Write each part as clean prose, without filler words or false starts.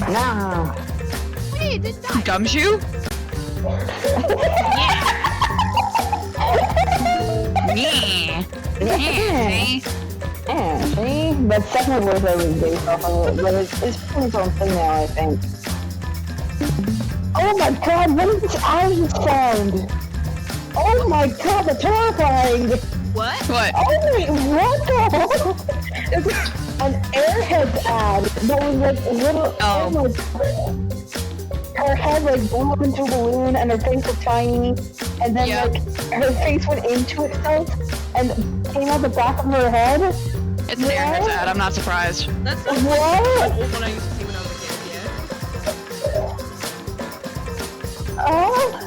Nah. Hey, it didn't die. Gumshoe? Yeah. Yeah, see? But second voice I was based off of it, but it's putting its own thing now, I think. Oh my god, what is this owl sound? Oh my god, that's terrifying! What? What? Oh wait, what the hell? It's an Airheads ad that was like a little, oh my god. Her head like blew up into a balloon and her face was tiny, and then like her face went into itself and came out the back of her head. It's an Airheads ad, I'm not surprised. That's the old one I used to see when I was a kid, yeah. Oh.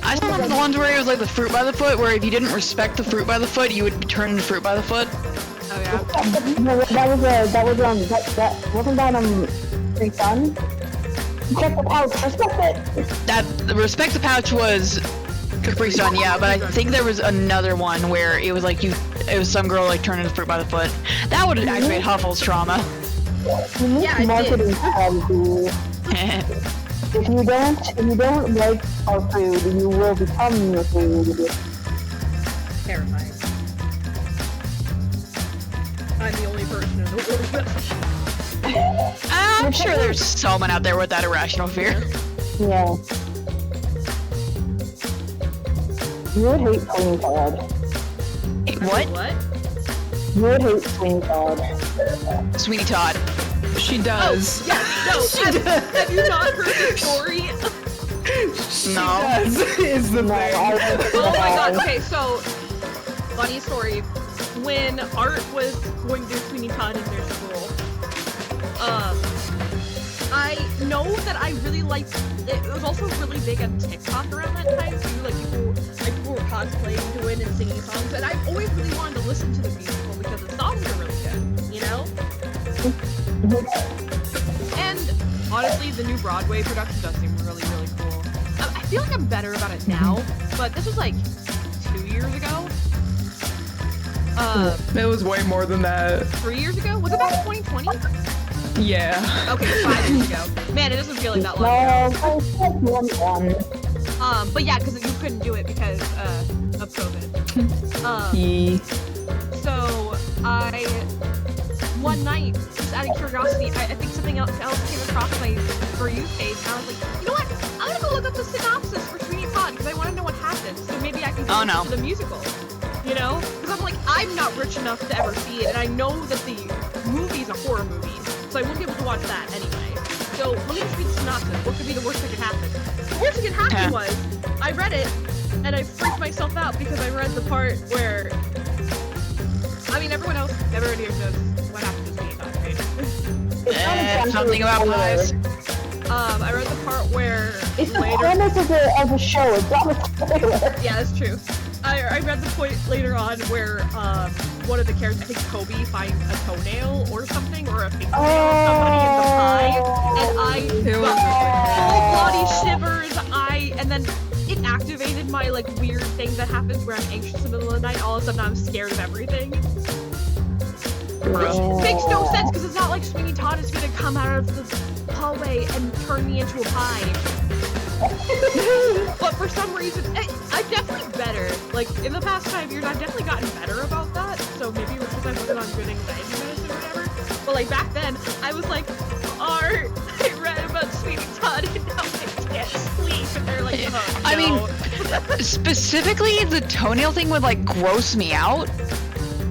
I just remember the ones where it was like the fruit by the foot, where if you didn't respect the fruit by the foot, you would turn into fruit by the foot. Oh yeah. That wasn't that pretty fun? Check the pouch, respect it! That respect the pouch was Capri Sun, yeah, but I think there was another one where it was like it was some girl like turning into fruit by the foot. That would activate Huffle's trauma. Yeah, marketing strategy. If you don't like our food, you will become your food. Terrifying. I'm the only person in the world that... I'm sure there's someone out there with that irrational fear. Yeah. You would hate Sweeney Todd. What? What? You would hate Sweeney Todd. Sweeney Todd. She does. Oh, yeah, no, have you not heard the story? No. Does, is the thing. Oh my god, okay, so, funny story. When Art was going to do Sweeney Todd in their school, I know that I really liked, it was also really big on TikTok around that time too, like people were cosplaying to it and singing songs, and I've always really wanted to listen to the musical because the songs are really good, you know? And honestly, the new Broadway production does seem really, really cool. I feel like I'm better about it now, but this was like 2 years ago. It was way more than that. 3 years ago? Was it back in 2020? Yeah. Okay, 5 years ago. Man, it doesn't feel like that long ago. But yeah, because you couldn't do it because of COVID. So one night, just out of curiosity, I think something else came across my For You page, and I was like, you know what? I'm gonna go look up the synopsis for Sweeney Todd because I want to know what happens, so maybe I can go to the musical. You know? Because I'm like, I'm not rich enough to ever see it, and I know that the movie's a horror movie, so I won't be able to watch that anyway. So let me just read the synopsis. What could be the worst that could happen? The worst that could happen was, I read it, and I freaked myself out because I read the part where, I mean, everyone here knows what happened to Sweeney Todd, right? Something about pies. I read the part where it's the premise of the show. It's not a spoiler. Yeah, that's true. I read the point later on where one of the characters, I think Kobe, finds a toenail or something, or a fingernail of somebody in the pie, and I got full body shivers. And then it activated my like weird thing that happens where I'm anxious in the middle of the night. All of a sudden, I'm scared of everything. Which makes no sense because it's not like Sweeney Todd is gonna come out of the hallway and turn me into a pie. But for some reason, I'm definitely better. Like, in the past 5 years, I've definitely gotten better about that. So maybe it was because I wasn't on good anxiety medicine or whatever. But like, back then, I was like, Art, I read about Sweeney Todd and now I can't sleep. And they're like, oh, no. I mean, specifically, the toenail thing would like gross me out.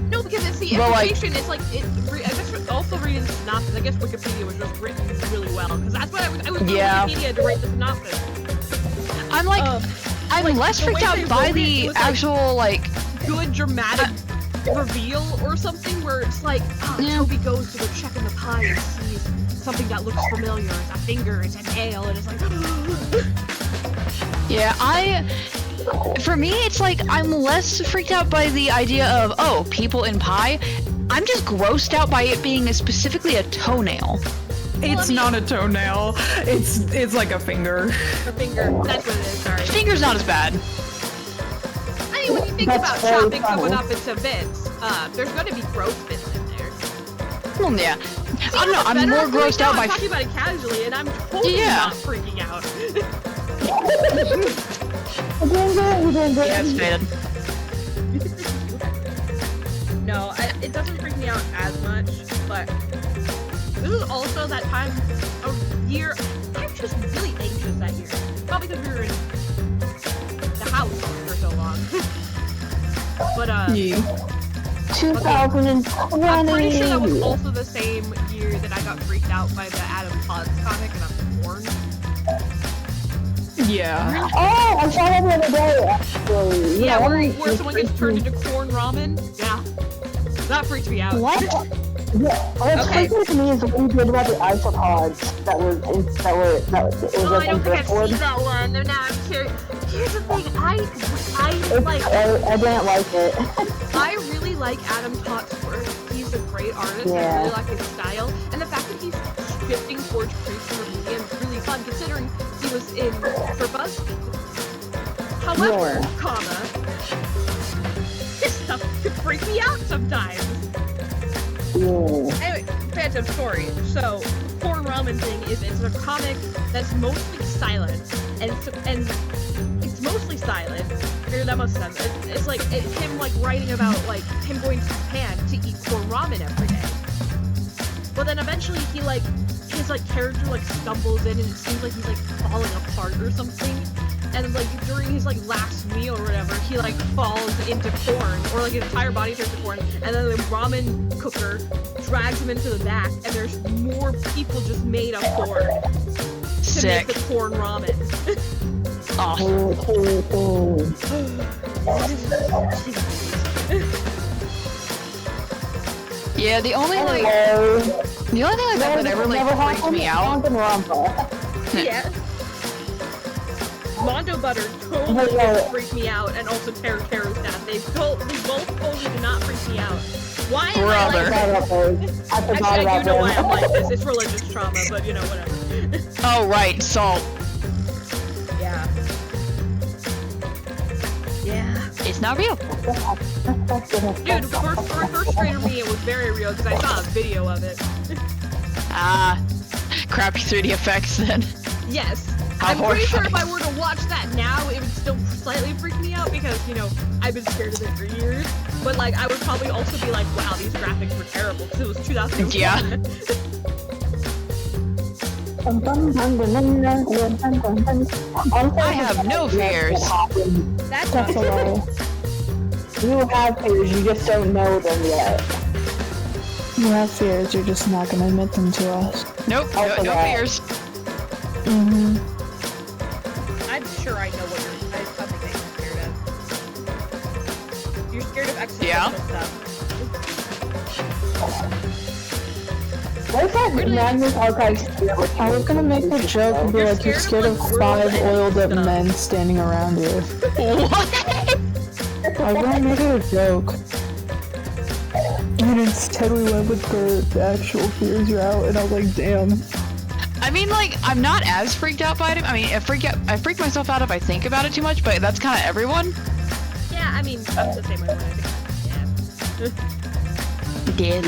No, because it's the information, it's like, I guess also reading the synopsis, I guess Wikipedia was just written really well, because that's what I was on Wikipedia to write the synopsis. I'm like, I'm like, less freaked out by the actual, like... good dramatic reveal or something, where it's like, Toby goes to go check in the pie and sees something that looks familiar, it's a finger, it's a nail, and it's like... Yeah, for me, it's like, I'm less freaked out by the idea of, oh, people in pie. I'm just grossed out by it being specifically a toenail. It's not a toenail. It's like a finger. A finger. That's what it is, sorry. Finger's not as bad. I mean, when you think about chopping someone up into bits, there's gonna be gross bits in there. Well, yeah. I don't know, I'm more grossed out by... I'm talking about it casually, and I'm totally not freaking out. Yeah, it's faded. No, it doesn't freak me out as much, but this is also that time of year. I'm just really anxious that year. Probably because we were in the house for so long. But, 2020. I'm pretty sure that was also the same year that I got freaked out by the Adam Potts comic and I'm born. Yeah. Oh, I saw that the other day, actually. Yeah, where someone gets turned into corn ramen. Yeah. That freaked me out. What? Yeah, what's freaky to me is what you did about the isopods that were Oh, I don't think I've seen that one. No, I'm curious. Here's the thing, I didn't like it. I really like Adam Potts' work. He's a great artist. I really like his style. And the fact that he's shifting towards creature medium is really fun, considering he was in for BuzzFeed. However, his stuff could freak me out sometimes. Anyway, phantom story. So, corn ramen thing is it's a comic that's mostly silent, and it's mostly silent. Or that must have it's like it's him like writing about like him going to Japan to eat corn ramen every day. But then eventually he like his like character like stumbles in and it seems like he's like falling apart or something. And like during his like last meal or whatever, he like falls into corn, or like his entire body turns to corn, and then the ramen cooker drags him into the back, and there's more people just made of corn to make the corn ramen. Yeah, the only thing like that would ever like freaked me out. Yeah. Mondo Butter totally freaked me out, and also Teru's dad. They both totally did not freak me out. Why am I like this? Actually, I do know why I'm like this. It's religious trauma, but you know, whatever. Oh, right, salt. Yeah. Yeah. It's not real. Dude, first grade of me, it was very real, because I saw a video of it. Crappy 3D effects then. Yes. I'm pretty sure if I were to watch that now, it would still slightly freak me out because, you know, I've been scared of it for years. But, like, I would probably also be like, wow, these graphics were terrible because it was 2001. Yeah. I have no fears. That's hilarious. You have fears, you just don't know them yet. You have fears, you're just not gonna admit them to us. Nope, no fears. I'm sure I know what something that you're scared of. You're scared of existential stuff. What is that Magnus Archives? I was gonna make a joke and be like, you're scared of 5 oiled up men standing around you. What? I was gonna make it a joke. And instead we went with the actual fears route, and I was like, damn. I mean, like, I'm not as freaked out by it. I mean, I freak myself out if I think about it too much, but that's kind of everyone. Yeah, I mean, I'm the same way when I think about it. Yeah.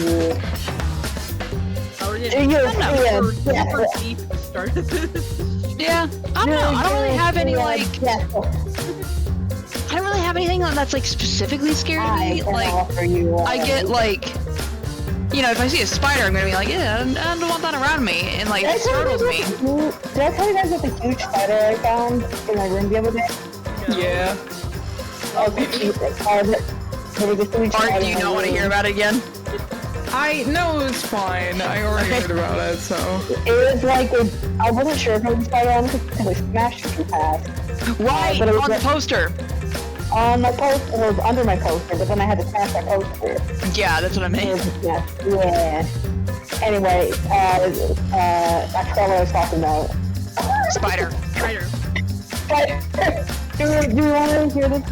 We're super deep at the start of this. Yeah, I don't know. I don't really have any, like... I don't really have anything that's, like, specifically scary to me. Like, I get, like... You know, if I see a spider, I'm gonna be like, yeah, I don't want that around me, and like, it startles me. Did I tell you guys about the huge spider I found in my room the other day? No. Yeah. Art, do you not want to hear about it again? No, it was fine. I already heard about it, so. It was like, I wasn't sure if it was a spider, honestly, because I smashed it too fast. Right, but it was on the poster. On my poster, it was under my poster, but then I had to smash my poster. Yeah, that's what I meant. Yeah. Anyway, I forgot what I was talking about. Spider. Do you want to hear this?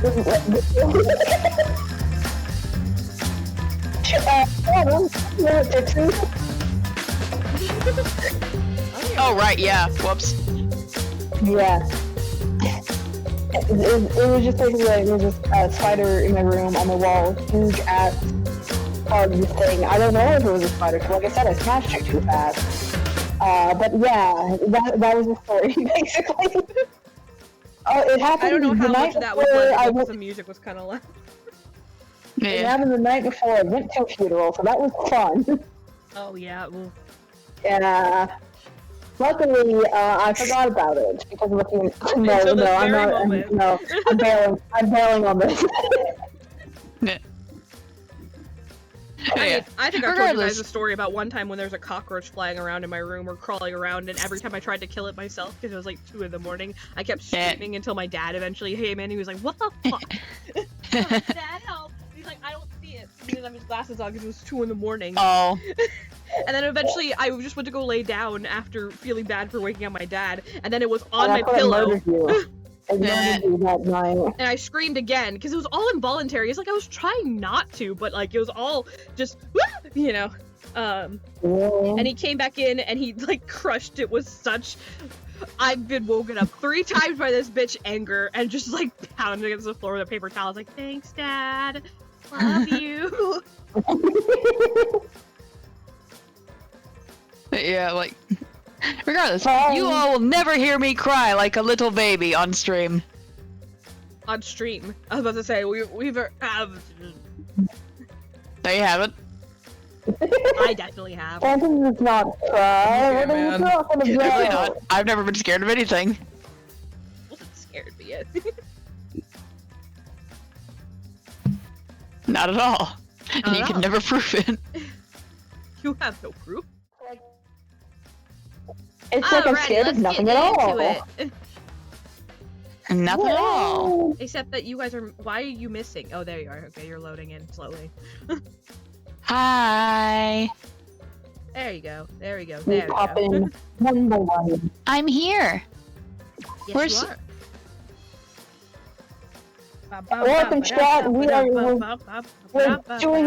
Oh, right, yeah. Whoops. Yeah. It was just basically like, there was a spider in my room on the wall, huge ass bug thing. I don't know if it was a spider, because like I said, I smashed it too fast. But yeah, that was the story, basically. It happened I don't know the how night much that was before I because went. the music was kind of loud. It happened the night before I went to a funeral, so that was fun. Oh yeah, well. Yeah. Luckily, I forgot about it because of the funeral. Until this I'm very not. moment. No, I'm bailing on this. I think I told you guys a story about one time when there was a cockroach flying around in my room or crawling around, and every time I tried to kill it myself because it was like 2 in the morning, I kept screaming until my dad eventually came in. He was like, "What the fuck?" Dad, help! He's like, "I don't see it." He didn't have his glasses on because it was 2 in the morning. Oh. And then eventually, I just went to go lay down after feeling bad for waking up my dad, and then it was on my pillow. And I screamed again because it was all involuntary. It's like I was trying not to, but like it was all just, you know. And he came back in and he like crushed it with such. I've been woken up 3 times by this bitch anger and just like pounding against the floor with a paper towel. I was like, "Thanks, Dad. Love you." Yeah, like. Regardless, you all will never hear me cry like a little baby on stream. On stream. I was about to say, we've have. They haven't. I definitely have. Phantom does not cry. What are you talking about? Really not. I've never been scared of anything. I wasn't scared of it. Not at all. And you can never prove it. You have no proof. It's like I'm scared of nothing at all. Nothing at all. Except that you guys are. Why are you missing? Oh, there you are. Okay, you're loading in slowly. Hi. There you go. There we go. We There we pop go. in one by one. I'm here. Yes, Where's- you are. Welcome, chat. We're doing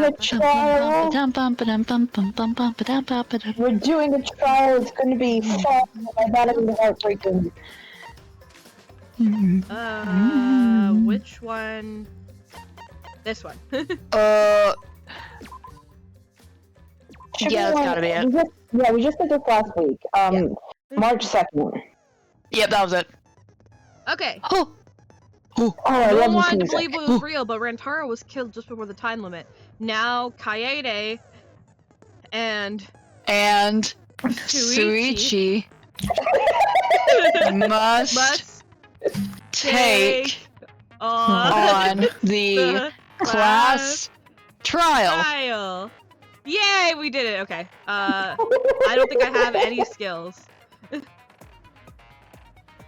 a trial. We're doing a trial. It's going to be fun. I thought it was heartbreaking. Which one? This one. Yeah, that's gotta be it. We just did this last week. March 2nd. Yep, that was it. Okay. Oh, I No love one this wanted to music. believe it was real, but Rantaro was killed just before the time limit. Now, Kaede and Suichi must take on the class trial. Yay, we did it. Okay. I don't think I have any skills.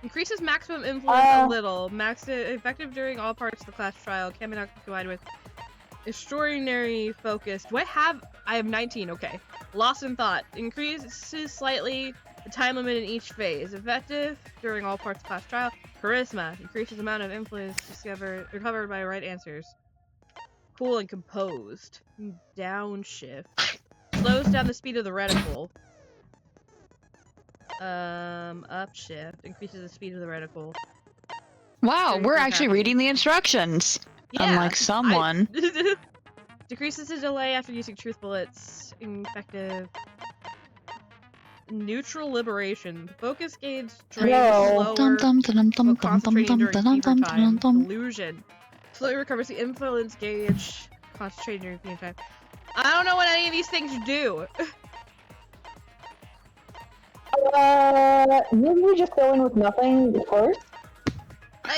Increases maximum influence a little. Effective during all parts of the class trial. Can be not combined with extraordinary focus. Do I have? I have 19. Okay. Lost in thought. Increases slightly the time limit in each phase. Effective during all parts of class trial. Charisma. Increases amount of influence recovered by right answers. Cool and composed. Downshift. Slows down the speed of the reticle. Upshift increases the speed of the reticle. Wow, we're actually reading the instructions. Yeah, Unlike someone. Decreases the delay after using truth bullets. Effective. Neutral liberation. Focus gauge drains slower. While concentrating during fever time. Illusion. Slowly recovers the influence gauge. Concentrating during fever time. I don't know what any of these things do. Maybe we just go in with nothing first?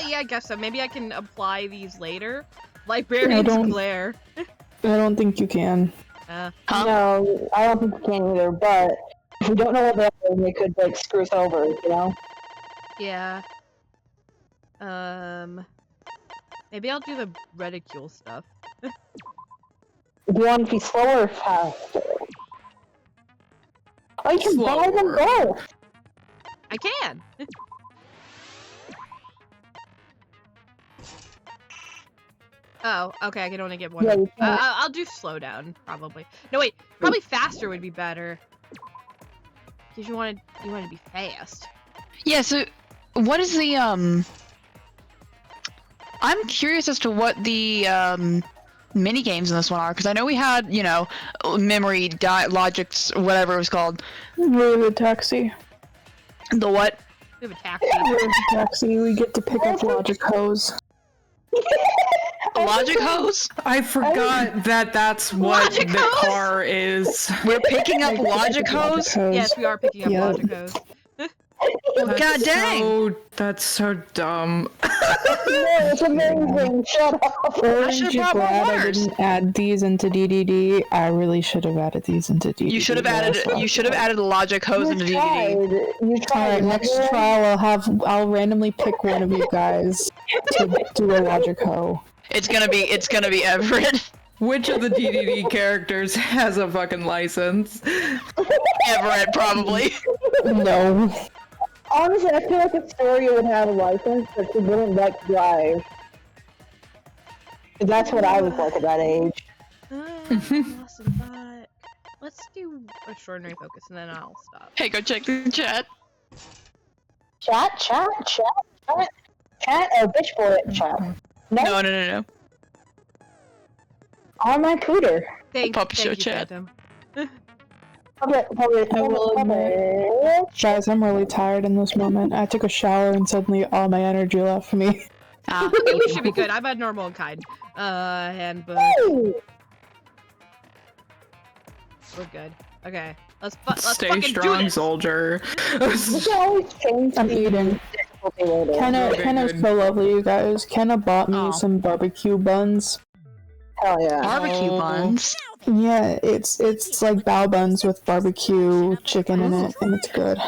Yeah, I guess so. Maybe I can apply these later. Librarian's Glare. I don't think you can. Huh? No, I don't think we can either, but if we don't know what they're doing, they could, like, screw us over, you know? Yeah. Maybe I'll do the reticule stuff. Do you want to be slower or faster? Oh, you can buy them both! I can! Oh, okay, I can only get one. Yeah, you can. I'll do slow down, probably. No, wait, probably faster would be better. Because you want to be fast. Yeah, so what is the I'm curious as to what the mini games in this one are, because I know we had, you know, memory, logics, whatever it was called. We have a taxi. The what? We have a taxi. We have a taxi. We get to pick up logic hose. Logic hose? I forgot that that's what Logic the hose? car is. We're picking up logic hose? Yes, we are picking up Yeah. logic hose. God dang! That's so dumb. No, it's amazing. Shut up. Aren't should've you brought more glad I wires. didn't add these into DDD? I really should have added these into DDD. You should have added logic hose into DDD. You tried. Alright, next trial I'll randomly pick one of you guys to do a logic hoe. It's gonna be Everett. Which of the DDD characters has a fucking license? Everett, probably. No. Honestly, I feel like Astoria would have a license, but she wouldn't like to drive. That's what I was like at that age. Lost in thought. Let's do extraordinary focus and then I'll stop. Hey, go check the chat. Chat, or bitch boy chat. No. On my cooter. Puppet show you, chat. Phantom. Public. Guys, I'm really tired in this moment. I took a shower and suddenly all my energy left me. Ah. Okay, we should be good. I'm at normal and kind. Handbook. Ooh. We're good. Okay. Let's Stay fucking do strong, this. soldier. You can always change I'm the eating. difficulty later. Kenna's good. so lovely, you guys. Kenna bought me Aw. some barbecue buns. Hell yeah. Barbecue Oh. buns. Yeah, it's like bao buns with barbecue chicken in it, and it's good.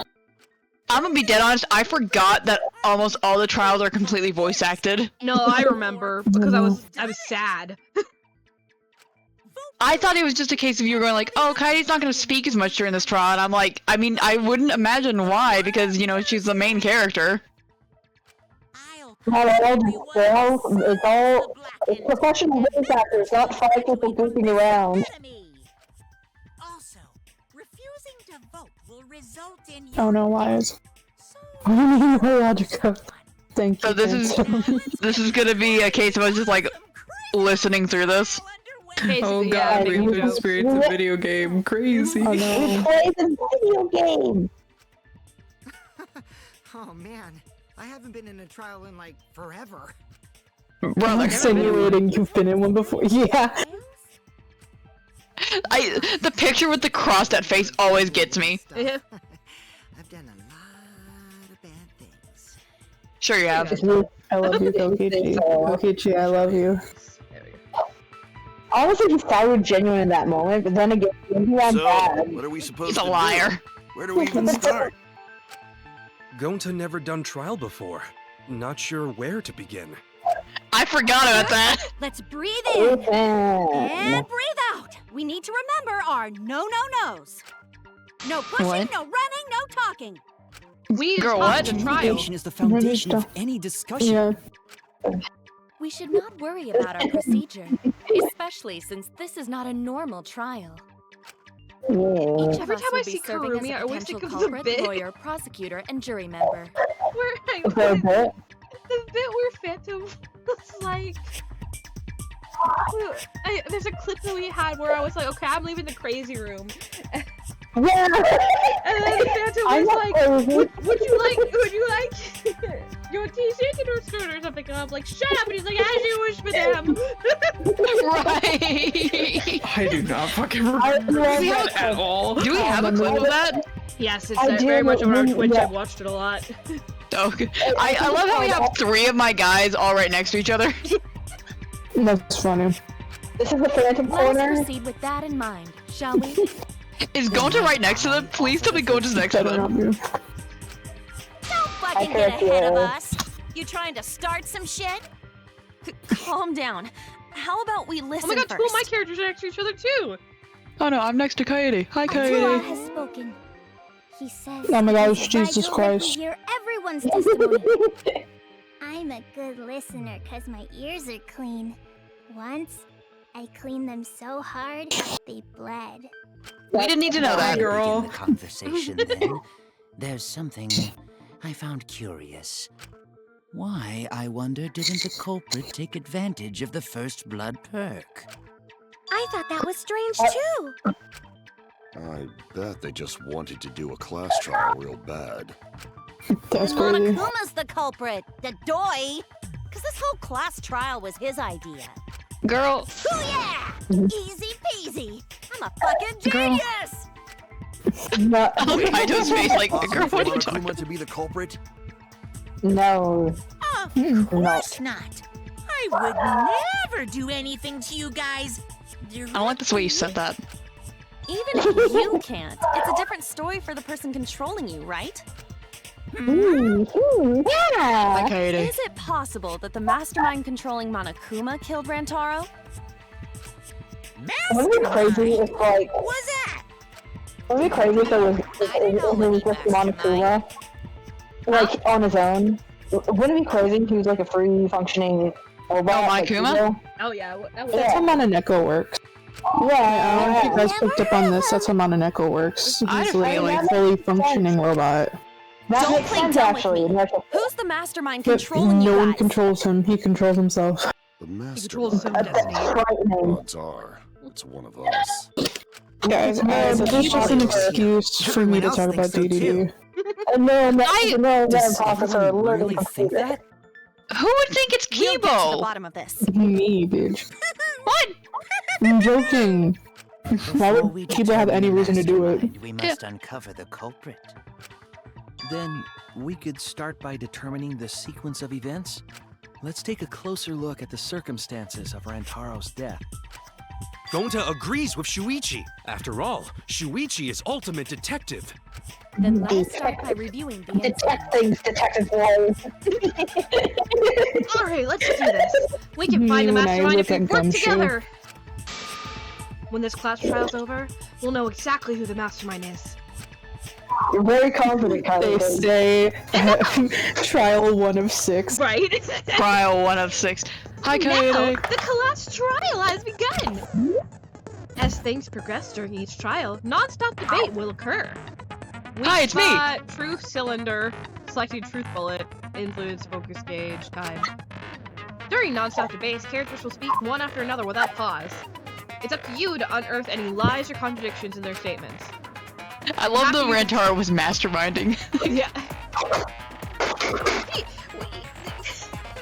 I'm gonna be dead honest, I forgot that almost all the trials are completely voice acted. No, I remember because I was sad. I thought it was just a case of you were going like, oh, Kaidi's not gonna speak as much during this trial, and I'm like, I mean, I wouldn't imagine why, because, you know, she's the main character. It's professional voice actors, not 5 people goofing around. Also, refusing to vote will result in Oh no, lies. Logica. Thank you. So this is gonna be a case of us just like listening through this. Basically, Oh yeah, god, we making put jokes. experience a video game. Crazy. Oh We no. play the video game! Oh man, I haven't been in a trial in like forever. I'm Brother, insinuating you've been in one before. Yeah. the picture with the crossed out face always gets me. Yeah. I've done a lot of bad things. Sure you have. I love you, Kokichi. Kokichi, I love you. There we go. Honestly, he sounded genuine in that moment, but then again, maybe I'm So, bad. what are we supposed He's a to liar. do? Where do we even start? Gonta never done trial before. Not sure where to begin. I forgot about that. Let's breathe in Listen. and breathe out. We need to remember our no-no-nos. No pushing, What? no running, no talking. We Girl, just what? watched a trial. Communication is the foundation of stuff. any discussion. Yeah. We should not worry about our procedure, especially since this is not a normal trial. Yeah. Each of Every us time will I be see serving Kurumi, as I a always potential think of the culprit, bit. lawyer, prosecutor, and jury member. Where Is there a bit? the bit where Phantom was like, there's a clip that we had where I was like, okay, I'm leaving the crazy room, Yeah! and then Phantom I'm was not like, crazy. would you like your tea shaken or stirred or something? And I'm like, shut up! And he's like, as you wish, madam. Right. I do not fucking remember that at all. Do we have a clip of that? Yes, it's I do, very much but on our then- Twitch. yeah. I've watched it a lot. Okay. I love how we have 3 of my guys all right next to each other. That's funny. This is the Phantom Let us Corner. proceed with that in mind, shall we? Is Gonta right next to them? Please tell me Gonta's next to Better not them. be. Don't fucking I get can't ahead of hear. us. You trying to start some shit? Calm down. How about we Oh listen my god, first? 2 of my characters are next to each other too. Oh no, I'm next to Kaede. Hi, Tua Kaede. has spoken. He says, Oh my gosh, "If I Jesus go, Christ. Let me hear everyone's testimony." I'm a good listener because my ears are clean. Once, I cleaned them so hard, they bled. We didn't need to know that. Girl. Begin the conversation then. There's something I found curious. Why, I wonder, didn't the culprit take advantage of the first blood perk? I thought that was strange too. I bet they just wanted to do a class trial real bad. That's Then crazy. Monokuma's the culprit. The doy. Because this whole class trial was his idea. Girl. Oh yeah! Easy peasy. I'm a fucking genius! No. I just face like the girl. What are you talking Monokuma to be the culprit? No. Of course not. I would never do anything to you guys. I don't like the way you said that. Even if you can't, it's a different story for the person controlling you, right? Yeah. Okay. Is it possible that the mastermind controlling Monokuma killed Rantaro? Wouldn't it be crazy if like? What's that? Wouldn't it be crazy if it was just Monokuma, like on his own? Wouldn't it be crazy if he was like a free functioning robot? like Monokuma? Hugo? Oh yeah, that was That's how Mononeko works. Yeah. I don't know if you guys picked up on this. That's how Mononeko works. I He's didn't like really- a fully functioning robot. That Don't makes play sense dumb with actually. me. Who's the mastermind But controlling you no one guys? controls him. He controls himself. The He master. controls some destiny. Frightening. Odds are, it's one of us. Guys, this is just an excuse for me to talk about DDD. No, Does officer everyone literally really think that? Who would think it's We'll get to the Kibo? bottom of this. Me, bitch. What? I'm joking. Why Before would we people have any determine reason to do it? mastermind, we must uncover the culprit. Then we could start by determining the sequence of events. Let's take a closer look at the circumstances of Rantaro's death. Gonta agrees with Shuichi. After all, Shuichi is ultimate detective. Then let's start by reviewing the incident. detect things, detective role. Alright, let's do this. We can Me find the when I mastermind look if we at work Gumshoe. together. When this class trial's over, we'll know exactly who the mastermind is. You're very confident, They Kylie. say trial 1 of 6. Right? Trial 1 of 6. Hi, Now, Kaede. the class trial has begun! As things progress during each trial, non-stop debate will occur. Hi, it's me. Spot, truth cylinder, selecting truth bullet, influence, focus gauge, time. During non-stop debates, characters will speak one after another without pause. It's up to you to unearth any lies or contradictions in their statements. I love that Rantaro was masterminding. Yeah.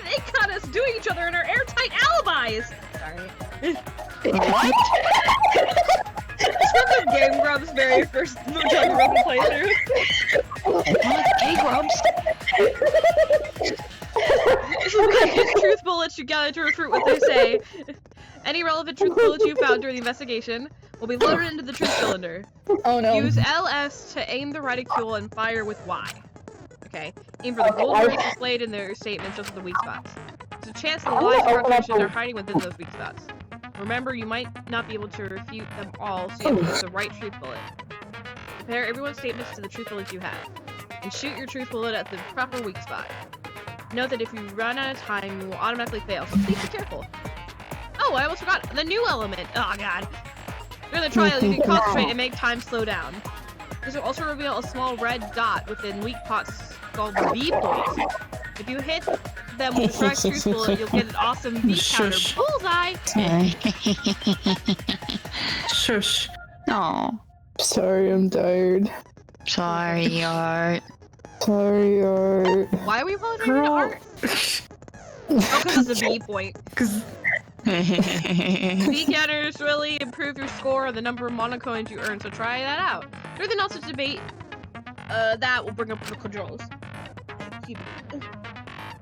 They caught us doing each other in our airtight alibis! Sorry. What? It's from the Game Grumps very first Danganronpa playthrough. Gay grubs? Truth bullets you gather to recruit what they say. Any relevant truth bullets you found during the investigation will be loaded into the truth cylinder. Oh no. Use LS to aim the reticule and fire with Y. Okay. Aim for the gold rings displayed in their statements just for the weak spots. There's a chance the lies or contradictions are hiding within those weak spots. Remember, you might not be able to refute them all, so you have to use the right truth bullet. Compare everyone's statements to the truth bullets you have, and shoot your truth bullet at the proper weak spot. Note that if you run out of time, you will automatically fail, so please be careful. Oh, I almost forgot the new element. Oh god. During the trial, you can concentrate and make time slow down. This will also reveal a small red dot within weak spots called the V point. If you hit them with the correct truth bullet, you'll get an awesome V counter. Shush. Bullseye! Shush. Oh, Sorry, I'm tired. sorry, Art. Sorry, Art. Why are we apologizing to Art? Oh, because it's a V point. V counters really improve your score or the number of monocoins you earn, so try that out. Everything else is debate. That will bring up the controls. Give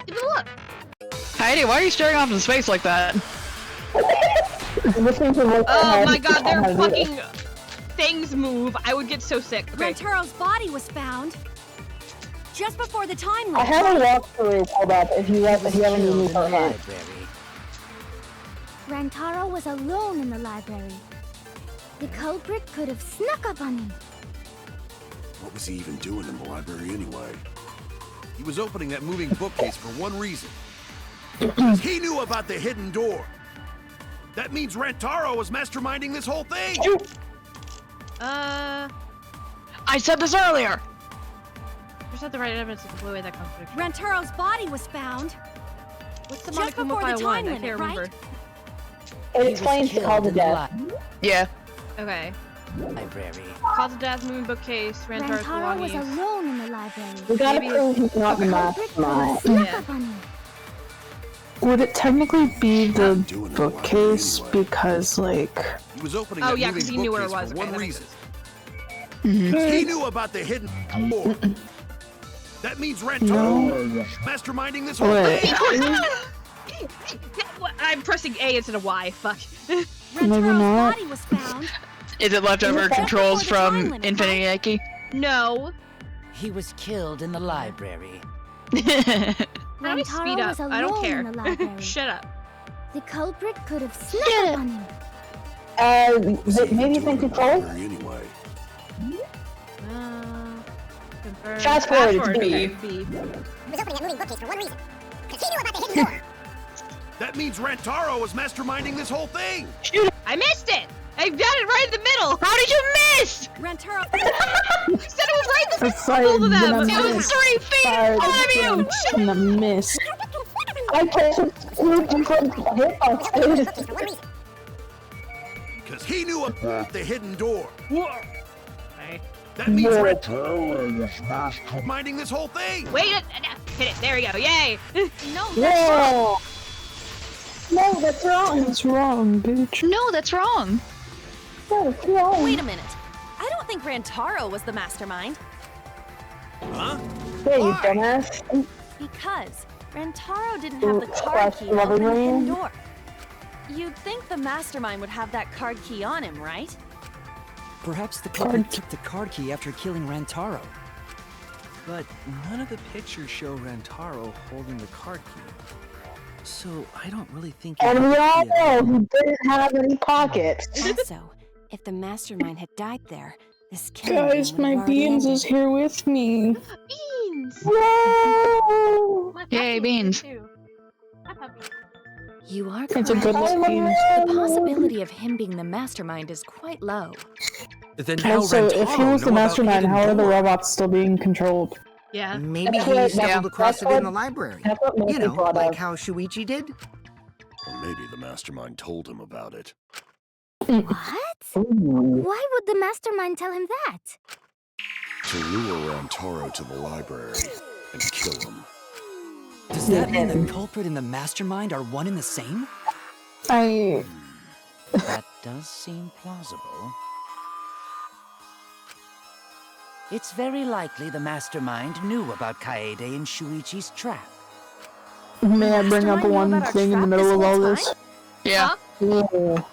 it a look. Heidi, why are you staring off into space like that? Oh my god, their fucking things move. I would get so sick. Okay. Rantaro's body was found just before the time limit. I have a walkthrough pulled up if you haven't Killed used in the it yet. library. Rantaro was alone in the library. The culprit could have snuck up on him. What was he even doing in the library anyway? He was opening that moving bookcase for one reason. Because he knew about the hidden door. That means Rantaro was masterminding this whole thing! I said this earlier! For have the right evidence to completely that contradiction. Rantaro's body was found What's the just before the time limit, right? It explains the cause of death. Yeah. Okay. Library. Cause of death, moving bookcase, Rantaro's Rantaro was belongings. alone in the library. We gotta Maybe- prove he's not the mastermind. Snuck up on him. Would it technically be the Doing it bookcase anyway. because, like... He was opening Oh that yeah, moving because he knew where it bookcase was. for Okay, one that makes reason. sense. He knew about the hidden door. That means Rantaro masterminding this whole Wait. thing. I'm pressing A instead of Y. Fuck. Maybe Rantaro's not. body was found Is it leftover controls before the time from limit, Infinity Yankee? No. He was killed in the library. Let me speed Rantaro up. was I don't alone care. in the library. Shut up. The culprit could have snuck up on him. Maybe it's in control? Library anyway. Confirm. Fast forward, it's B. B. He was opening that moving bookcase for one reason. Because he knew about the hidden door. That means Rantaro was masterminding this whole thing. I missed it. I got it right in the middle. How did you miss? Rantaro. You said it was right in the It's middle. Both of them. like, It was 3 feet in front of you. in the mist. I can't hitboxes. For one reason. Because he knew about the hidden door. Okay. That means Rantaro was masterminding this whole thing. Wait. Hit it. There we go. Yay. No, No! No, that's wrong. That's wrong, bitch. No, that's wrong. No, it's wrong. wait a minute. I don't think Rantaro was the mastermind. Huh? Yeah, you Why? dumbass. Because Rantaro didn't have the card Crush key the to open the rubber hidden ring. door. You'd think the mastermind would have that card key on him, right? Perhaps the culprit took the card key after killing Rantaro. But none of the pictures show Rantaro holding the card key. So I don't really think. And we all know he didn't have any pockets. Also, if the mastermind had died there, this killing Guys, game would my have already beans ended. is here with me. Beans. Whoa! My Yay, puppy beans. too. My puppy. You are It's a correct. good luck beans. The possibility of him being the mastermind is quite low. Then how Also, if he Rantaro was know the about mastermind, how are the door? robots still being controlled? Yeah. Maybe That's he what- stumbled across that's it in the what- library. That's what most You know, people like do. how Shuichi did. Or maybe the mastermind told him about it. What? Ooh. Why would the mastermind tell him that? To lure Rantaro to the library and kill him. Does that mean the culprit and the mastermind are one and the same? That does seem plausible. It's very likely the mastermind knew about Kaede and Shuichi's trap. May I bring up Mastermind knew one about our thing in the trap middle of this all whole this? time? Yeah. Ooh.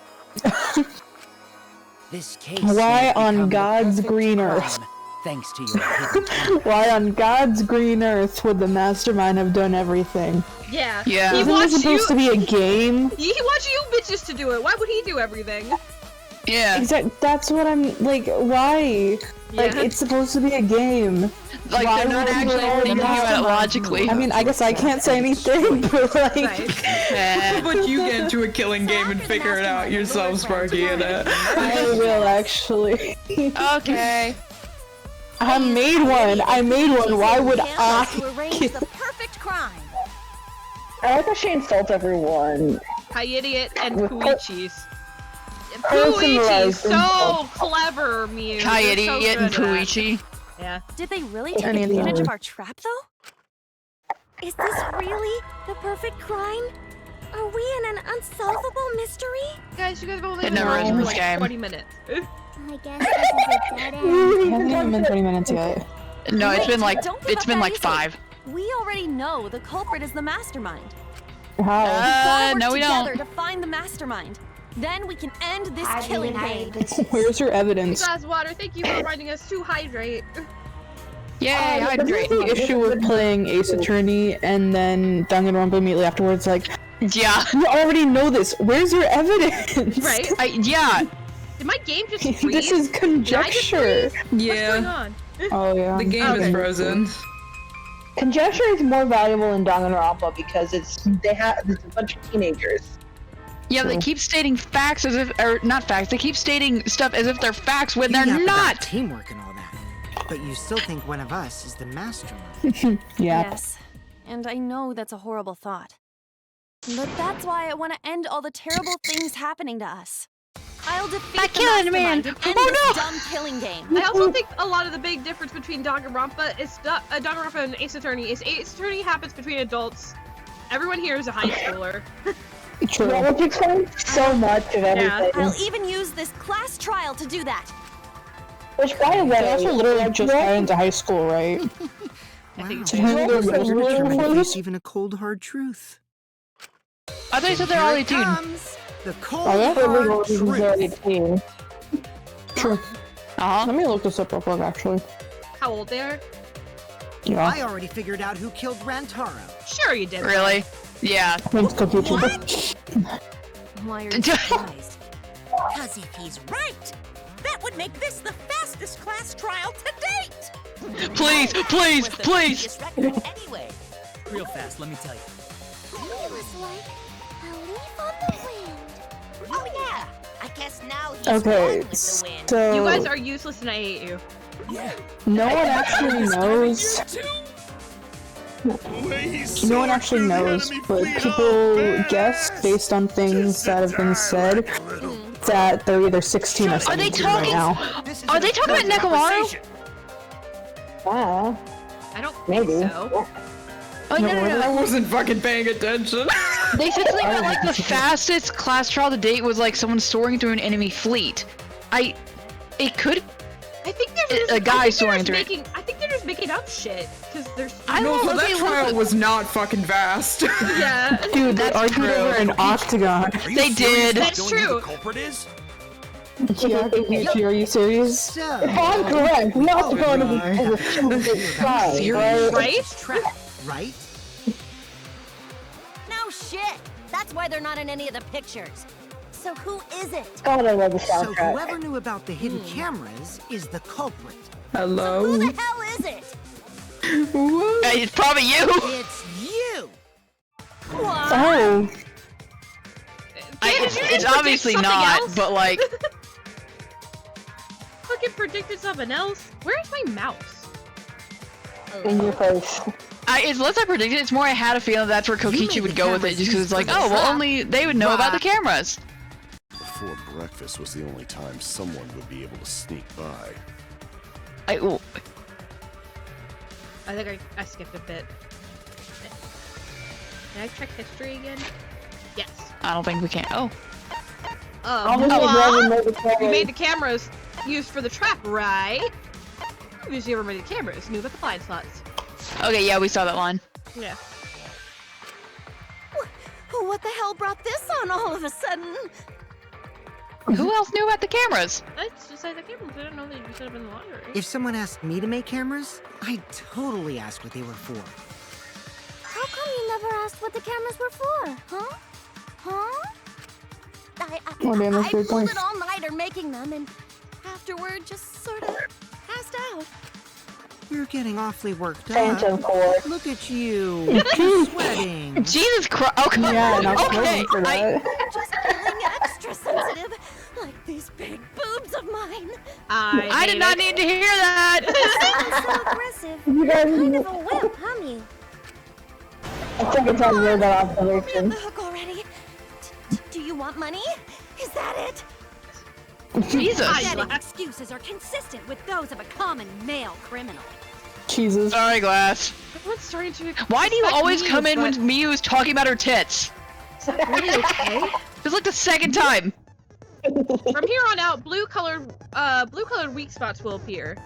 This case Why may have on become the God's perfect green crime, earth? Thanks to your hidden talent. Why on God's green earth would the mastermind have done everything? Yeah. Yeah. He Isn't wants this supposed to be a game? He wants you bitches to do it. Why would he do everything? Yeah. Exactly. That's what I'm like. Why? Like Yeah. it's supposed to be a game. Like Why they're not would actually they thinking not? about it logically. I mean, I guess I can't say anything, but like, Right. But you get into a killing game and figure it out yourself, Sparky, and I will actually. Okay. I made one. I made one. Why would To I? arrange the perfect crime. I like how she insults everyone. Hi, idiot and With Puichi's. personalized Puichi's so clever, Mew. Hi, You're so idiot and good at that. Puichi. Yeah. Did they really I take mean, advantage of our trap, though? Is this really the perfect crime? Are we in an unsolvable mystery? Guys, you guys have only It been never around is in for this like game. 20 minutes. I guess this is a dead end. It hasn't even been 20 minutes yet. No, it's Wait, been like don't give up that 5. easy. We already know the culprit is the mastermind. How? Gotta work No, we together don't. to find the mastermind. Then we can end this killing game. Where's your evidence? Glass water, thank you for reminding us to hydrate. Yay, This hydrate. is the issue with playing Ace Attorney and then Danganronpa immediately afterwards. Like, Yeah. you already know this. Where's your evidence? Right? Yeah. Did my game just freeze? This is conjecture. What's going yeah, on? Oh yeah. the game Okay. is frozen. Conjecture is more valuable in Danganronpa because it's a bunch of teenagers. Yeah, they keep stating facts as if, or not facts, they keep stating stuff as if they're facts when they're Yeah, but not! that's teamwork and all that. But you still think one of us is the mastermind. Yeah. Yes. And I know that's a horrible thought. But that's why I want to end all the terrible things happening to us. I'll defeat the mastermind and end this dumb killing game. I also think a lot of the big difference between Danganronpa is Danganronpa and Ace Attorney is Ace Attorney happens between adults. Everyone here is a high schooler. True. Yeah, which explains so much of everything. I'll even use this class trial to do that. Which, by the way, they also literally just got into high school, right? I think so. It's even a cold, hard truth. I thought you said they're all 18. The cold, hard truth. True. Let me look this up real quick, actually. How old they are? Yeah. I already figured out who killed Rantaro. Sure you did. Really? Yeah. Thanks, Cookie Tuber. Why are you surprised? Because if he's right, that would make this the fastest class trial to date! Please, please, please! Anyway. Real fast, let me tell you. It was like a leaf on the wind. Oh yeah! I guess now he's Okay, with the wind. so... You guys are useless and I hate you. Yeah. No one actually knows... No one actually knows, but people guess based on things that have been said that they're either 16 or 17 right now. Are they talking about Nekomaru? I don't Maybe. think so. Oh, no. I wasn't fucking paying attention. They said something about like the fastest class trial to date was like someone soaring through an enemy fleet. It could. I think there's a guy soaring through. I think they're just making up shit because there's. I know, so that trial was not fucking fast. Yeah. Dude, they argued over an octagon. They did. That's true. Who the culprit is? Yeah, Kokichi, are you serious? If I'm correct, not going to be a Right? No shit! That's why they're not in any of the pictures. So who is it? God, I love the So soundtrack. whoever knew about the hidden cameras is the culprit. Hello? Who the hell is it? Hey, it's probably you. It's you! What? Oh. It's obviously not, but like. Fucking predicted something else. Where's my mouse? In your face. Unless I predicted, it's more I had a feeling that's where Kokichi would go with it, just because it's like, oh, well, only they would know about the cameras. Before breakfast was the only time someone would be able to sneak by. I think I skipped a bit. Can I check history again? Yes. I don't think we can. Oh. We made the cameras used for the trap, right? Usually ever made the cameras. Knew about the blind slots. Okay, yeah, we saw that line. Yeah. What the hell brought this on all of a sudden? Who else knew about the cameras? Let's just say the cameras. I don't know that you set up in the library. If someone asked me to make cameras, I'd totally ask what they were for. How come you never asked what the cameras were for? Huh? Huh? That's I good pulled point. an all-nighter making them and afterward just sort of passed out. You're getting awfully worked Phantom up. Cord. Look at you, sweating. Jesus Christ! Oh, come Yeah, on. not Okay. for that. Just feeling extra sensitive, like these big boobs of mine. I did not need to hear that. So aggressive. You guys Kind of a wimp, huh, me? I think it's on your You're observation. the hook already. Do you want money? Is that it? Jesus. Pathetic excuses are consistent with those of a common male criminal. Jesus. Sorry, Glass. Everyone's starting to. Why do you always come in when when Miyu is talking about her tits? Is that really okay? It's like the second time. From here on out, blue-colored weak spots will appear.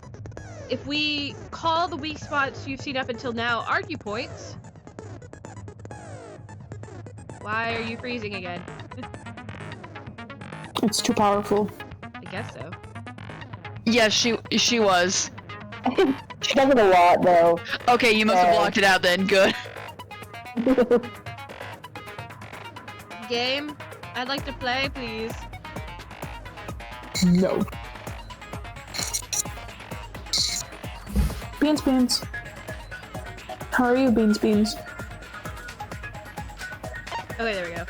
If we call the weak spots you've seen up until now argue points. Why are you freezing again? It's too powerful. I guess so. Yes, she was. She does it a lot, though. Okay, you must have blocked it out then. Good. Game, I'd like to play, please. No. Beans. How are you, Beans? Okay, there we go.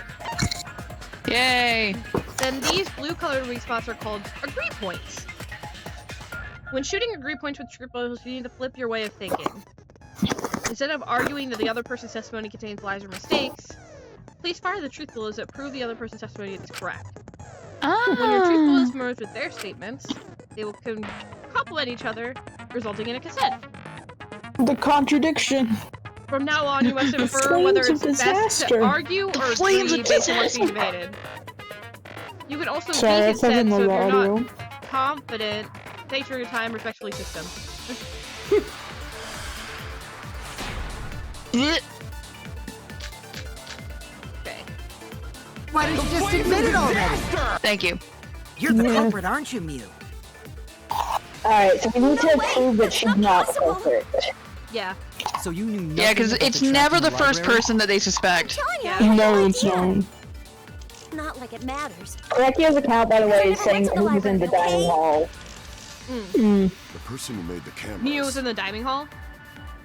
Yay! Then these blue-colored weak spots are called agree points. When shooting agree points with truth balls, you need to flip your way of thinking. Instead of arguing that the other person's testimony contains lies or mistakes, please fire the truth balloons that prove the other person's testimony is correct. When your truth balloons merge with their statements, they will complement each other, resulting in a cassette. The contradiction. From now on, you must infer whether it's best to argue or agree based on what's being debated. You can also be consent, so if you're not confident, take your time, respectfully system. Okay. Why didn't you just admit it already? Thank you. You're the culprit, aren't you, Mew? Alright, so we need to prove that she's not culprit. Yeah. So you knew nothing. Yeah, because it's never the first person that they suspect. No, it's not. Not like it matters. Correctio's account, by the way, is saying who's in the dining hall. The person who made the cameras. Mew was in the dining hall?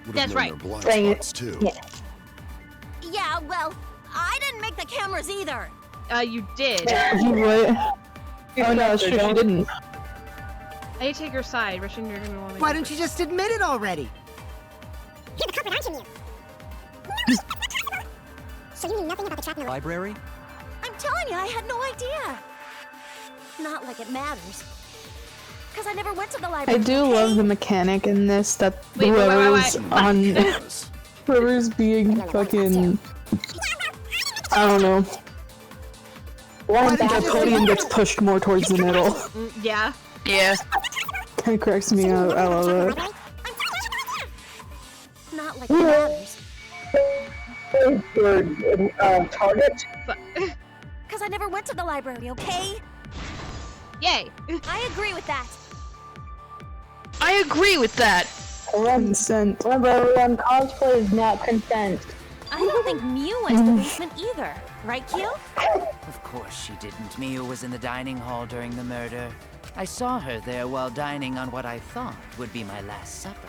That's right. Saying too. Yeah, well, I didn't make the cameras either. You did. You what? Oh no, it's true, she didn't. I need to take her side. Russian, you're gonna want me. Why didn't you just admit it already? You're the culprit, aren't you, Mew? So you knew nothing about the trap library? I'm telling you, I had no idea. Not like it matters. Because I never went to the library. I do love the mechanic in this that whoever's being fucking, I don't know. The podium gets pushed more towards the middle. Yeah. Yeah. Kind of cracks me out. I love it. Not like it matters. Target? Because I never went to the library, okay? Yay. I agree with that. I agree with that. Consent. Remember, everyone, cosplay is not consent. I don't think Mew went to the basement either. Right, Q? Of course she didn't. Mew was in the dining hall during the murder. I saw her there while dining on what I thought would be my last supper.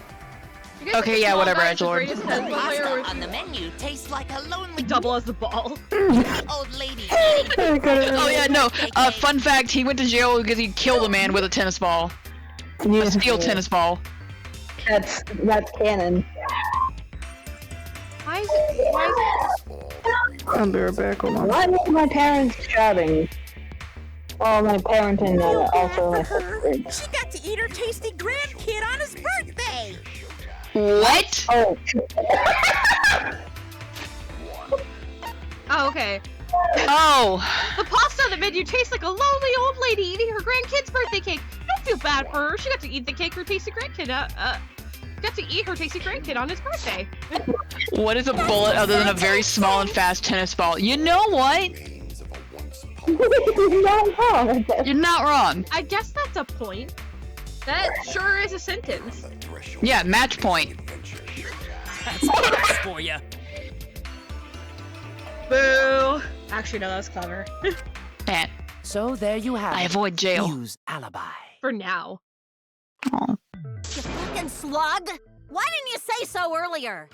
Okay, yeah, whatever, edgelord. Pasta on the menu tastes like a lonely double as the ball. Old lady. Oh yeah, no. Fun fact: he went to jail because he killed a man with a tennis ball. Yeah. A steel tennis ball. That's canon. Why is it? I'll be right back. Hold on. Why is my parents shouting? Oh, my parent and also my sister. She got to eat her tasty grandkid on his birthday. What? Oh. Oh, okay. Oh. The pasta on the menu tastes like a lonely old lady eating her grandkid's birthday cake. Don't feel bad for her. She got to eat the cake her tasty grandkid. Got to eat her tasty grandkid on his birthday. What is a bullet other than a very small and fast tennis ball? You know what? You're not wrong. You're not wrong. I guess that's a point. That sure is a sentence. Yeah, match point. That's nice for you. Boo. Actually, no, that was clever. Man. So there you have I avoid jail. Mew's alibi. For now. Oh. You fucking slug! Why didn't you say so earlier?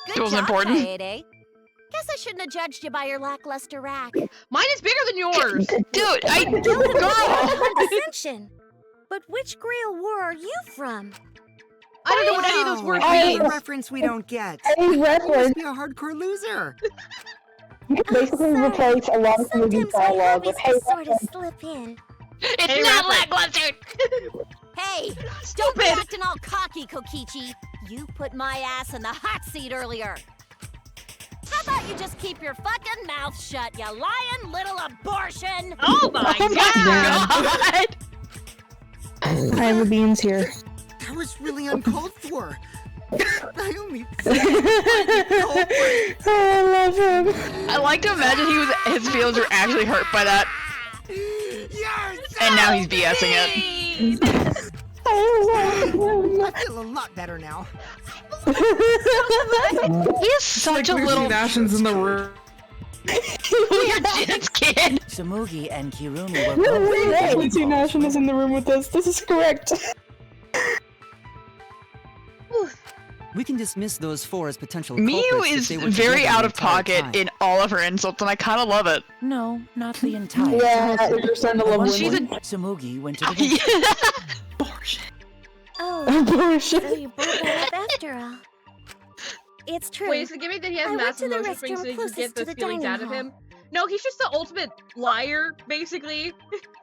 Good It wasn't job, important. Kaede. Guess I shouldn't have judged you by your lackluster rack. Mine is bigger than yours! Dude, Ascension. But which Grail War are you from? I don't know what any of those words Any mean. reference we don't get. Any You reference. must be a hardcore loser. You can basically replace a lot of movie dialogue with, hey, Sort of slip in. It's not lackluster! Hey, don't be acting all cocky, Kokichi. You put my ass in the hot seat earlier. How about you just keep your fucking mouth shut, you lying little abortion? Oh my god! I have the beans here. That was really uncalled for. I only I love him. I like to imagine his feelings were actually hurt by that. And now he's BSing it. I feel a lot better now. He is such a little. Nashins in the room. Weird Jin's kid. Samugi and Kirumi were both. Quincy Nation is in the room with us. This is correct. We can dismiss those four as potential Miyu culprits if is they were very together out the of entire pocket time. in all of her insults, and I kind of love it. No, not the entire. Yeah, you're starting to love Once women. Samugi went to the Bullshit. So you brought that up after all. It's true. Wait, is it giving that he has I went massive to the emotional swings so restroom he can get closest to those the feelings dining out of hall. him? No, he's just the ultimate liar, basically.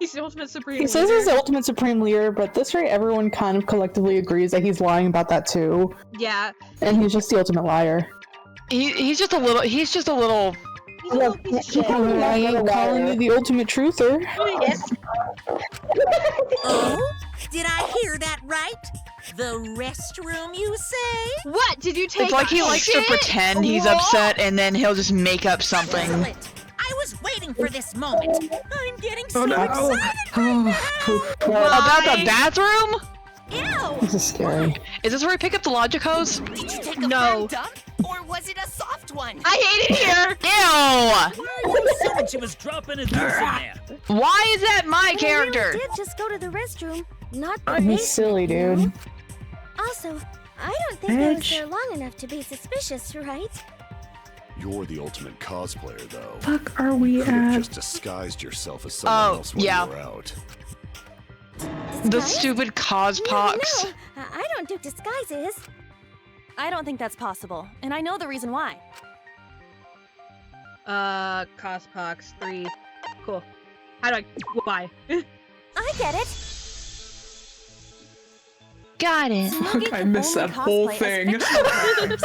He's the ultimate supreme He says leader. he's the ultimate supreme leader, but this rate everyone kind of collectively agrees that he's lying about that too. Yeah. And he's just the ultimate liar. He's just a little. He's a little piece of shit. I ain't calling you the ultimate truther. Yes. Oh? Did I hear that right? The restroom, you say? What? Did you take It's like he likes to pretend he's upset and then he'll just make up something. Excellent. I was waiting for this moment. I'm getting so no. excited. About the bathroom? Ew! This is scary. Is this where we pick up the logic hose? Did you take a No. firm dump? Or was it a soft one? I hate it here! Ew! I'm assuming she was dropping his juice in there. Why is that my I character? really did just go to the restroom, not the He's basement, silly, you know? dude. Also, I don't think I was Bitch. there long enough to be suspicious, right? You're the ultimate cosplayer, though. Fuck are we You could have at? just disguised yourself as someone else when yeah. you were out. The stupid cos pox. No, I don't do disguises. I don't think that's possible, and I know the reason why. Cospox 3. Cool. How do I... Why? I get it. Got it. Fuck, I missed that whole thing. That's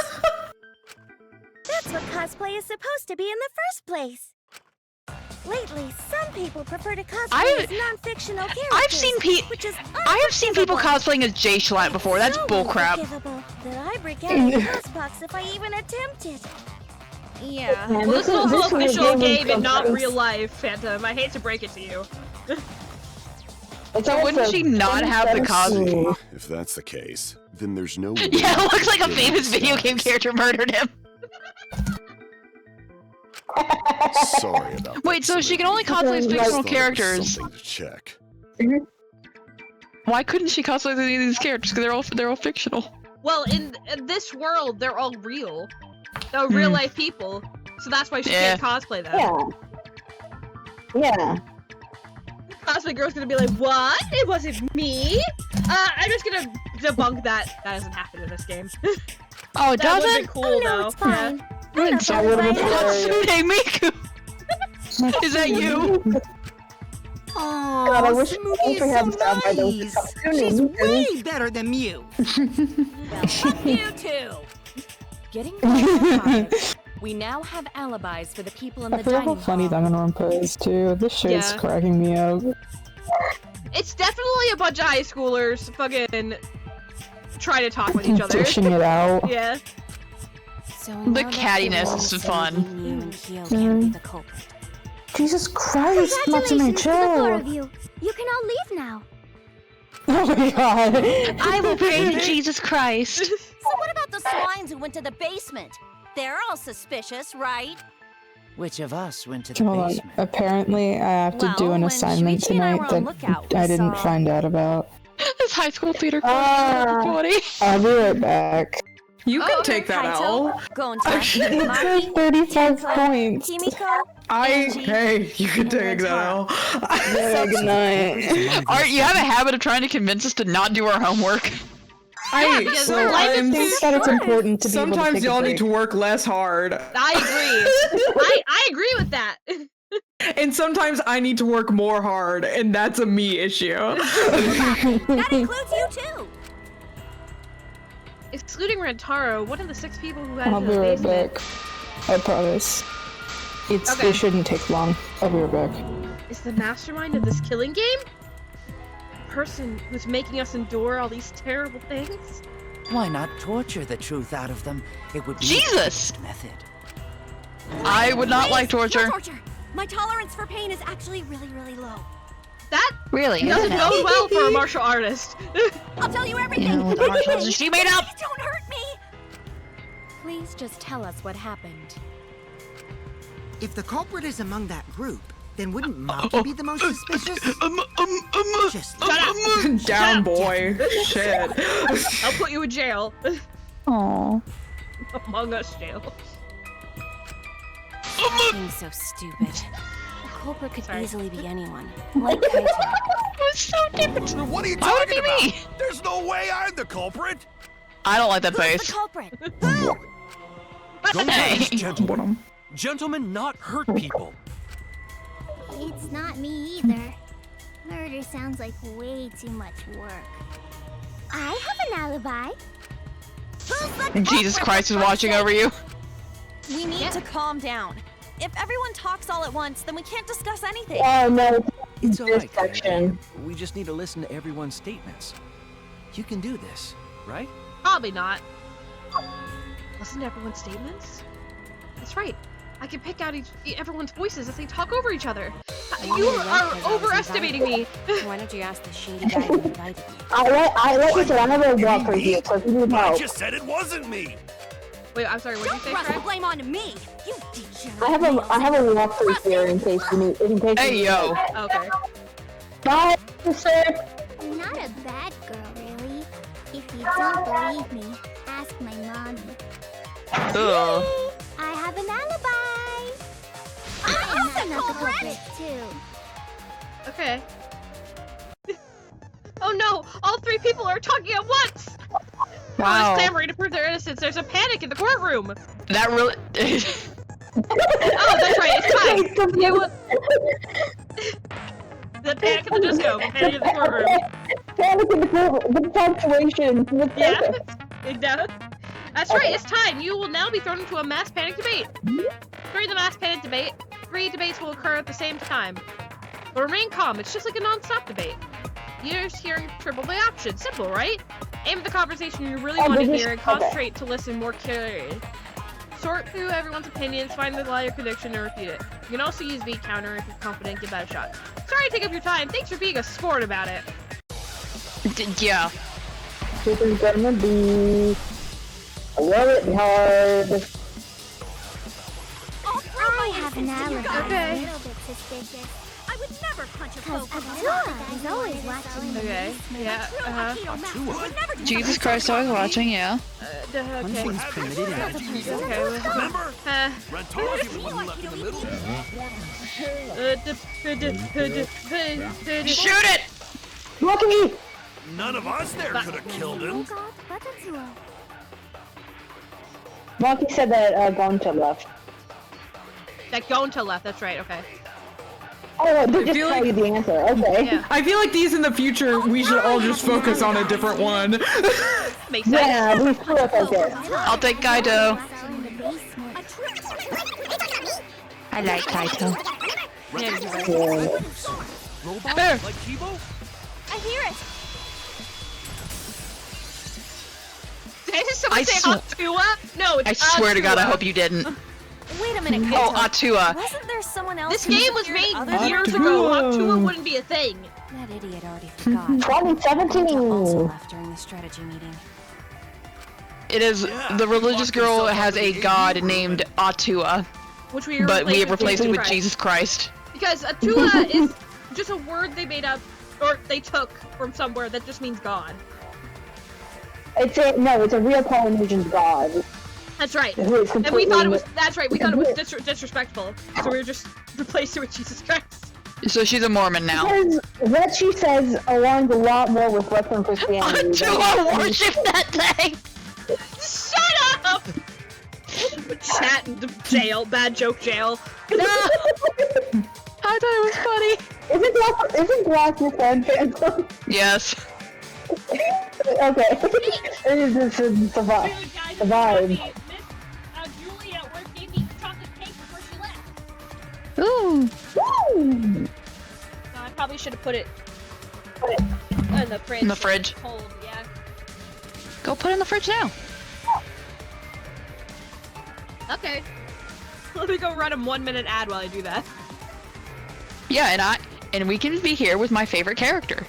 what cosplay is supposed to be in the first place. Lately, some people prefer to cosplay as non-fictional characters. I've seen I have seen people cosplaying as Jay Schlatt before. That's bullcrap. Unforgivable that I break out in Cosbox if I even attempt it. Yeah. Well, this is also this is a official game game and not sometimes. real life, Phantom. I hate to break it to you. So wouldn't she not have the cosplay? If that's the case, then there's no. Yeah, it looks like a famous video game character murdered him. Sorry about that. Wait, so she can only cosplay as fictional Thought it was characters. Something to check. Why couldn't she cosplay as any of these characters? Because they're all fictional. Well, in this world, they're all real. They're real life people. So that's why she can't cosplay them. Yeah. Cosplay girl's gonna be like, what? It wasn't me? I'm just gonna debunk that. That doesn't happen in this game. Oh, it That would've doesn't? been cool, though. It's fine. Yeah. That would have been hilarious. Hatsune Miku! Is that you? Oh, God, I wish Smokey is we had so sound by those nice. cartoons. She's way better than you. Well, fuck you too. Getting back to topic, we now have alibis for the people in the I forgot how dining funny hall. Danganronpa is too. This shit's Yeah. cracking me up. It's definitely a bunch of high schoolers fucking trying to talk with each other. Dishing it out. Yeah. So The now that cattiness we're is fun. you and Kyo can be the culprit. Jesus Christ, Matsume, Congratulations to the four chill! of you. You can all leave now. Oh my god. I will pray to Jesus Christ. So what about the swines who went to the basement? They're all suspicious, right? Which of us went to the Hold on. basement? Apparently, I have to do Well, an when assignment Shinichi and I tonight were on that lookout, we I didn't saw- find out about. This high school theater course is everybody. I'll be right back. You can take that L. Going It says 35 points. Kimiko, Hey, you can take that L. Yeah, good night. Art, you have a habit of trying to convince us to not do our homework. because so life is I'm too think that it's important to be able to Sometimes take a y'all break. need to work less hard. I agree. I agree with that. And sometimes I need to work more hard, and that's a me issue. That includes you too. Excluding Rantaro, one of the 6 people who had I'll in be the right basement. back. I promise. Okay. It shouldn't take long. I'll be right back. Is the mastermind of this killing game? The person who's making us endure all these terrible things? Why not torture the truth out of them? It would be Jesus! the method. I would not like torture. No torture. My tolerance for pain is actually really, really low. That Really? doesn't Yeah. bode well for a martial artist. I'll tell you everything. Yeah, with the martial arts she made up. Don't hurt me. Please just tell us what happened. If the culprit is among that group, then wouldn't Maki be the most suspicious? Just Down, boy. Shit. I'll put you in jail. Aww. Among Us jail. Stop being so stupid. culprit could Sorry. easily be anyone, like Kaito. It's so different. What are you Why would talking it be about? me? There's no way I'm the culprit. I don't like that Who's face. the culprit? Don't Hey. touch gentlemen. Gentlemen not hurt people. It's not me either. Murder sounds like way too much work. I have an alibi. Jesus Christ is watching over you. We need to calm down. If everyone talks all at once, then we can't discuss anything. Oh no, It's all right, section. We just need to listen to everyone's statements. You can do this, right? Probably not. Listen to everyone's statements? That's right. I can pick out everyone's voices as they talk over each other. You are overestimating me. Why don't you ask the shady guy who invited me? I like you said, I have a walk for you, so if you need I help. just said it wasn't me. Wait, I'm sorry, what did you say, Don't Fred? thrust the blame on me. You degenerate. I have a walkthrough here in case you need. In case Hey, you need yo. help. Okay. Bye, sister. I'm not a bad girl, really. If you don't believe me, ask my mommy. Ugh. I have an alibi. I'm not the culprit, too. Okay. Oh no! All three people are talking at once! Wow. Everyone's clamoring to prove their innocence. There's a panic in the courtroom. That really. Oh, that's right. It's time. You. The panic in the disco. The panic in the courtroom. Panic in the courtroom. The punctuation. Yeah. That's right. It's time. You will now be thrown into a mass panic debate. During the mass panic debate, 3 debates will occur at the same time. But remain calm. It's just like a non-stop debate. You're just hearing triple the option. Simple, right? Aim at the conversation you really want to hear and concentrate to listen more clearly. Sort through everyone's opinions, find the lie or conviction, and refute it. You can also use beat counter if you're confident. Give that a shot. Sorry to take up your time. Thanks for being a sport about it. Yeah. This is gonna be a little hard. I have an alibi. Okay. A little bit suspicious. I would never punch a Cause Pokemon. Atua is always watching. Okay. Yeah. Jesus Christ, I was watching, yeah. Okay. Punishment's permitted in education. Okay. Remember? Rantaro's the one left in the middle. Shoot it! Lucky! None of us there could have killed him. Lucky said that Gonta left. That Gonta left. That's right. Okay. Oh, they just tell you the answer. Okay. Yeah. I feel like these in the future, we should all just focus on a different one. Makes sense. Yeah, we still look like it. I'll take Kaito. I like Kaito. Robot? There. Like Kibo? I hear it. Did someone say Atua? No, it's I swear to God, I Atua. hope you didn't. Wait a minute, Kaito. Oh, Atua. Wasn't there someone else? This who game was disappeared made other than years Atua? ago. Atua wouldn't be a thing. That idiot already forgot. 2017. Also left during the strategy meeting. It is the religious girl has a god named Atua, Which we but we have replaced it with Christ. Jesus Christ. Because Atua is just a word they made up, or they took from somewhere that just means God. It's a real Polynesian god. That's right. Who is And we thought it was. completely- That's right. We thought it was disrespectful, so we were just replaced it with Jesus Christ. So she's a Mormon now. Because what she says aligns a lot more with Western Christianity. Atua worship that thing! Shut up! Chat in jail. Bad joke jail. No! I thought it was funny. Isn't Glass your friend, Phantom? Yes. Okay. This is the vibe. The vibe. Julie at work gave me chocolate cake before she left. Ooh. Woo! No, I probably should have put it in the fridge. In the fridge. Cold, yeah. Go put it in the fridge now. Okay. Let me go run a 1-minute ad while I do that. Yeah, and we can be here with my favorite character.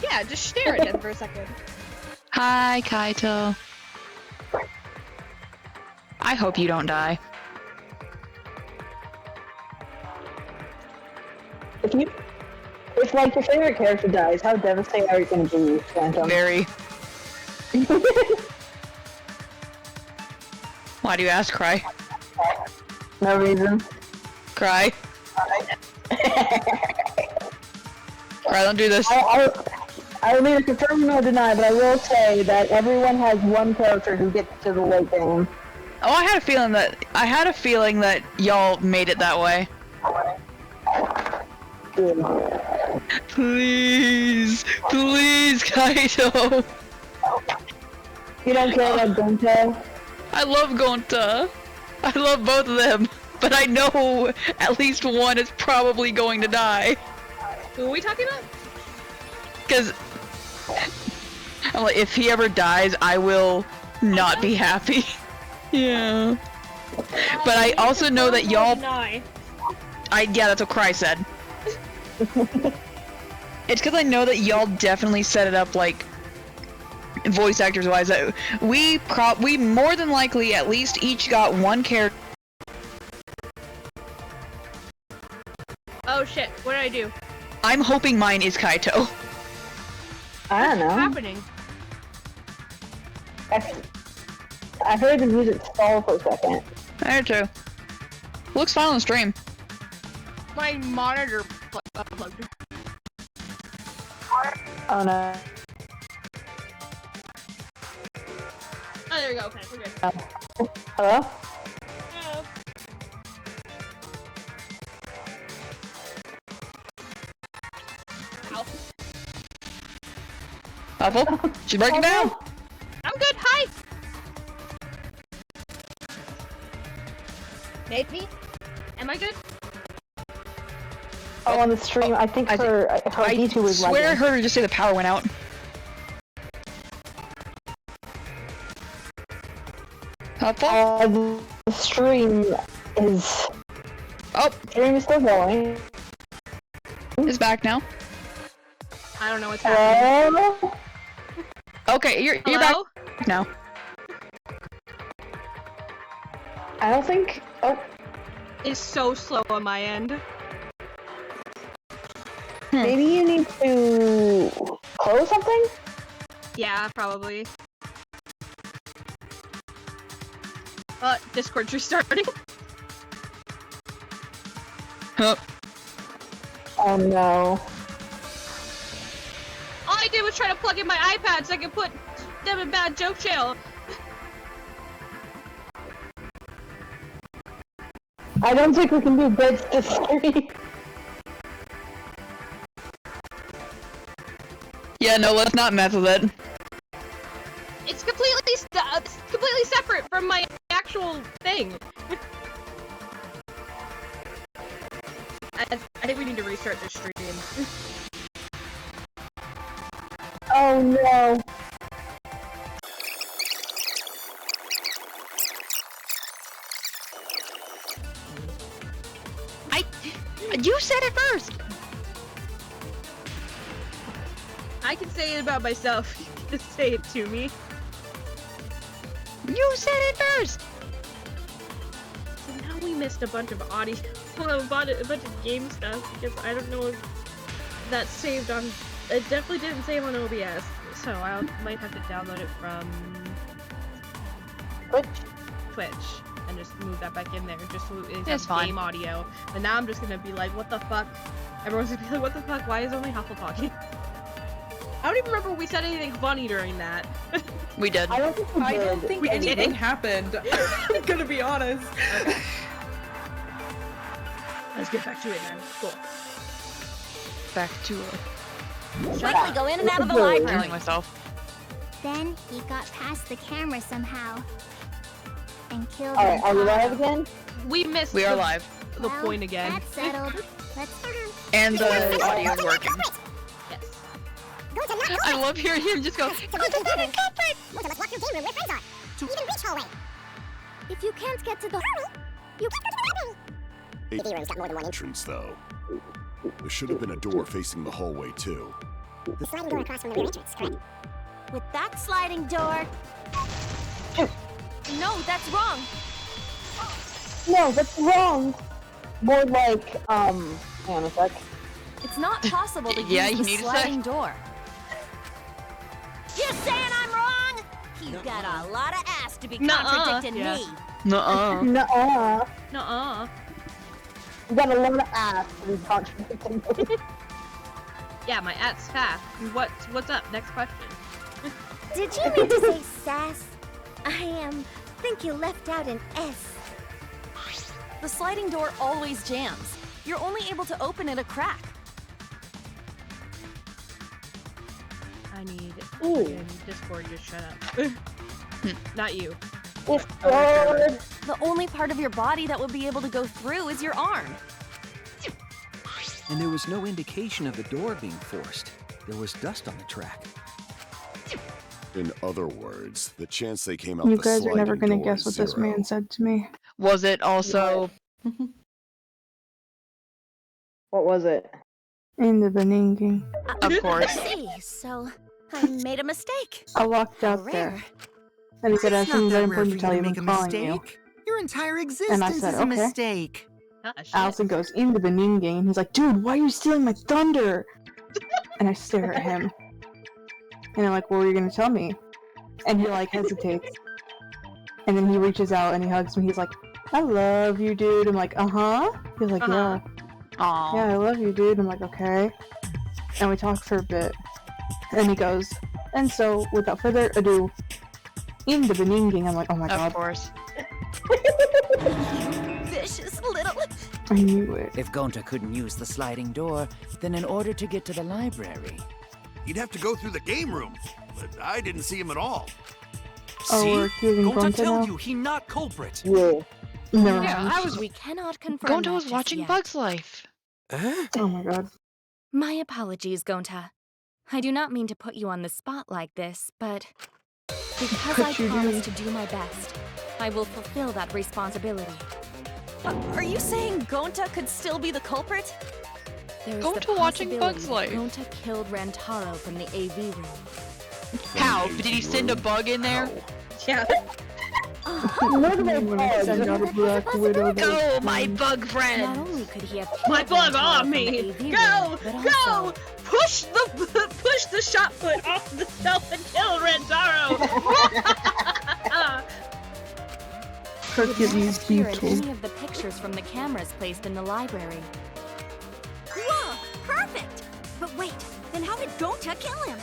Yeah, just stare at him for a second. Hi, Kaito. I hope you don't die. If like your favorite character dies, how devastating are you going to be, Phantom? Very. Why do you ask, Cry? No reason. Cry. Alright, don't do this. I will neither confirm nor deny, but I will say that everyone has one character who gets to the late game. Oh, I had a feeling that y'all made it that way. Please, please, Kaito. You don't care about Gonta? I love Gonta. I love both of them, but I know at least one is probably going to die. Who are we talking about? Because I'm like, if he ever dies, I will not be happy. Yeah. But I also know that y'all. Yeah, that's what Cry said. It's because I know that y'all definitely set it up like voice actors wise that we more than likely at least each got one character. Oh shit! What did I do? I'm hoping mine is Kaito. I don't know. What's happening? I heard the music stall for a second. I heard too. Looks fine on the stream. My monitor unplugged. Oh no. Oh, there we go. Okay, we're good. Hello? Hello. Ow. Awful. She's breaking down. I'm good. Hi. Maybe. Am I good? Oh, on the stream, I think her D2 was lagging. I swear I heard her just say the power went out. The stream is... Oh! Stream is still going. It's back now. I don't know what's happening. Okay, you're back now. I don't think... Oh. It's so slow on my end. Maybe you need to close something? Yeah, probably. Discord's restarting. Oh. Oh no. All I did was try to plug in my iPad so I could put them in bad joke channel. I don't think we can do beds to stream. Yeah, no, let's not mess with it. It's completely separate from my actual thing. I think we need to restart the stream. Oh no. You said it first! I can say it about myself. You can just say it to me. You said it first! So now we missed a bunch of audio, a bunch of game stuff, because I don't know if that's saved on... It definitely didn't save on OBS, so I might have to download it from... Twitch. And just move that back in there, just so it's game audio. But now I'm just gonna be like, what the fuck? Everyone's gonna be like, what the fuck? Why is only Huffle talking? I don't even remember if we said anything funny during that. We did. I don't think anything happened. I'm gonna be honest. Okay. Let's get back to it then. Cool. Back to it. Quickly go in and out of the library. Myself. Then he got past the camera somehow. And killed Alright, are we live again? We missed We are live. The point again. That's settled. Let's And the audio is working. Yes. I love hearing him just go. If you can't get to the you can't get to the library. The room's got more than one entrance, though. There should have been a door facing the hallway, too. The sliding door across from the rear entrance, correct? With that sliding door... No, that's wrong! No, that's wrong! More like, hang on a sec. It's not possible to Yeah, use you the need a sliding sec. door. You saying I'm wrong? You've got a lot of ass to be Nuh-uh. contradicting Yeah. me. Nuh-uh. Nuh-uh. Nuh-uh. You got a lot of ass to be contradicting. Yeah, my at's fast. What's up? Next question. Did you mean to say sass? I think you left out an S. The sliding door always jams. You're only able to open it a crack. I need Discord, just shut up. Not you. Discord! The only part of your body that would be able to go through is your arm. And there was no indication of the door being forced. There was dust on the track. In other words, the chance they came out You the guys are never sliding gonna door guess is what this 0. man said to me. Was it also... What was it? In the Beninging. Of course. See, so I made a mistake. I walked out there. And he said, I It's think not it's that very rare for important you to tell to you make I'm a calling you. mistake. Your entire And I existence said, is a okay. mistake. Allison goes, in the Beninging. And he's like, dude, why are you stealing my thunder? And I stare at him. And I'm like, what were you gonna tell me? And he like hesitates. And then he reaches out and he hugs me. He's like, I love you, dude. I'm like, uh-huh. He's like, yeah. Aww. Yeah, I love you, dude. I'm like, okay. And we talk for a bit. And he goes, and so, without further ado, in the Beninging. I'm like, oh my god. Of course. Vicious little... I knew it. If Gonta couldn't use the sliding door, then in order to get to the library... You'd have to go through the game room, but I didn't see him at all. Oh, we're accusing Gonta Gonta tell now? you he not culprit. Yeah. Never Yeah, mind. we cannot confirm Gonta was that watching just yet. Bug's Life. Oh my god. My apologies, Gonta. I do not mean to put you on the spot like this, but because I But you promised do. to do my best, I will fulfill that responsibility. Are you saying Gonta could still be the culprit? There's Gonta the watching possibility Bug's that Life. Gonta killed Rantaro from the AV room. How? Did he send a bug in there? Yeah. Look at that When I send out a black widow, Go, my bug Not friend! only could he have My killed bug Rantaro on from me! the AV Go! room, but Go! also Push the shot put off the shelf and kill Rantaro! Hercules appear in Beetle. any of the pictures from the cameras placed in the library. Whoa, perfect! But wait, then how did Gonta kill him?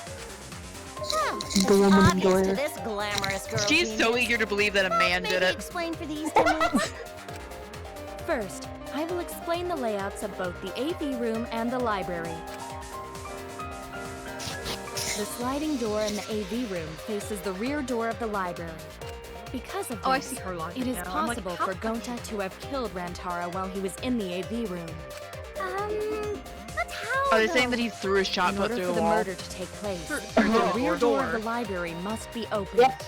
The woman Obvious to lawyer. this glamorous girl. She's so genius. eager to believe that a man did Maybe it. explain for these 10 minutes. First, I will explain the layouts of both the AV room and the library. The sliding door in the AV room faces the rear door of the library. Because of this, Oh, I see her logic it is now. I'm like, possible how for Gonta to have killed Rantaro while he was in the AV room. But how? Are they saying that he threw a shot In put order through for a the wall? murder to take place, Through the the rear door. door of the library must be opened. Yep.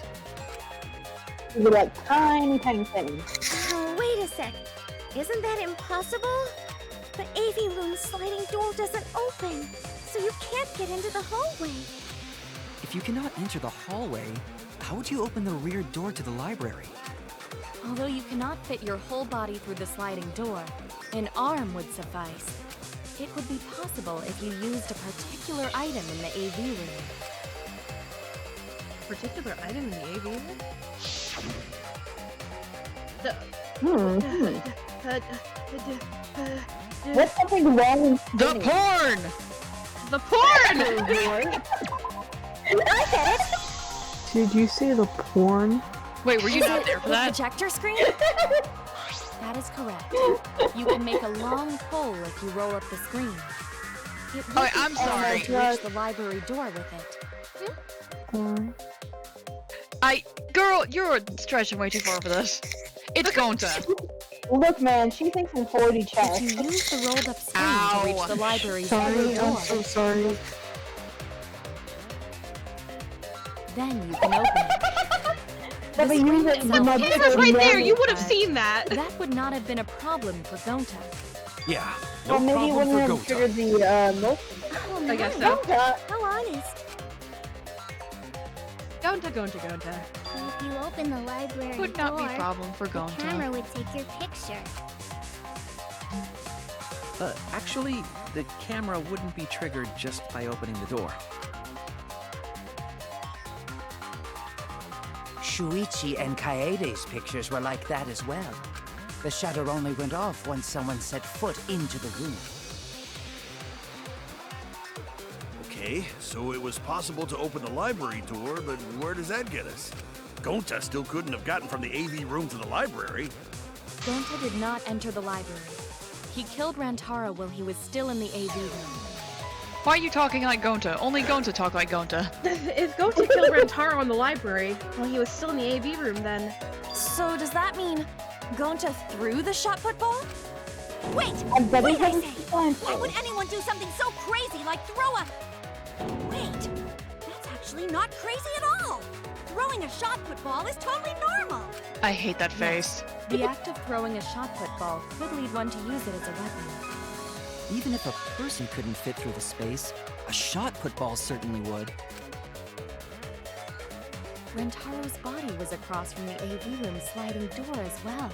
You get like tiny things. Oh, wait a sec. Isn't that impossible? The AV room's sliding door doesn't open, so you can't get into the hallway. If you cannot enter the hallway, how would you open the rear door to the library? Although you cannot fit your whole body through the sliding door, an arm would suffice. It would be possible if you used a particular item in the AV room. Particular item in the AV room? What's something wrong with The porn! The porn! I said it! Did you say the porn? Wait, were you Is not it there for the that? projector screen? That is correct. You can make a long pole if you roll up the screen. It would Okay, be I'm possible sorry. to reach the library door with it. Porn. Girl, you're stretching way too far for this. It's Gonta. Look, man, she thinks in 4D chess. If you use the rolled up screen Ow. to reach the library's Sorry, rear I'm door, so sorry. then you can open it. But The use screen it itself not is It was right there, you would have but seen that. That would not have been a problem for Gonta. Yeah, no Well, maybe you problem wouldn't for have Gonta. triggered the motion. Oh, I guess no. so. How honest. Gonta. If you open the library Would not be door, a problem for the Gonta. camera would take your picture. Actually, the camera wouldn't be triggered just by opening the door. Shuichi and Kaede's pictures were like that as well. The shutter only went off once someone set foot into the room. Okay, so it was possible to open the library door, but where does that get us? Gonta still couldn't have gotten from the AV room to the library. Gonta did not enter the library. He killed Rantaro while he was still in the AV room. Why are you talking like Gonta? Only Gonta talk like Gonta. If Gonta killed Rantaro in the library while he was still in the AV room, then... So does that mean Gonta threw the shot put ball? Wait! Wait, I say! Why would anyone do something so crazy like throw a... Wait! That's actually not crazy at all! Throwing a shot put ball is totally normal! I hate that face. The act of throwing a shot put ball could lead one to use it as a weapon. Even if a person couldn't fit through the space, a shot put ball certainly would. Rantaro's body was across from the AV room sliding door as well.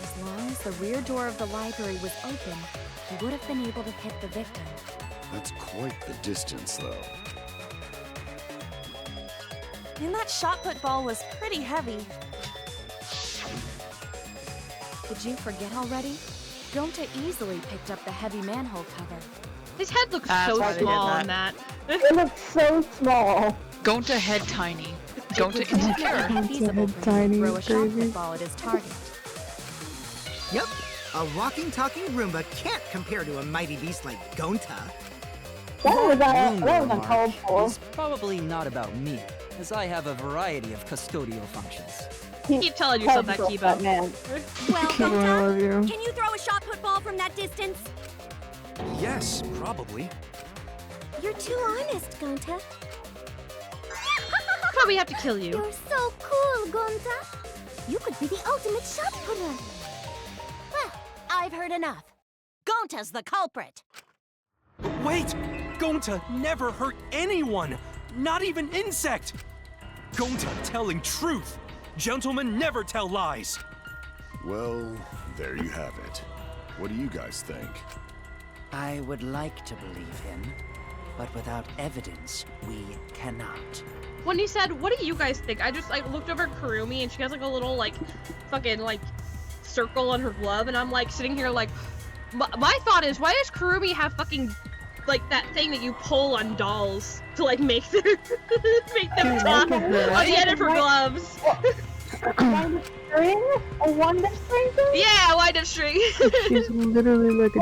As long as the rear door of the library was open, he would have been able to hit the victim. That's quite the distance, though. And that shot put ball was pretty heavy. Did you forget already? Gonta easily picked up the heavy manhole cover. His head looks so small on that. It looks so small. Gonta head tiny. Gonta insecure. Feasible for him to throw a shot put ball at his target. Yep, a walking, talking Roomba can't compare to a mighty beast like Gonta. That was uncalled for. It's probably not about me, as I have a variety of custodial functions. Keep telling yourself that, Kiba. Well, Gonta, can you throw a shot put ball from that distance? Yes, probably. You're too honest, Gonta. Probably have to kill you. You're so cool, Gonta. You could be the ultimate shot putter. Well, I've heard enough. Gonta's the culprit. Wait! Gonta never hurt anyone! Not even insect! Gonta telling truth! Gentlemen never tell lies! Well, there you have it. What do you guys think? I would like to believe him, but without evidence, we cannot. When he said, what do you guys think? I just looked over at Kurumi and she has like a little fucking circle on her glove and I'm like sitting here like, my thought is, why does Kurumi have fucking that thing that you pull on dolls to make them talk on the end of her gloves? Wind-up string? A wind-up string thing? Yeah, wind-up string. She's literally like a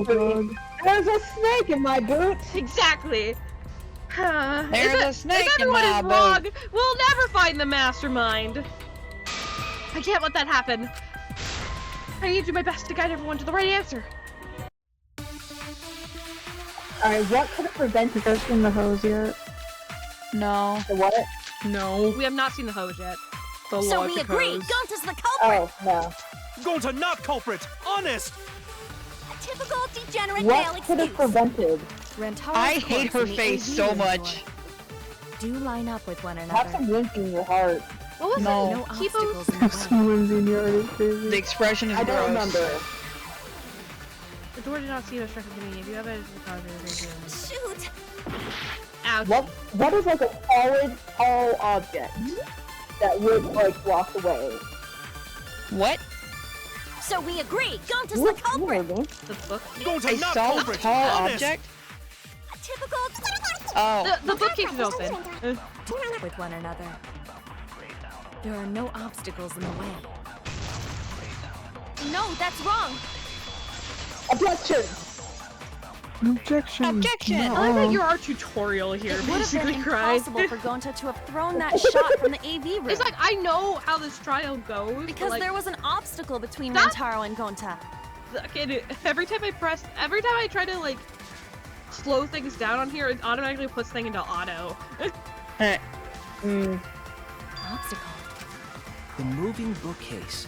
dog. There's a snake in my boot. Exactly. There's a snake in my my wrong, boot. we'll never find the mastermind. I can't let that happen. I need to do my best to guide everyone to the right answer. Alright, what could have prevented You guys seen the hose yet? No. the what? No. We have not seen the hose yet. The So we agree, hose. Gonta's the culprit! Oh, no. Gonta not culprit! Honest! A typical degenerate What male could have excuse. prevented? Rantaro's I hate corpse her and the face AV so room much. door do line up with one Have another. some winking in your heart. What was No. No obstacles in the way. Someone's in your heart is crazy. The expression is I don't gross. remember. The door did not see the structure to me. If you have it, Shoot! ouch. What is a solid, tall object that would walk away? What? So we agree, Gonta's the culprit! The book. Gonta A not solid, culprit! tall Honest! object? A typical... Oh. The bookcase is open. With one another. There are no obstacles in the way. No, that's wrong! Objection! Objection. Objection! No. I like that you're our tutorial here, It would have basically, been cried. impossible for Gonta to have thrown that shot from the AV room. It's like, I know how this trial goes. because but, there was an obstacle between Stop. Rantaro and Gonta. Okay, dude, every time I try to, slow things down on here, it automatically puts things into auto. Obstacle. The moving bookcase.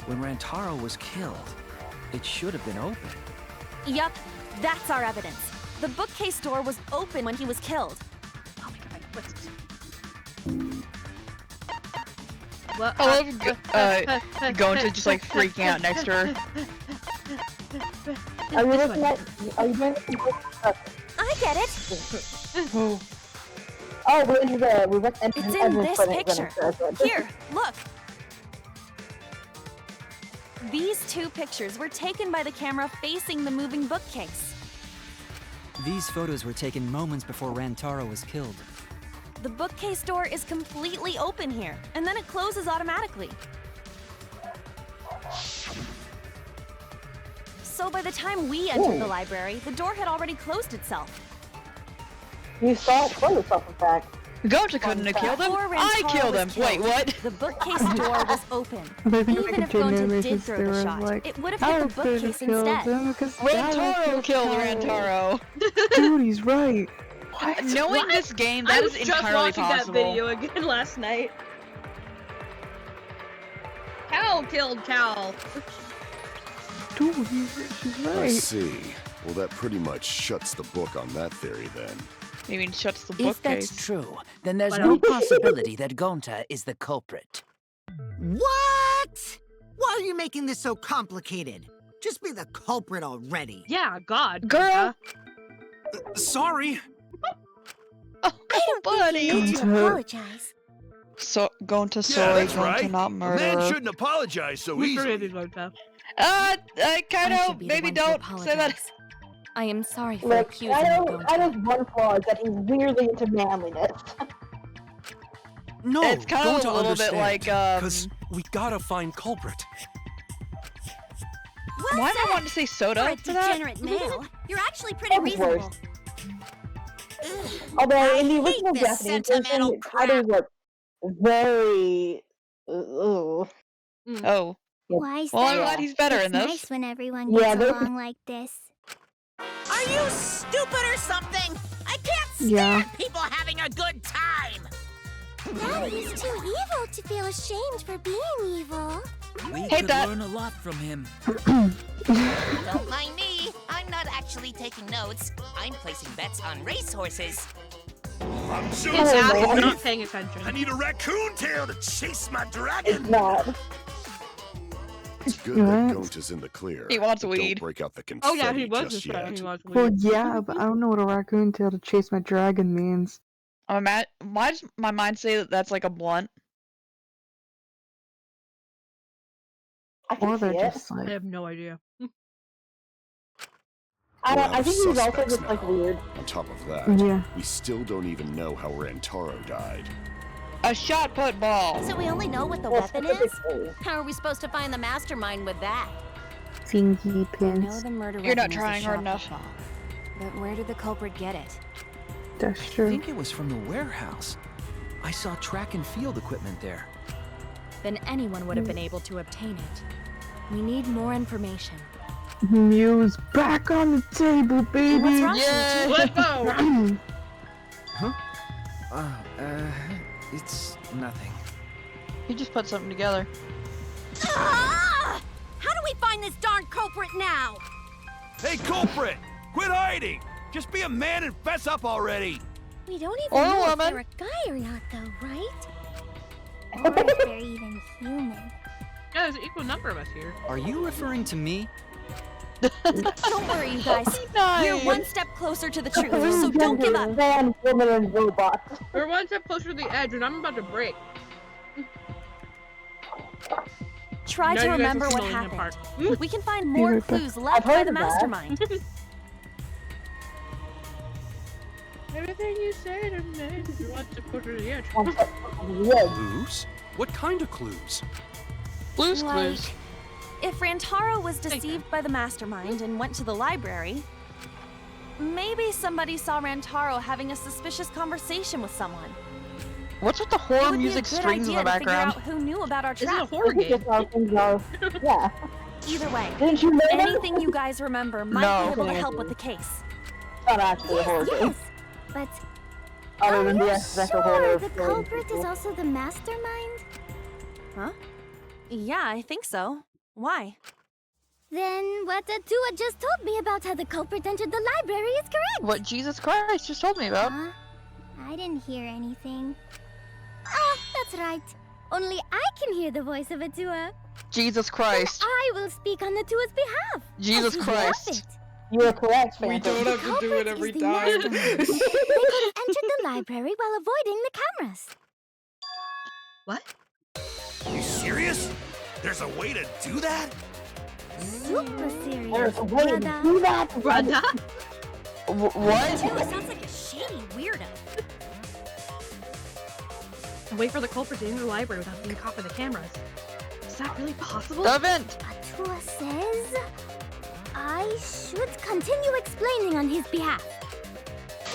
When Rantaro was killed, it should have been open. Yup, that's our evidence. The bookcase door was open when he was killed. Oh my god, what's... What? I love Gonta just freaking out next to her. Are you looking at? Are you doing? I get it! Oh, we're into the. We went into It's in this picture. Here, look. These two pictures were taken by the camera facing the moving bookcase. These photos were taken moments before Rantaro was killed. The bookcase door is completely open here, and then it closes automatically. So by the time we entered the library, the door had already closed itself. You saw it close itself, in fact. Gonta couldn't have killed him. I killed him. Wait, what? The bookcase door was open. They think Even if Gonta did throw the shot, it would have hit the bookcase instead. Rantaro killed Rantaro. Dude, he's right. Knowing this game, that is entirely possible. I was just watching that video again last night. Cal killed Cal. Dude, she's right. I see. Well, that pretty much shuts the book on that theory, then. You mean shuts the If bookcase? that's true, then there's no possibility that Gonta is the culprit. What? Why are you making this so complicated? Just be the culprit already. Yeah, God. Girl. Sorry. Oh, buddy. need to apologize. So, Gonta Yeah, sorry, that's Gonta right. not A murderer. man shouldn't apologize so easily. I kind I should of be the maybe one to don't say that. apologize. I am sorry for Look, accusing Gonta Gonta. has one flaw, is that he's weirdly into manliness. No, It's kind of Gonta a little bit understand, like, Because we gotta find culprit. Why did I want to say soda For a for that? degenerate male, you're actually pretty That was reasonable. worse. Although in the hate original this Japanese sentimental version, Kaido's like very. Oh. Why Well, I'm so? glad he's better It's in this. nice when everyone Yeah, gets they're- along like this. Are you stupid or something? I can't stand Yeah. people having a good time. Daddy is too evil to feel ashamed for being evil. We Hate could that. learn a lot from him. Don't mind me. I'm not actually taking notes. I'm placing bets on racehorses. I'm His so ass is man. not paying attention. I need a raccoon tail to chase my It's dragon. not. It's good What? that Gonta's in the clear. He wants but weed. Don't break out the confetti Oh yeah, he was just just yet. saying he was Well, weird. yeah, but I don't know what a raccoon tail to chase my dragon means. Why does my mind say that that's like a blunt? I Or can see they're it. just I like, have no idea. I We'll don't. I have think he's also suspects just like now. weird. On top of that, yeah. we still don't even know how Rantaro died. A shot put ball. So we only know what the Well, weapon is? specifically. How are we supposed to find the mastermind with that? Thingy I know pins. the murder You're not weapon is a trying hard shot enough. put ball. But where did the culprit get it? That's I true. think it was from the warehouse. I saw track and field equipment there. Then anyone would have been able to obtain it. We need more information. Muse back on the table, baby. What's wrong? Yeah. Let go. Huh? It's nothing. He just put something together. Ah! How do we find this darn culprit now? Hey, culprit! Quit hiding! Just be a man and fess up already! We don't even Or a know if woman. they're a guy or not, though, right? Or if they're even human. Yeah, there's an equal number of us here. Are you referring to me? Don't worry, you guys. We're one step closer to the truth, so don't give up. Man, woman, and robot. We're one step closer to the edge, and I'm about to break. Try Now to you guys are remember what falling happened. apart. We can find more right back. clues left I've by heard the of that. mastermind. Everything you say to me, you want to put to the edge. One step from the edge. Clues? What kind of clues? Blue's Like, Clues. if Rantaro was deceived by the mastermind and went to the library, maybe somebody saw Rantaro having a suspicious conversation with someone. What's with the It horror would be a music good strings in idea the to figure background? out who knew about our This is a trap. horror This is game. just how things are. Yeah. Either way, Didn't you know that? anything you guys remember might No. be able to help with the case. It's not actually a horror game. Yes, but Other than the are you accidental horror sure of the killing culprit people. is also the mastermind? Huh? Yeah, I think so. Why? Then what Atua just told me about how the culprit entered the library is correct. What Jesus Christ just told me about. Huh? I didn't hear anything. Oh, that's right. Only I can hear the voice of Atua. Jesus Christ. Then I will speak on Atua's behalf. Jesus as we Christ. love it. You are correct, We Phantom. don't have to do it every Is the time. mastermind. They could have entered the library while avoiding the cameras. What? You serious? There's a way to do that? Super serious. There's a way to do that, brother. What? Tuba sounds like a shady weirdo. And wait for the culprit to enter the library without being caught by the cameras. Is that really possible? Doesn't. Atua says I should continue explaining on his behalf.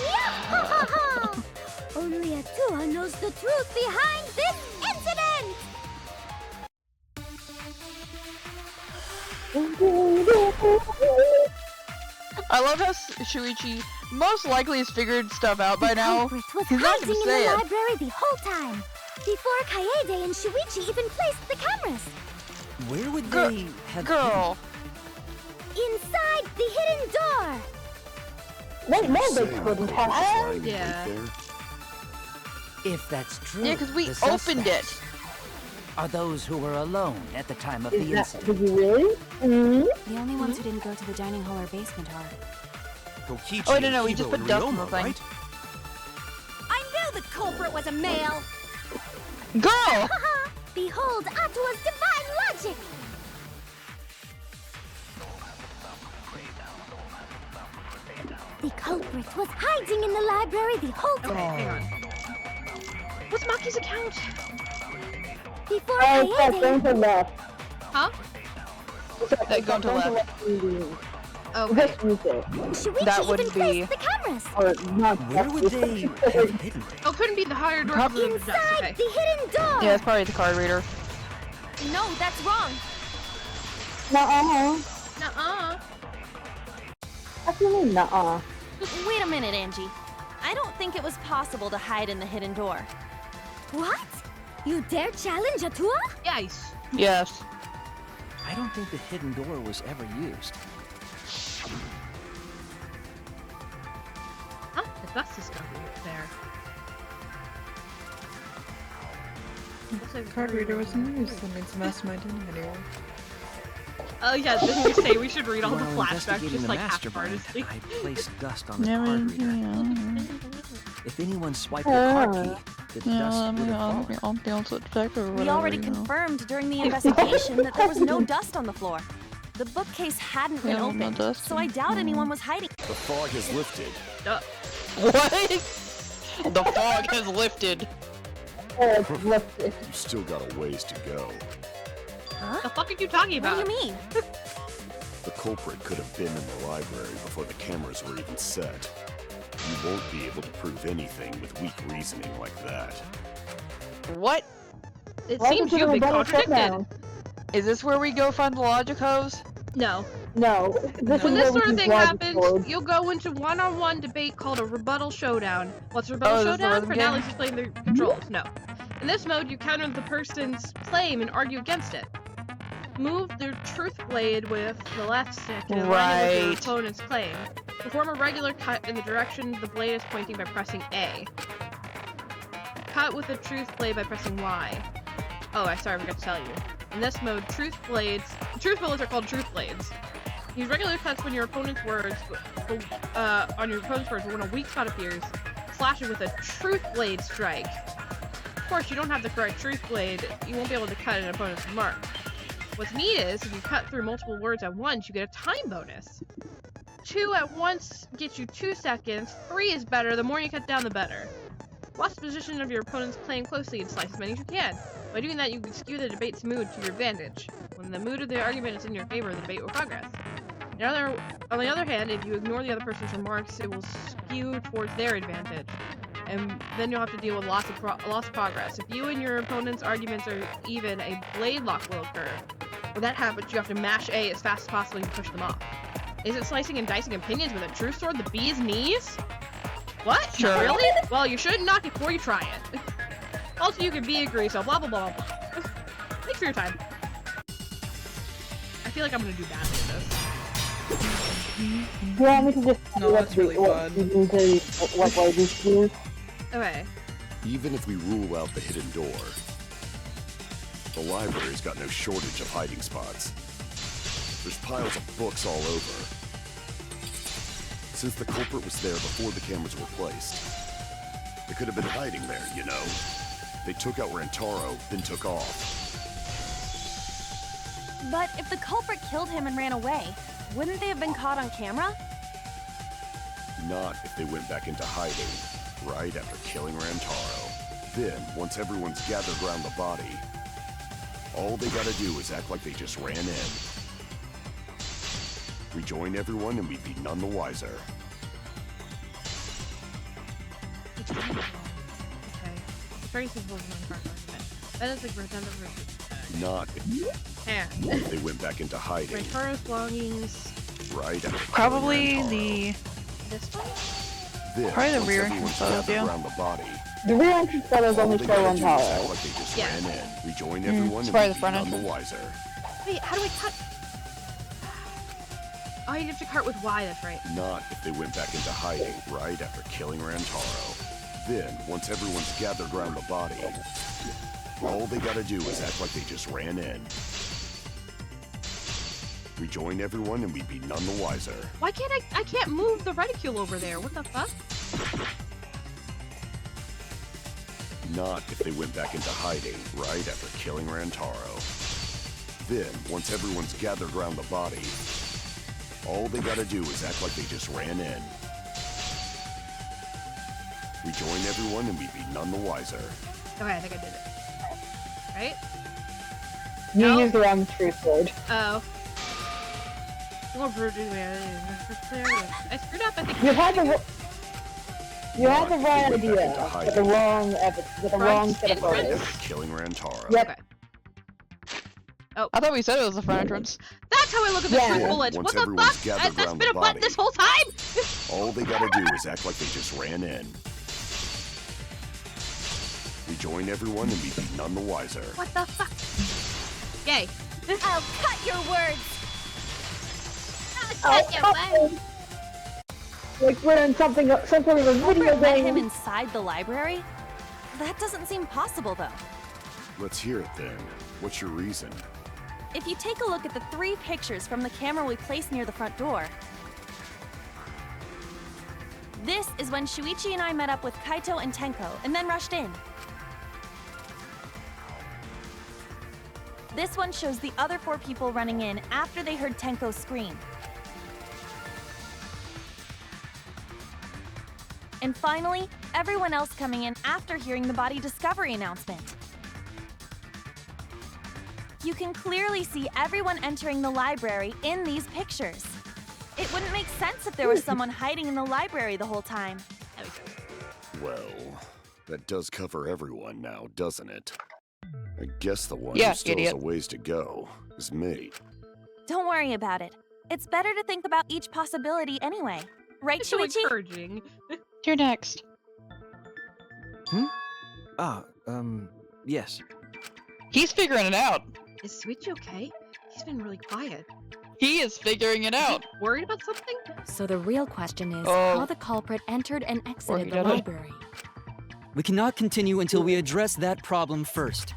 Yeah! Only Atua knows the truth behind this incident! I love how Shuichi most likely has figured stuff out by now. The culprit was He's not hiding gonna in say the it. library the whole time, before Kaede and Shuichi even placed the cameras. Where would they have Girl. Inside the hidden door! No, they couldn't have. Yeah. If that's true, Yeah, because we the opened it. suspects are those who were alone at the time of Is the that, incident. did you really? The only ones who didn't go to the dining hall or basement are. Kokichi Oh, no, we and just Kibo put and dust on Ryoma, the thing. right? I knew the culprit was a male! Girl! Behold Atua's divine logic! The culprit was hiding in the library the whole time. Okay, hang on. What's Maki's account? Before Oh, it's that going Kaede... to left. Huh? That going to left. Okay. Just use it. Shuichi That would even be- placed the cameras! Or not. Where would they have hidden? Oh, couldn't be the higher door of the dust. Inside Okay. the hidden door! Yeah, it's probably the card reader. No, that's wrong. Nuh-uh. Nuh-uh. What do you mean, nuh-uh? Wait a minute, Angie. I don't think it was possible to hide in the hidden door. What? You dare challenge Atua? Yes. Yes. I don't think the hidden door was ever used. Huh? The dust discovery there. Looks like Card reader wasn't used. That means the mastermind didn't anyway. Oh yeah, didn't you say we should read all the While flashbacks investigating just the like mastermind, half-heartedly? I placed dust on the card reader. If anyone swiped the Oh. card key, the dust would have fallen. We already confirmed during the investigation that there was no dust on the floor. The bookcase hadn't been Yeah, no opened, dust. so I doubt anyone was hiding. The fog has lifted. What? The fog has lifted. Oh, it's lifted. You still got a ways to go. The fuck are you talking about? What do you mean? The culprit could have been in the library before the cameras were even set. You won't be able to prove anything with weak reasoning like that. What? It Why seems did you've you been double check contradicted. Is this where we go find the logic hose? No. No. This When is this where sort we of thing can happens, forward. you'll go into one-on-one debate called a rebuttal showdown. What's a rebuttal Oh, this is the showdown? rhythm For game? now, let's explain the controls. No. In this mode, you counter the person's claim and argue against it. Move the truth blade with the left stick in alignment with your Right. opponent's claim. Perform a regular cut in the direction the blade is pointing by pressing A. Cut with the truth blade by pressing Y. Oh, I forgot to tell you. In this mode, truth bullets are called truth blades. Use regular cuts when your opponent's words, on your opponent's words, when a weak spot appears. Slash it with a truth blade strike. Of course, you don't have the correct truth blade, you won't be able to cut an opponent's remark. What's neat is, if you cut through multiple words at once, you get a time bonus. 2 at once gets you 2 seconds, 3 is better, the more you cut down the better. Watch the position of your opponent's claim closely and slice as many as you can. By doing that, you can skew the debate's mood to your advantage. When the mood of the argument is in your favor, the debate will progress. On the other hand, if you ignore the other person's remarks, it will skew towards their advantage. And then you'll have to deal with loss of progress. If you and your opponent's arguments are even, a blade lock will occur. When that happens, you have to mash A as fast as possible to push them off. Is it slicing and dicing opinions with a true sword? The bee's knees? What? Sure. Really? Well, you shouldn't knock it before you try it. Also, you can B agree, so blah blah blah blah. Thanks for your time. I feel like I'm gonna do badly at this. You want me to just No, that's really fun. What way these use? Okay. Even if we rule out the hidden door, the library's got no shortage of hiding spots. There's piles of books all over. Since the culprit was there before the cameras were placed, they could have been hiding there, you know. They took out Rantaro, then took off. But if the culprit killed him and ran away, wouldn't they have been caught on camera? Not if they went back into hiding, right after killing Rantaro. Then, once everyone's gathered around the body, all they gotta do is act like they just ran in. Rejoin everyone and we'd be none the wiser. Okay. Very simple argument. That is like redundant version. Not if they went back into hiding. Rantaro's belongings. Right after Probably the... This one? Then, probably the once rear everyone's photos, gathered yeah. around the body, The rear entrance photos only they show gotta do is act Rantaro. like they just Yeah. ran in. Rejoin everyone and probably we'd the front be none the entrance. wiser. Wait, how do I cut? Oh, you have to cart with Y, that's right. Not if they went back into hiding right after killing Rantaro. Then, once everyone's gathered around the body, all they gotta do is act like they just ran in. Rejoin everyone and we'd be none the wiser. Why can't I can't move the reticule over there, what the fuck? Not if they went back into hiding right after killing Rantaro. Then, once everyone's gathered around the body, all they gotta do is act like they just ran in. Rejoin everyone and we'd be none the wiser. Okay, I think I did it. Right? You used the wrong truth word. Oh. I screwed up, I think. You had the right idea, but the wrong set of photos. After killing Rantaro. Yep. Okay. Oh. I thought we said it was the front entrance. That's how I look at the truth bullets. Once What the everyone's fuck? gathered That's around been the a butt body, this whole time? all they gotta do is act like they just ran in. Rejoin everyone and we'd be none the wiser. What the fuck? Yay. I'll cut your words. Like we're in some sort of a video Culprit met him game. inside the library? That doesn't seem possible, though. Let's hear it then. What's your reason? If you take a look at the 3 pictures from the camera we placed near the front door, this is when Shuichi and I met up with Kaito and Tenko, and then rushed in. This one shows the other 4 people running in after they heard Tenko scream. And finally, everyone else coming in after hearing the body discovery announcement. You can clearly see everyone entering the library in these pictures. It wouldn't make sense if there was someone hiding in the library the whole time. Well, that does cover everyone now, doesn't it? I guess the one Yeah, who still idiot. has a ways to go is me. Don't worry about it. It's better to think about each possibility anyway. Right, It's so Shuichi? encouraging. You're next. Yes. He's figuring it out. Is Shuichi okay? He's been really quiet. He is figuring it out. Worried about something? So the real question is Oh. how the culprit entered and exited he the did it. library. We cannot continue until we address that problem first.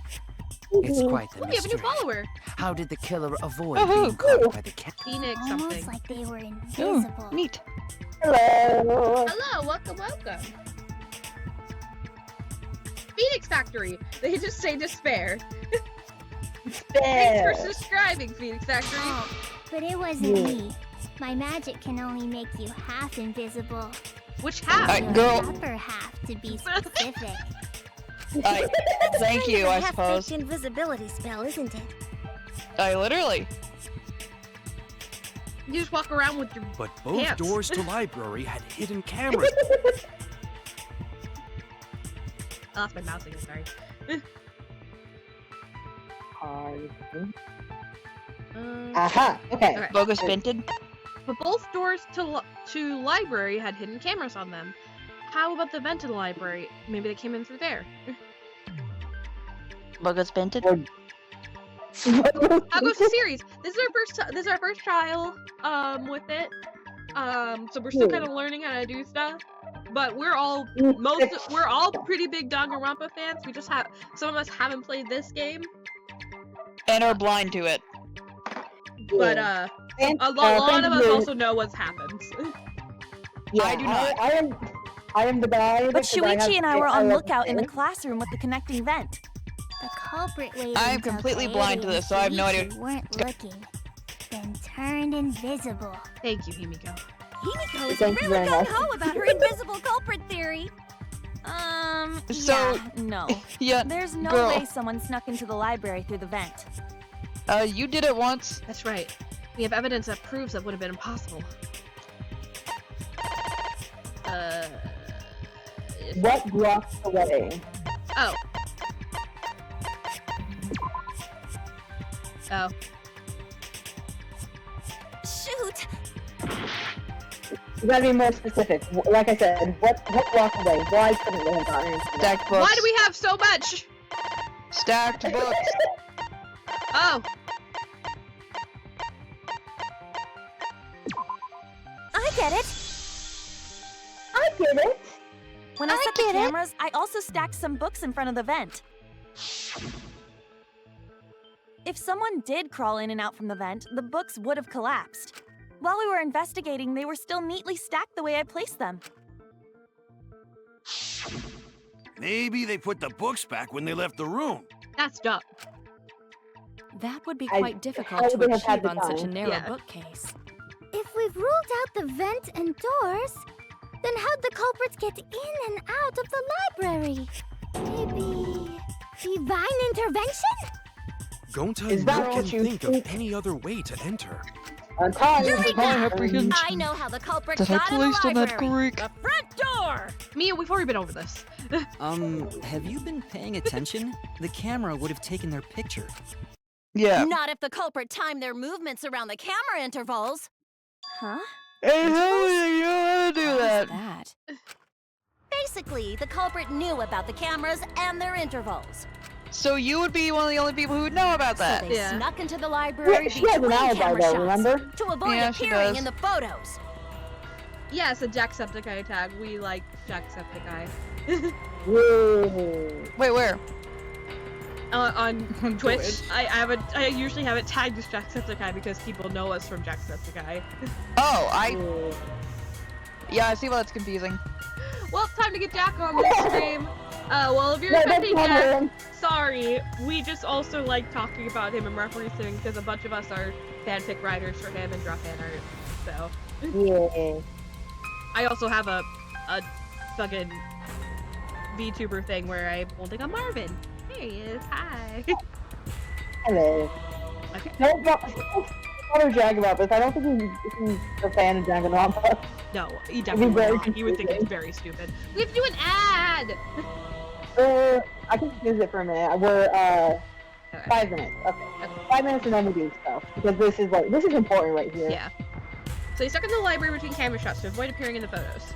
It's quite the Oh, we have a new mystery. follower. How did the killer avoid Oh, being caught by the cat? Phoenix something. like they were Oh, invisible. neat. Hello. Hello, welcome. Phoenix Factory. They just say despair. Thanks for subscribing, Phoenix Factory. Oh, but it wasn't me. My magic can only make you half invisible. Which half? Your girl. upper half, to be specific. Thank you, I Half suppose. baked invisibility spell, isn't it? I literally. You just walk around with your But both pants. doors to library had hidden cameras. I lost my mouse again, sorry. Aha. Okay. Okay. Bogus Binted. But both doors to library had hidden cameras on them. How about the vent to the library? Maybe they came in through there. Bogus Binted. How goes the series? This is our first trial with it. So we're still kind of learning how to do stuff. But we're all pretty big Danganronpa fans. We just have some of us haven't played this game. And are blind to it. But a lot of us also know what's happened. Yeah, I do not. I am the guy. But Shuichi and I were on lookout in the classroom with the connecting vent. The culprit waited I'm until completely blind to this, so I have no idea. You weren't looking, then turned invisible. Thank you, Himiko. Himiko is Thank you really very much. gung-ho about her invisible culprit theory. So- yeah, no. Yeah, There's no girl. way someone snuck into the library through the vent. You did it once. That's right. We have evidence that proves that would have been impossible. What blocked the wedding? Oh. Oh. Shoot! You gotta be more specific. Like I said, what blocked the wedding? Why couldn't they have gotten into that? Stacked books. Why do we have so much? Stacked books. Oh. I get it! I get it! When I set the cameras, I also stacked some books in front of the vent. If someone did crawl in and out from the vent, the books would have collapsed. While we were investigating, they were still neatly stacked the way I placed them. Maybe they put the books back when they left the room. That's dumb. That would be I quite difficult to would have had achieve the on such a time. narrow Yeah. bookcase. If we've ruled out the vent and doors, then how'd the culprits get in and out of the library? Maybe divine intervention? Gonta Is that no what can you think of think? any other way to enter. I know how the culprit That I got in the placed on that library. creek. The front door! Mia, we've already been over this. Have you been paying attention? The camera would have taken their picture. Yeah. Not if the culprit timed their movements around the camera intervals. Huh? Hey, how do you know how to do that? That. Basically, the culprit knew about the cameras and their intervals. So you would be one of the only people who would know about that. So they Yeah. snuck into the library She has an between alibi camera though, shots remember? to avoid Yeah, she appearing does. in the photos. Yeah, it's a Jacksepticeye tag. We like Jacksepticeye. Whoa. Wait, where? On Twitch, I usually have it tagged as Jacksepticeye because people know us from Jacksepticeye. Oh, yeah, I see why that's confusing. Well, it's time to get Jack on the stream. Well, if you're Yeah, offending that's Jack, fine. sorry. We just also like talking about him and referencing because a bunch of us are fanfic writers for him and draw fan art. So Yeah. I also have a fucking VTuber thing where I'm holding a Marvin. There he is. Hi. Hello. Okay. Don't bother Jack about this. I don't think he's a fan of Danganronpa. No, he definitely very would not. He would think it's very stupid. We have to do an ad! I can use it for a minute. We're, Okay. 5 minutes. Okay. 5 minutes and then we do stuff. Because this is important right here. Yeah. So he's stuck in the library between camera shots to avoid appearing in the photos.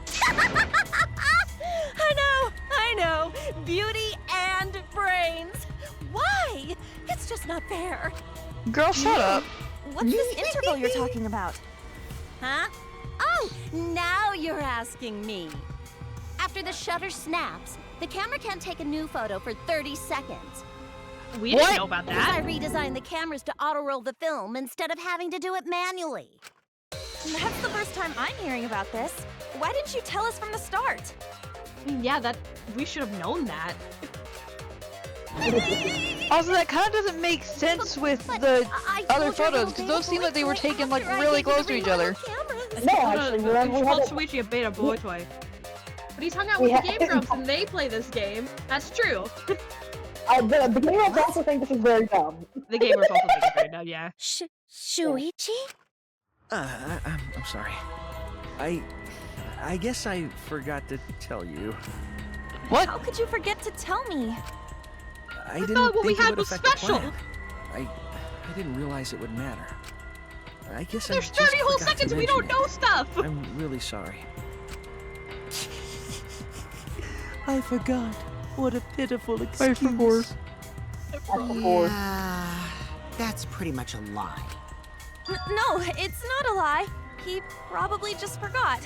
I know. Beauty and brains. Why? It's just not fair. Girl, shut up. What's this interval you're talking about? Huh? Oh, now you're asking me. After the shutter snaps, the camera can't take a new photo for 30 seconds. We didn't know about Because I that. redesigned the cameras to auto-roll the film instead of having to do it manually. That's the first time I'm hearing about this. Why didn't you tell us from the start? I mean, yeah, we should have known that. Also, that kind of doesn't make sense with the other photos, because those seem like they were taken like really close to each other. No, actually, remember we had told Suichi a beta boy toy. But he's hung out We with the had- Game Grumps and they play this game. That's true. The gamers also think this is very dumb. The gamers also think it's very dumb, yeah. Shuichi? I'm sorry. I guess I forgot to tell you. What? How could you forget to tell me? I didn't thought what we think it had would was affect the special. plan. I didn't realize it would matter. I guess There's I just 30 whole forgot to seconds we mention don't know stuff! it. I'm really sorry. I forgot. What a pitiful excuse. Yeah, that's pretty much a lie. No, it's not a lie. He probably just forgot.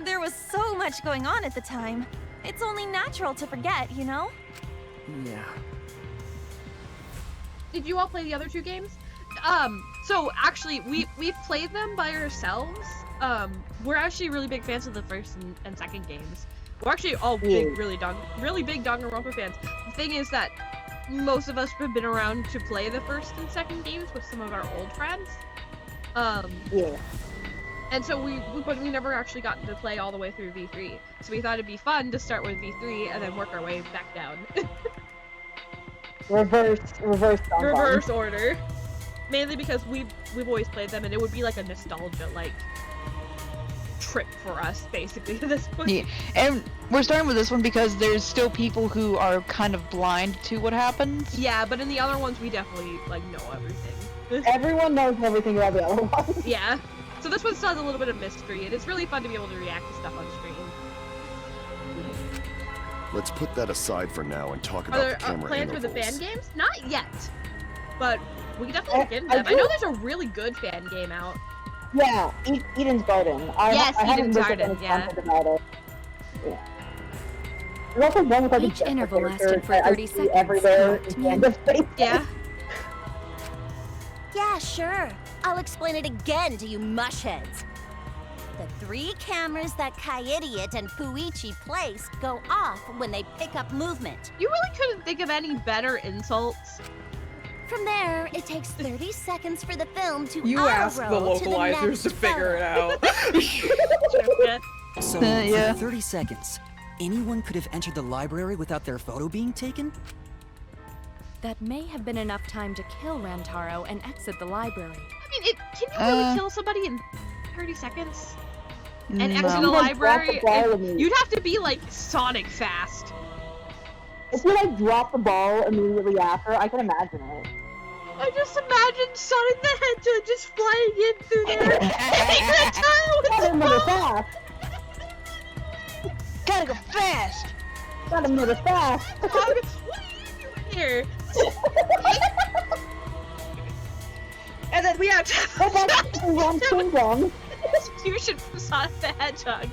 There was so much going on at the time. It's only natural to forget, you know? Yeah. Did you all play the other two games? So actually, we've played them by ourselves. We're actually really big fans of the first and second games. We're actually all big, really big Danganronpa fans. The thing is that most of us have been around to play the first and second games with some of our old friends. Yeah. And so but we never actually got to play all the way through V3. So we thought it'd be fun to start with V3 and then work our way back down. Reverse order. Mainly because we've always played them, and it would be like a nostalgia trip for us, basically, at this point. Yeah, and we're starting with this one because there's still people who are kind of blind to what happens. Yeah, but in the other ones, we definitely know everything. Everyone knows everything about the other ones. Yeah. So this one still has a little bit of mystery, and it's really fun to be able to react to stuff on screen. Let's put that aside for now and talk Are about there the camera plans for the intervals. fan games? Not yet, but we can definitely get into them. I know there's a really good fan game out. Yeah, Eden's Garden. Yes, I haven't Eden's looked at Garden, any yeah. content about it. Yeah. There's also one with like Each a interval character lasted for that I 30 see seconds, everywhere correct, in Mia? Candace Space. Yeah. Yeah, sure. I'll explain it again to you mushheads. The 3 cameras that Kaidiot and Fuichi placed go off when they pick up movement. You really couldn't think of any better insults. From there, it takes 30 seconds for the film to You ask the auto-roll to localizers next to figure photo. it out. So, yeah. for 30 seconds, anyone could have entered the library without their photo being taken? That may have been enough time to kill Rantaro and exit the library. I mean, can you really kill somebody in 30 seconds? And No. exit the You like library? drop the ball and You'd have to be like Sonic fast. If you like drop the ball immediately after, I can imagine it. I just imagine Sonic the Hedgehog just flying in through there, hitting Rantaro with Gotta the move ball. fast. Gotta go fast. Gotta move fast. What are you doing here? And then we have execution from Sonic the Hedgehog.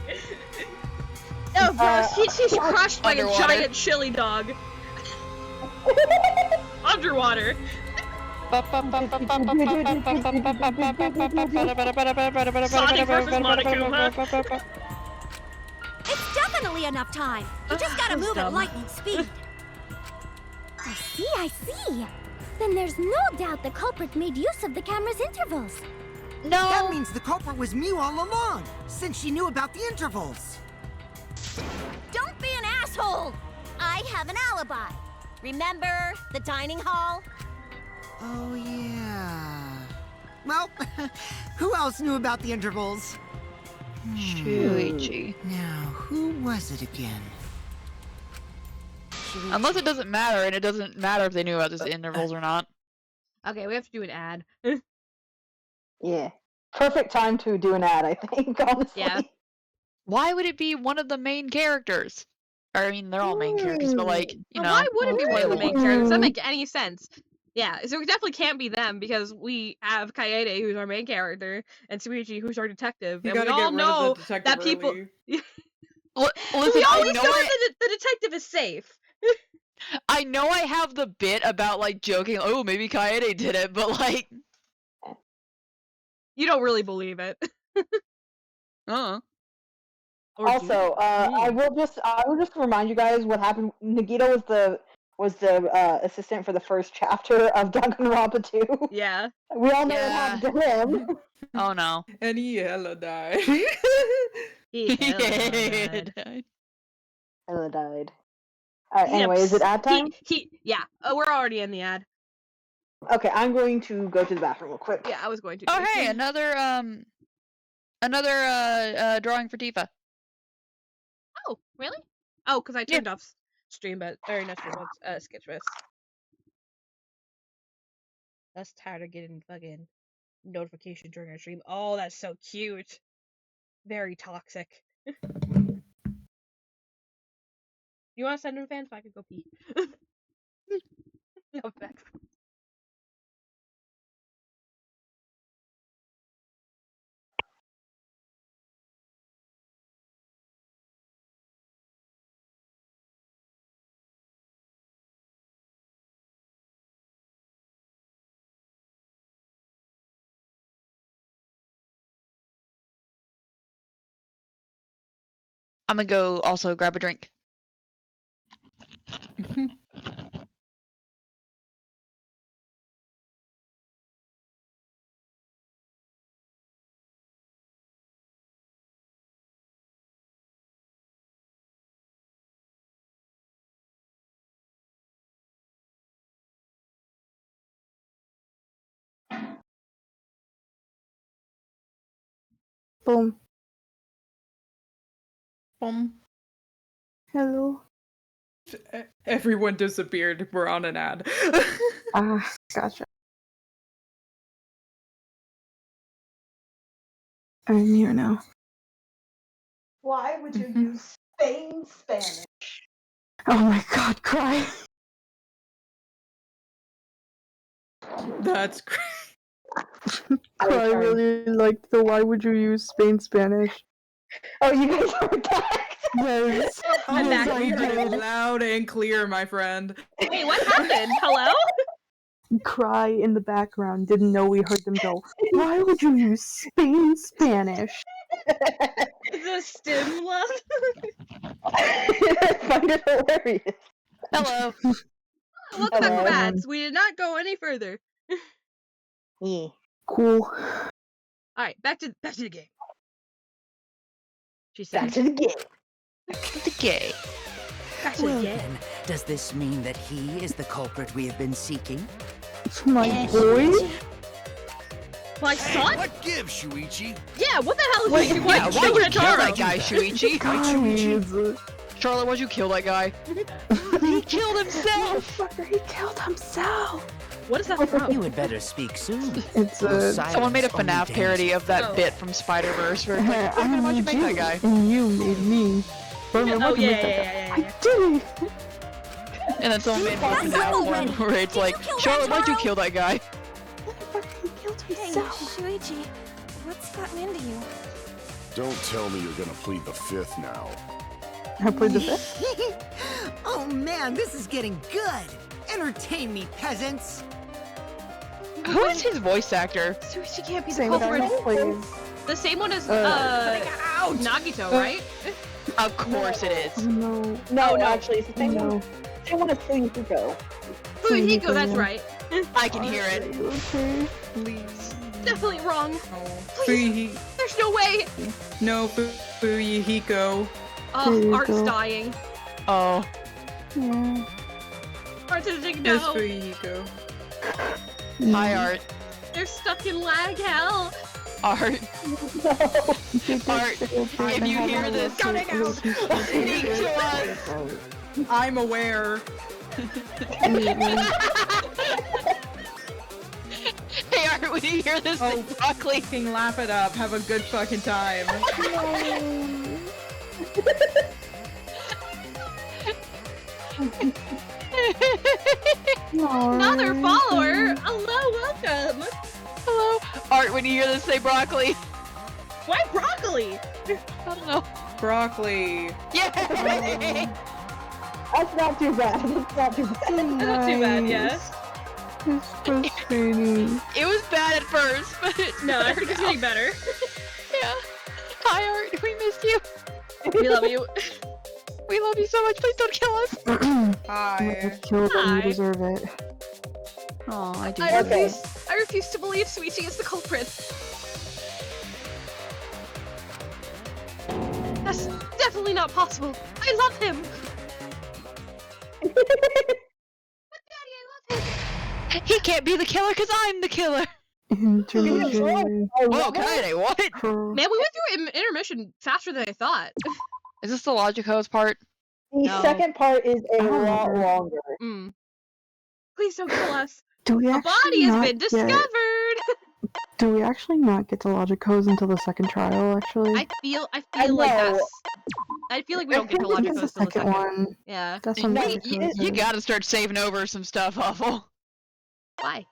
Oh, gross. He's crushed by a Underwater. giant chili dog. Underwater. Sonic versus Monokuma. It's definitely enough time. You just gotta move at lightning speed. I see. Then there's no doubt the culprit made use of the camera's intervals. No! That means the culprit was Mew all along, since she knew about the intervals. Don't be an asshole! I have an alibi. Remember the dining hall? Oh, yeah. Well, who else knew about the intervals? Shuichi. Now, who was it again? Unless it doesn't matter, and it doesn't matter if they knew about these intervals or not. Okay, we have to do an ad. Yeah. Perfect time to do an ad, I think, honestly. Yeah. Why would it be one of the main characters? Or, I mean, they're all main characters, but like, you know. Why would it be one of the main characters? That doesn't Mm. make any sense. Yeah, so it definitely can't be them because we have Kaede, who's our main character, and Suichi, who's our detective, You and we gotta get all rid know of the detective that people. early. Listen, we I always know know that the detective is safe. I know I have the bit about like joking, oh, maybe Kaede did it, but like. You don't really believe it. Also, I will just remind you guys what happened. Nagito was the assistant for the first chapter of Danganronpa 2. Yeah. We all know what happened to him. Oh no. And he hella died. He died. Hella died. Alright, anyway, is it ad time? Yeah, we're already in the ad. Okay, I'm going to go to the bathroom real quick. Yeah, I was going to. Oh hey, another drawing for Tifa. Oh, really? Oh, because I turned off Streambuds, or not Streambuds, Sketchbus. That's tired of getting fucking notification during our stream. Oh, that's so cute. Very toxic. You want to send him fans so I can go pee? No, back. I'm gonna go also grab a drink. Boom. Hello. Hello. Everyone disappeared. We're on an ad. Gotcha. I'm here now. Why would you use Spain Spanish? Oh my god, cry. That's great. I really liked the why would you use Spain Spanish. Oh, you guys are back? Yes. I'm Yes, back. I We heard it did. loud and clear, my friend. Wait, what happened? Hello? Cry in the background. Didn't know we heard them go, why would you use Spain Spanish? The stim love? I find it hilarious. Hello. Welcome back, Bats. We did not go any further. Yeah. Cool. Alright, back to the game. She said. Back to the game. Back to the game. Back to the Well game. then, does this mean that he is the culprit we have been seeking? My boy? My son? What gives, Shuichi? Yeah, what the hell is Wait, this? yeah, why'd you kill Rantaro? that guy, Shuichi? Guys. Charlotte, why'd you kill that guy? He killed himself! Motherfucker, he killed himself! What is that from? You had better speak soon. It's Someone made a Silence FNAF only parody of that Oh. bit from Spider-Verse where it's like, I why'd you made make that you, guy? and you made me. Berman, Oh, why'd you yeah, make that yeah, guy? yeah, I did it! And then someone made a FNAF one where it's like, Charlotte, why'd you kill that guy? Motherfucker, he killed Hey, himself! Shuichi, what's gotten into you? Don't tell me you're gonna plead the fifth now. I played the fifth? Oh man, this is getting good. Entertain me, peasants. Who is his voice actor? Shuichi can't be the Same guy culprit. who plays. The same one as Nagito, Uh, right? Of course it is. Oh no. No, Oh, no. actually, it's the same one. Same one as Fuyuhiko. Fuyuhiko, that's right. I can hear it. Okay. Please. Definitely wrong. Please. There's no way. No, Fuyuhiko. Oh, Art's dying. Oh. Yeah. Art's in a big Yes, no. Fuyuhiko. Hi, Art. They're stuck in lag hell. Art. Art, if you hear this, Coming out. speak to us. I'm aware. Hey, Art, when you hear this, Oh, broccoli. Fucking laugh it up. Have a good fucking time. Another follower. Hello, welcome. Hello. Art, when you hear this, say broccoli. Why broccoli? I don't know. Broccoli. Yay! That's not too bad. That's not too bad. Not too bad, yeah. It's frustrating. It was bad at first, but it's No, I better think it's now. getting better. Yeah. Hi, Art. We missed you. We love you. We love you so much. Please don't kill us. Hi. Kill them, Hi. you deserve it. Oh, I do. I refuse to believe Shuichi is the culprit. That's definitely not possible. I love him. But Daddy, I love him. He can't be the killer because I'm the killer. Intermission. Whoa, Kaede, what? Man, we went through intermission faster than I thought. Is this the logic hose part? The No. second part is a don't lot remember. longer. Mm. Please don't kill us. Do we A actually body has not been discovered. Do we actually not get to logic codes until the second trial, actually? I feel like know. that's. I feel like we don't get to I logic think codes it's the till the second second. one. Yeah. That's when No, logic codes You are. gotta start saving over some stuff, Awful. Why?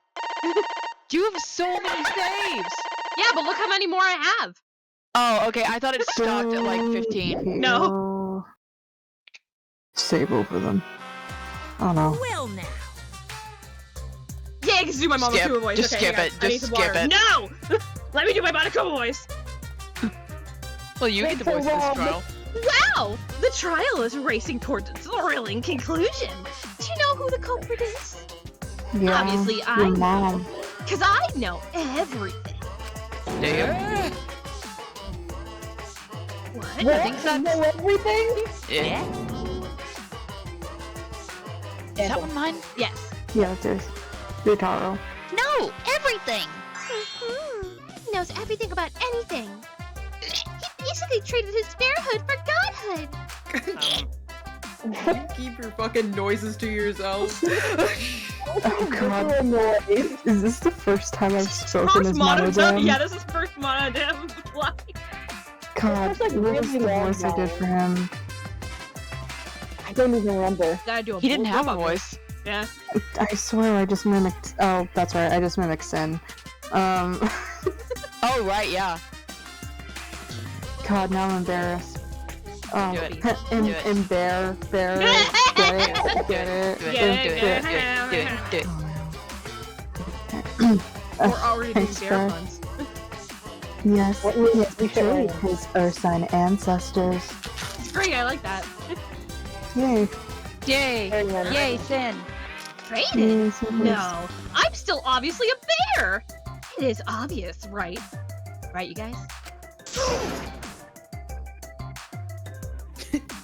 You have so many saves! Yeah, but look how many more I have. Oh, okay, I thought it stopped at like 15. No. Save over them. Oh no. Well now. Yeah, I can do my Mama Skip. Kuba voice. Just Okay, skip hang it. on. I need Just some skip water. it. No! Let me do my Monokuma voice. Well, you get the voice of this trial. Wow! The trial is racing towards a thrilling conclusion. Do you know who the culprit is? Yeah. Obviously, I your know. mom. Because I know everything. Damn. What? I think that's... Know everything? Yeah. Is that one mine? Yes. Yeah, it is. No, everything! Knows everything about anything. He basically traded his bearhood for godhood. You keep your fucking noises to yourself. Oh god. Is this the first time I've spoken as monodem? monodem? Yeah, this is first monodem. God, That's like what was really the long voice I did now. for him? I don't even remember. He didn't have a voice. Yeah. I swear I just mimicked. Oh, that's right. I just mimicked Sin. Oh right, yeah. God, now I'm embarrassed. Do it. Bear, get it, get it. Do it. We're already doing Thanks, bear Bear. puns. Yes, we should his Earth sign ancestors. Great, I like that. Yay. Yay, Sin. Traded? No, I'm still obviously a bear. It is obvious, right? Right, you guys?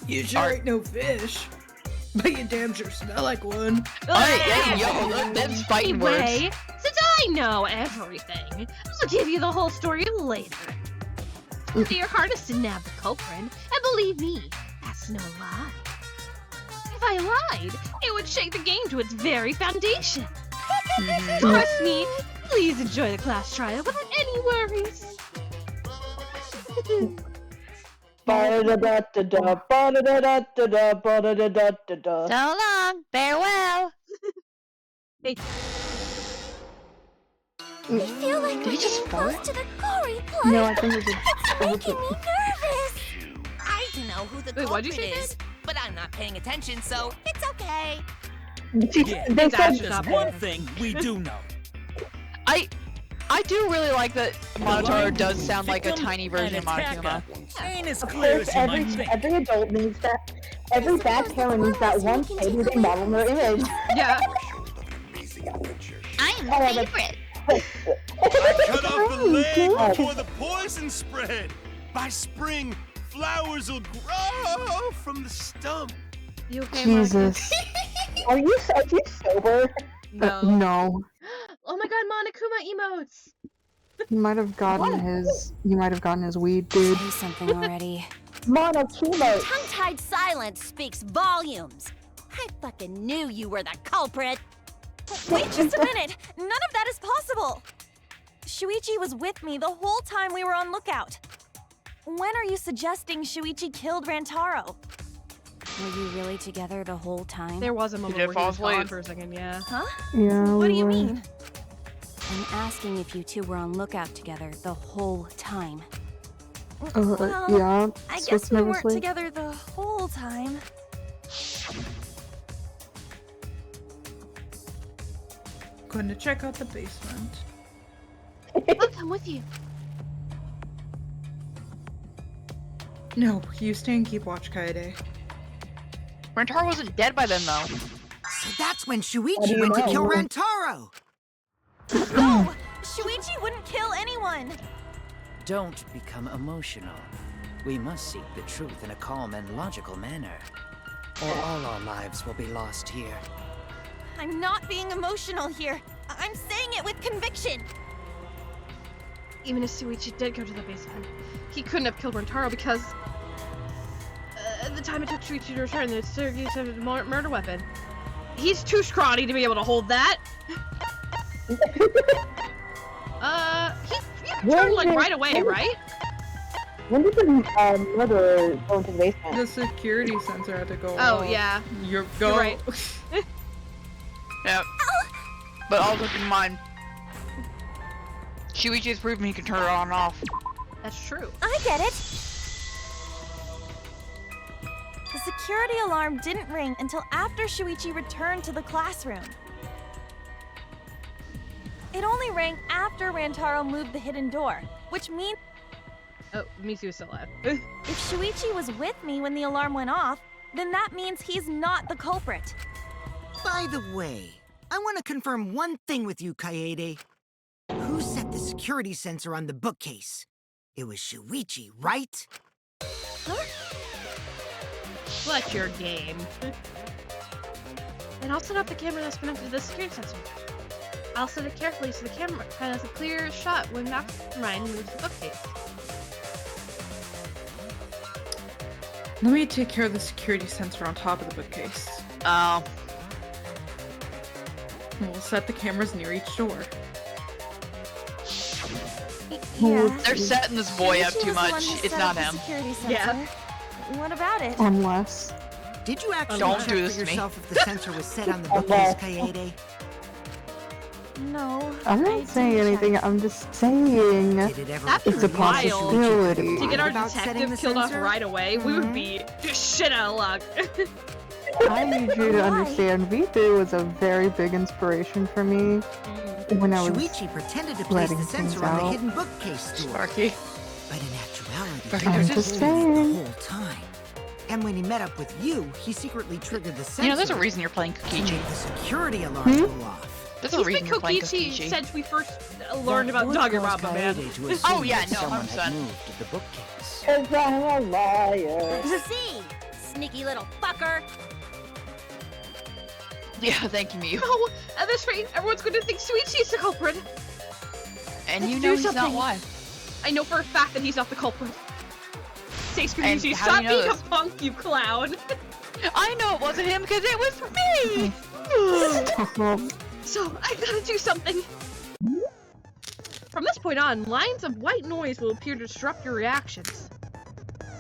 You sure ain't no fish, but you damn sure smell like one. Hey, yo, that's fighting Anyway, words. since I know everything, I'll give you the whole story later. Do your hardest to nab the culprit, and believe me, that's no lie. If I lied, it would shake the game to its very foundation. Trust me, please enjoy the class trial without any worries. So long, farewell. Hey. I feel like Did he just fart? to the gory plot. No, I think it's making me nervous. I don't know who the Wait, what'd you culprit say, is, but I'm not paying attention, so it's okay. Yeah, They said there's one thing we do know. I do really like that Monotaro does sound like a tiny version of Monokuma. Ain't as Of clear course, as you might think. every adult needs that. Every bad parent needs that one kid who they model their image. Yeah. I am the favorite. I cut off the leg before the poison spread. By spring, flowers will grow from the stump. You okay, Jesus. Are you sober? No. Oh my god, Monokuma emotes! He might have gotten his weed, dude. Say something already. Monokuma. Tongue-tied silence speaks volumes. I fucking knew you were the culprit. Wait just a minute! None of that is possible! Shuichi was with me the whole time we were on lookout. When are you suggesting Shuichi killed Rantaro? Were you really together the whole time? There was a moment did where he fall was gone asleep. for a second, yeah. Huh? Yeah. What do you we were. mean? I'm asking if you two were on lookout together the whole time. Well, Yeah. I Switch guess we weren't nervously. together the whole time. Going to check out the basement. I'll come with you. No, you stay and keep watch, Kaede. Rantaro wasn't dead by then, though. So that's when How do Shuichi you went to know? kill Rantaro. No! Shuichi wouldn't kill anyone! Don't become emotional. We must seek the truth in a calm and logical manner, or all our lives will be lost here. I'm not being emotional here. I'm saying it with conviction. Even if Shuichi did go to the basement, he couldn't have killed Rantaro because the time it took Shuichi to return, the Sergei had a murder weapon. He's too scrawny to be able to hold that. He returned like right away, right? When did the murderer go into the basement? The security sensor had to go Oh off. yeah. You're right. Yep. But also keep in mind, Shuichi has proven he can turn it on and off. That's true. I get it. The security alarm didn't ring until after Shuichi returned to the classroom. It only rang after Rantaro moved the hidden door, which means Oh, Misu is still alive. if Shuichi was with me when the alarm went off, then that means he's not the culprit. By the way, I want to confirm one thing with you, Kaede. Who set the security sensor on the bookcase? It was Shuichi, right? What's your game? And I'll set up the camera that's connected to the security sensor. I'll set it carefully so the camera has a clear shot when Mastermind moves the bookcase. Let me take care of the security sensor on top of the bookcase. Oh. We'll set the cameras near each door. Yeah. They're setting this boy up too much. It's not him. Yeah. What about it? Unless. Did you actually Don't check do for this to me. yourself if the sensor was set on the bookcase, Kaede? No. I'm not saying anything, I'm just saying it's a possibility. To get our detective killed off right away, we would be just shit out of luck. I need you to understand, V3 was a very big inspiration for me when I was Shuichi pretended to place letting the things sensor on the out. hidden bookcase door. Sparky. But in actuality, Sparky, he I'm was just holding it saying. the whole time. And when he met up with you, he secretly triggered the sensor. You know, there's a reason you're playing to Kokichi. make the security alarm go off. There's a He's reason been you're playing Kokichi Kokichi. since we first learned about Danganronpa, man. Oh yeah, no, someone 100%. had moved the bookcase. Cause I'm a liar. See, sneaky little fucker. Yeah, thank you, Mew. No, at this rate, everyone's going to think Shuichi's the culprit. And you Do know he's not something. why. I know for a fact that he's not the culprit. Say, And Shuichi, how do stop you know being this? a punk, you clown. I know it wasn't him because it was me! So, I gotta do something. From this point on, lines of white noise will appear to disrupt your reactions.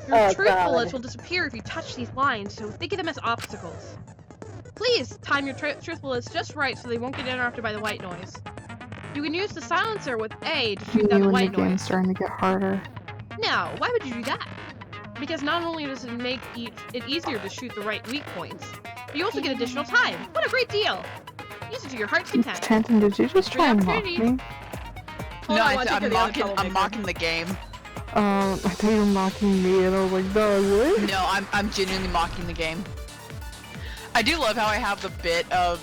Your Oh, truth God. bullets will disappear if you touch these lines, so think of them as obstacles. Please time your truth bullets just right so they won't get interrupted by the white noise. You can use the silencer with A to shoot down the when the white game's noise. starting to get harder. Now, why would you do that? Because not only does it make it easier to shoot the right weak points, but you also get additional time. What a great deal! Use it to your heart's content. Tanton, did you just try and mock opportunity. me? Hold No, on, I'll take I'm the other mocking. I'm troublemaker. mocking the game. I thought you were mocking me, and I was like, dog, what? No, I'm genuinely mocking the game. I do love how I have the bit of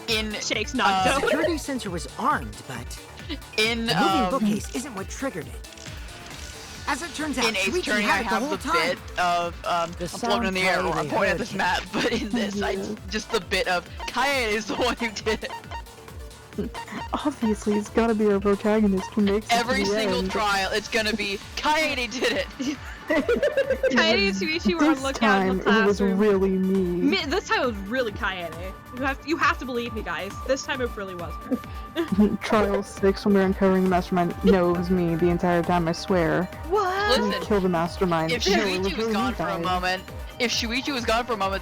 in Shake's The not security sensor was armed, but in the moving bookcase isn't what triggered it. As it turns out, in Ace Shuichi Attorney I had it the have whole the time. bit of I'm floating in the air or I'm pointing at this map, but in this I just the bit of Kaede is the one who did it. Obviously, it's gotta be our protagonist who makes it Every to the single end. trial, it's gonna be Kaede did it. Kaede and Shuichi were on This lookout in time, the it was classroom. really me. This time it was really Kaede. You have to believe me, guys. This time it really was her. Trial 6, when we're uncovering the mastermind, no, it was me the entire time, I swear. What? Listen, Kill the mastermind. if No, it Shuichi was really gone me, for a guys. moment,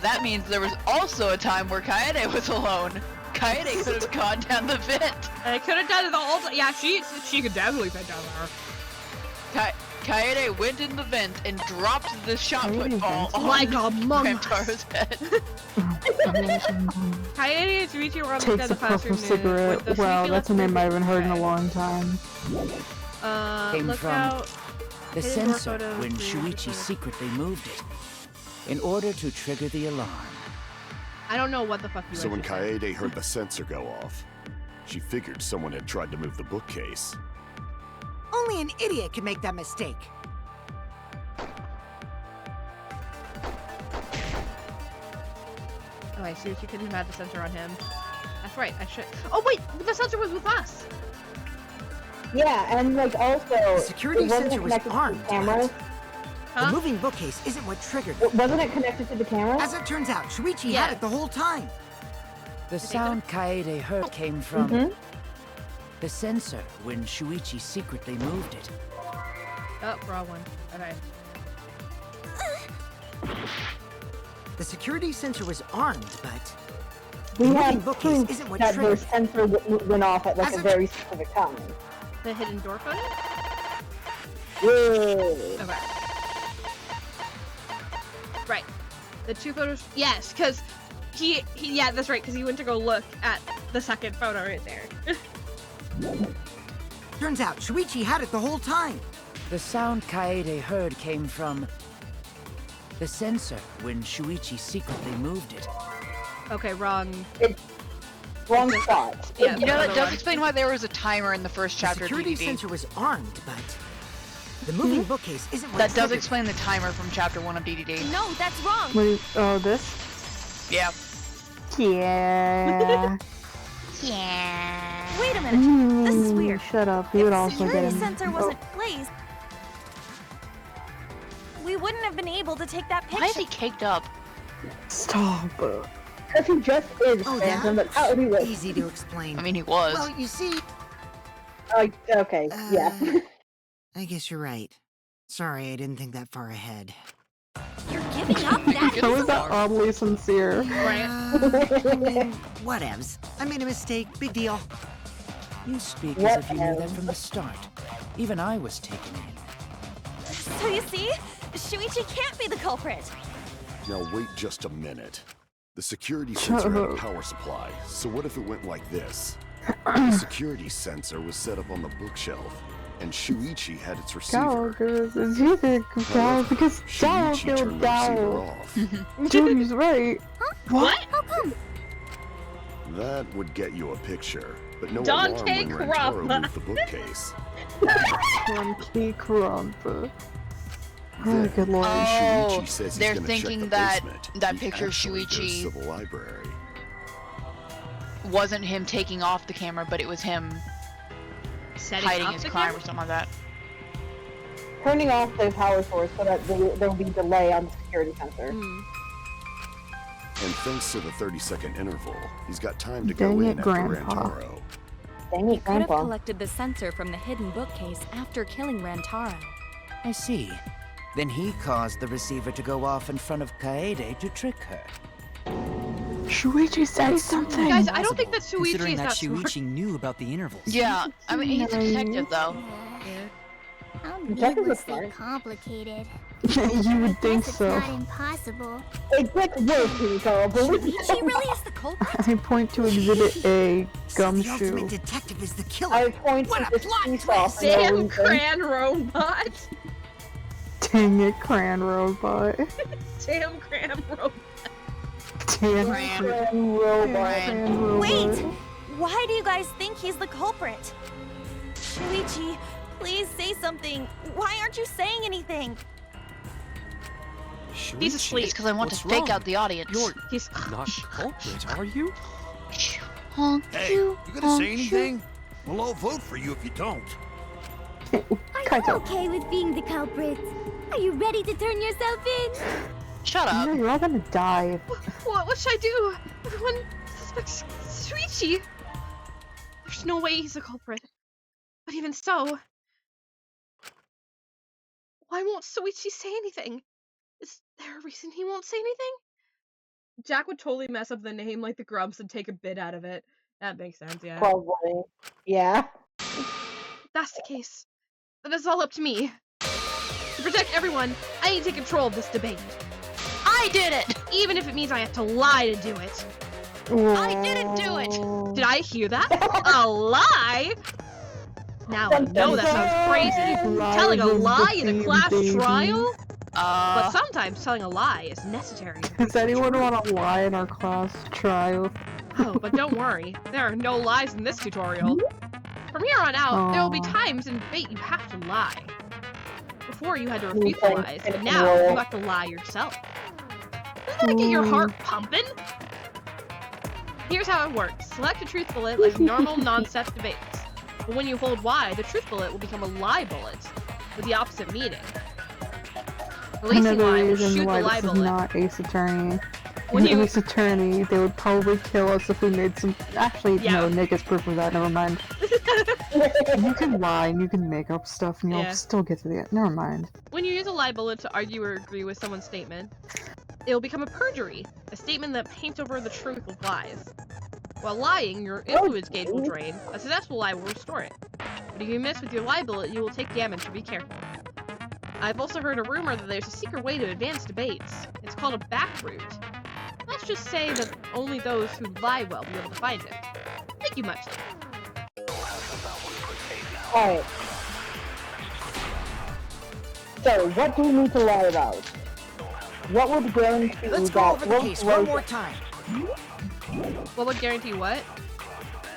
that means there was also a time where Kaede was alone. Kaede could have gone down the vent. I could have done it the whole time. Yeah, she could definitely fit down there. Kaede went in the vent and dropped the shot put ball on Like a monk. Rantaro's head. Kaede and Shuichi were on the Takes a puff classroom of cigarette. with the Wow, sneaky that's a little name I haven't heard in a long time. Came look from out. the hidden door sensor photos, when the Shuichi secretly moved it in order to trigger the alarm. I don't know what the fuck you So when actually said. Kaede heard the sensor go off, she figured someone had tried to move the bookcase. Only an idiot could make that mistake. Oh, I see. She couldn't have had the sensor on him. That's right. I should. Oh wait, the sensor was with us. Yeah, and like also, The security it wasn't sensor was connected to armed, the camera. The moving bookcase isn't what triggered it. Wasn't it connected to the camera? As it turns out, Shuichi Yeah. had it the whole time. The sound Kaede heard came from Mhm. the sensor when Shuichi secretly moved it. Oh, wrong one. Okay. The security sensor was armed, but We the moving had bookcase proof isn't what that the triggered it. sensor went off at like As a it- very specific time. The hidden door photo? Yeah. Okay. Right. The two photos. Yes, because he yeah, that's right. Because he went to go look at the second photo right there. Turns out, Shuichi had it the whole time. The sound Kaede heard came from the sensor when Shuichi secretly moved it. Okay, wrong. Wrong spot. Yeah, You know, that another does one. explain why there was a timer in the first The chapter of security DDD. sensor was armed, but the moving bookcase isn't what That does triggered it. explain the timer from chapter 1 of DDD. No, that's wrong. What is, oh, this? Yeah. Yeah. Wait a minute. This is weird. Shut up. You would The also get security him. sensor wasn't placed. we wouldn't have been able to take that picture. Why is he caked up? Stop. Because he just is. Oh, Phantom, that's but he was. easy to explain. I mean, he was. Well, you see... Okay, yeah. I guess you're right. Sorry, I didn't think that far ahead. You're giving up that How is that oddly sincere? I mean, whatevs. I made a mistake. Big deal. You speak as if you knew that from the start. Even I was taken in. So you see, Shuichi can't be the culprit. Now wait just a minute. The security sensor had a up. power supply, so what if it went like this? The security sensor was set up on the bookshelf, and Shuichi had its receiver. Because Dao Shuichi killed turned the receiver Dao. off. Joey's right. What? How come? That would get you a picture, but no Donkey alarm when Rantaro Krumpa. moved the bookcase. Donkey Krumpa. Oh, Then, good lord. Shuichi says he's they're gonna thinking check the that basement. that He picture of actually goes Shuichi to the library. wasn't him taking off the camera, but it was him hiding his crime or something like that. Turning off the power source so that there will be delay on the security sensor. And thanks to the 30-second interval, he's got time to go Dang in it, after Grandpa. Rantaro. Dang He it, could have Grandpa. collected the sensor from the hidden bookcase after killing Rantaro. I see. Then he caused the receiver to go off in front of Kaede to trick her. Shuichi said something. Guys, I don't think that Shuichi Considering is that that smart. Shuichi knew about the intervals. Yeah, I mean, he's a detective, though. How That is needlessly smart. complicated. You would think It's so. not impossible. It gets worse, Nico. Believe me. Shuichi really is the culprit? I point to Exhibit A, The ultimate gumshoe. detective is the killer. I point What to a the plot seesaw for no Damn reason. cran robot. Dang it, Cran Robot. Damn cran robot. Damn Cran robot. Cran Robot. Wait! Why do you guys think he's the culprit? Shuichi, please say something. Why aren't you saying anything? He's asleep. It's because I want What's to fake wrong? out the audience. You're He's not culprit, are you? Hey, you gonna say anything? Well, I'll vote for you if you don't. Are you okay with being the culprit? Are you ready to turn yourself in? Shut You up. know, you're all gonna die. What should I do? Everyone suspects Shuichi. There's no way he's a culprit. But even so, why won't Shuichi say anything? Is there a reason he won't say anything? Jack would totally mess up the name like the Grubs and take a bit out of it. That makes sense, yeah. Probably. Yeah. If that's the case, then it's all up to me. To protect everyone, I need to take control of this debate. I did it! Even if it means I have to lie to do it. I didn't do it! Did I hear that? A lie? Now I know that sounds crazy. Telling a lie in a class trial? But sometimes telling a lie is necessary. Does anyone want to lie in our class trial? Oh, but don't worry. There are no lies in this tutorial. From here on out, there will be times in debate you have to lie. Before you had to refute the lies, but now you have to lie yourself. Doesn't that get your heart pumping? Here's how it works. Select a truth bullet like normal non-step debates. But when you hold Y, the truth bullet will become a lie bullet with the opposite meaning. Releasing Another Y will reason shoot the why lie this is bullet. not Ace Attorney. When In you- Ace Attorney, they would probably kill us if we made some. Actually, no, Nick is proof of that. Never mind. You can lie and you can make up stuff, and you'll Yeah. still get to the end. Never mind. When you use a lie bullet to argue or agree with someone's statement, it will become a perjury, a statement that paints over the truth with lies. While lying, your influence gauge will drain. A successful lie will restore it. But if you miss with your lie bullet, you will take damage, so be careful. I've also heard a rumor that there's a secret way to advance debates. It's called a back route. Let's just say that only those who lie well will be able to find it. Thank you much. Alright. So, what do we need to lie about? What would guarantee Let's go that over the case one more time. What would guarantee what?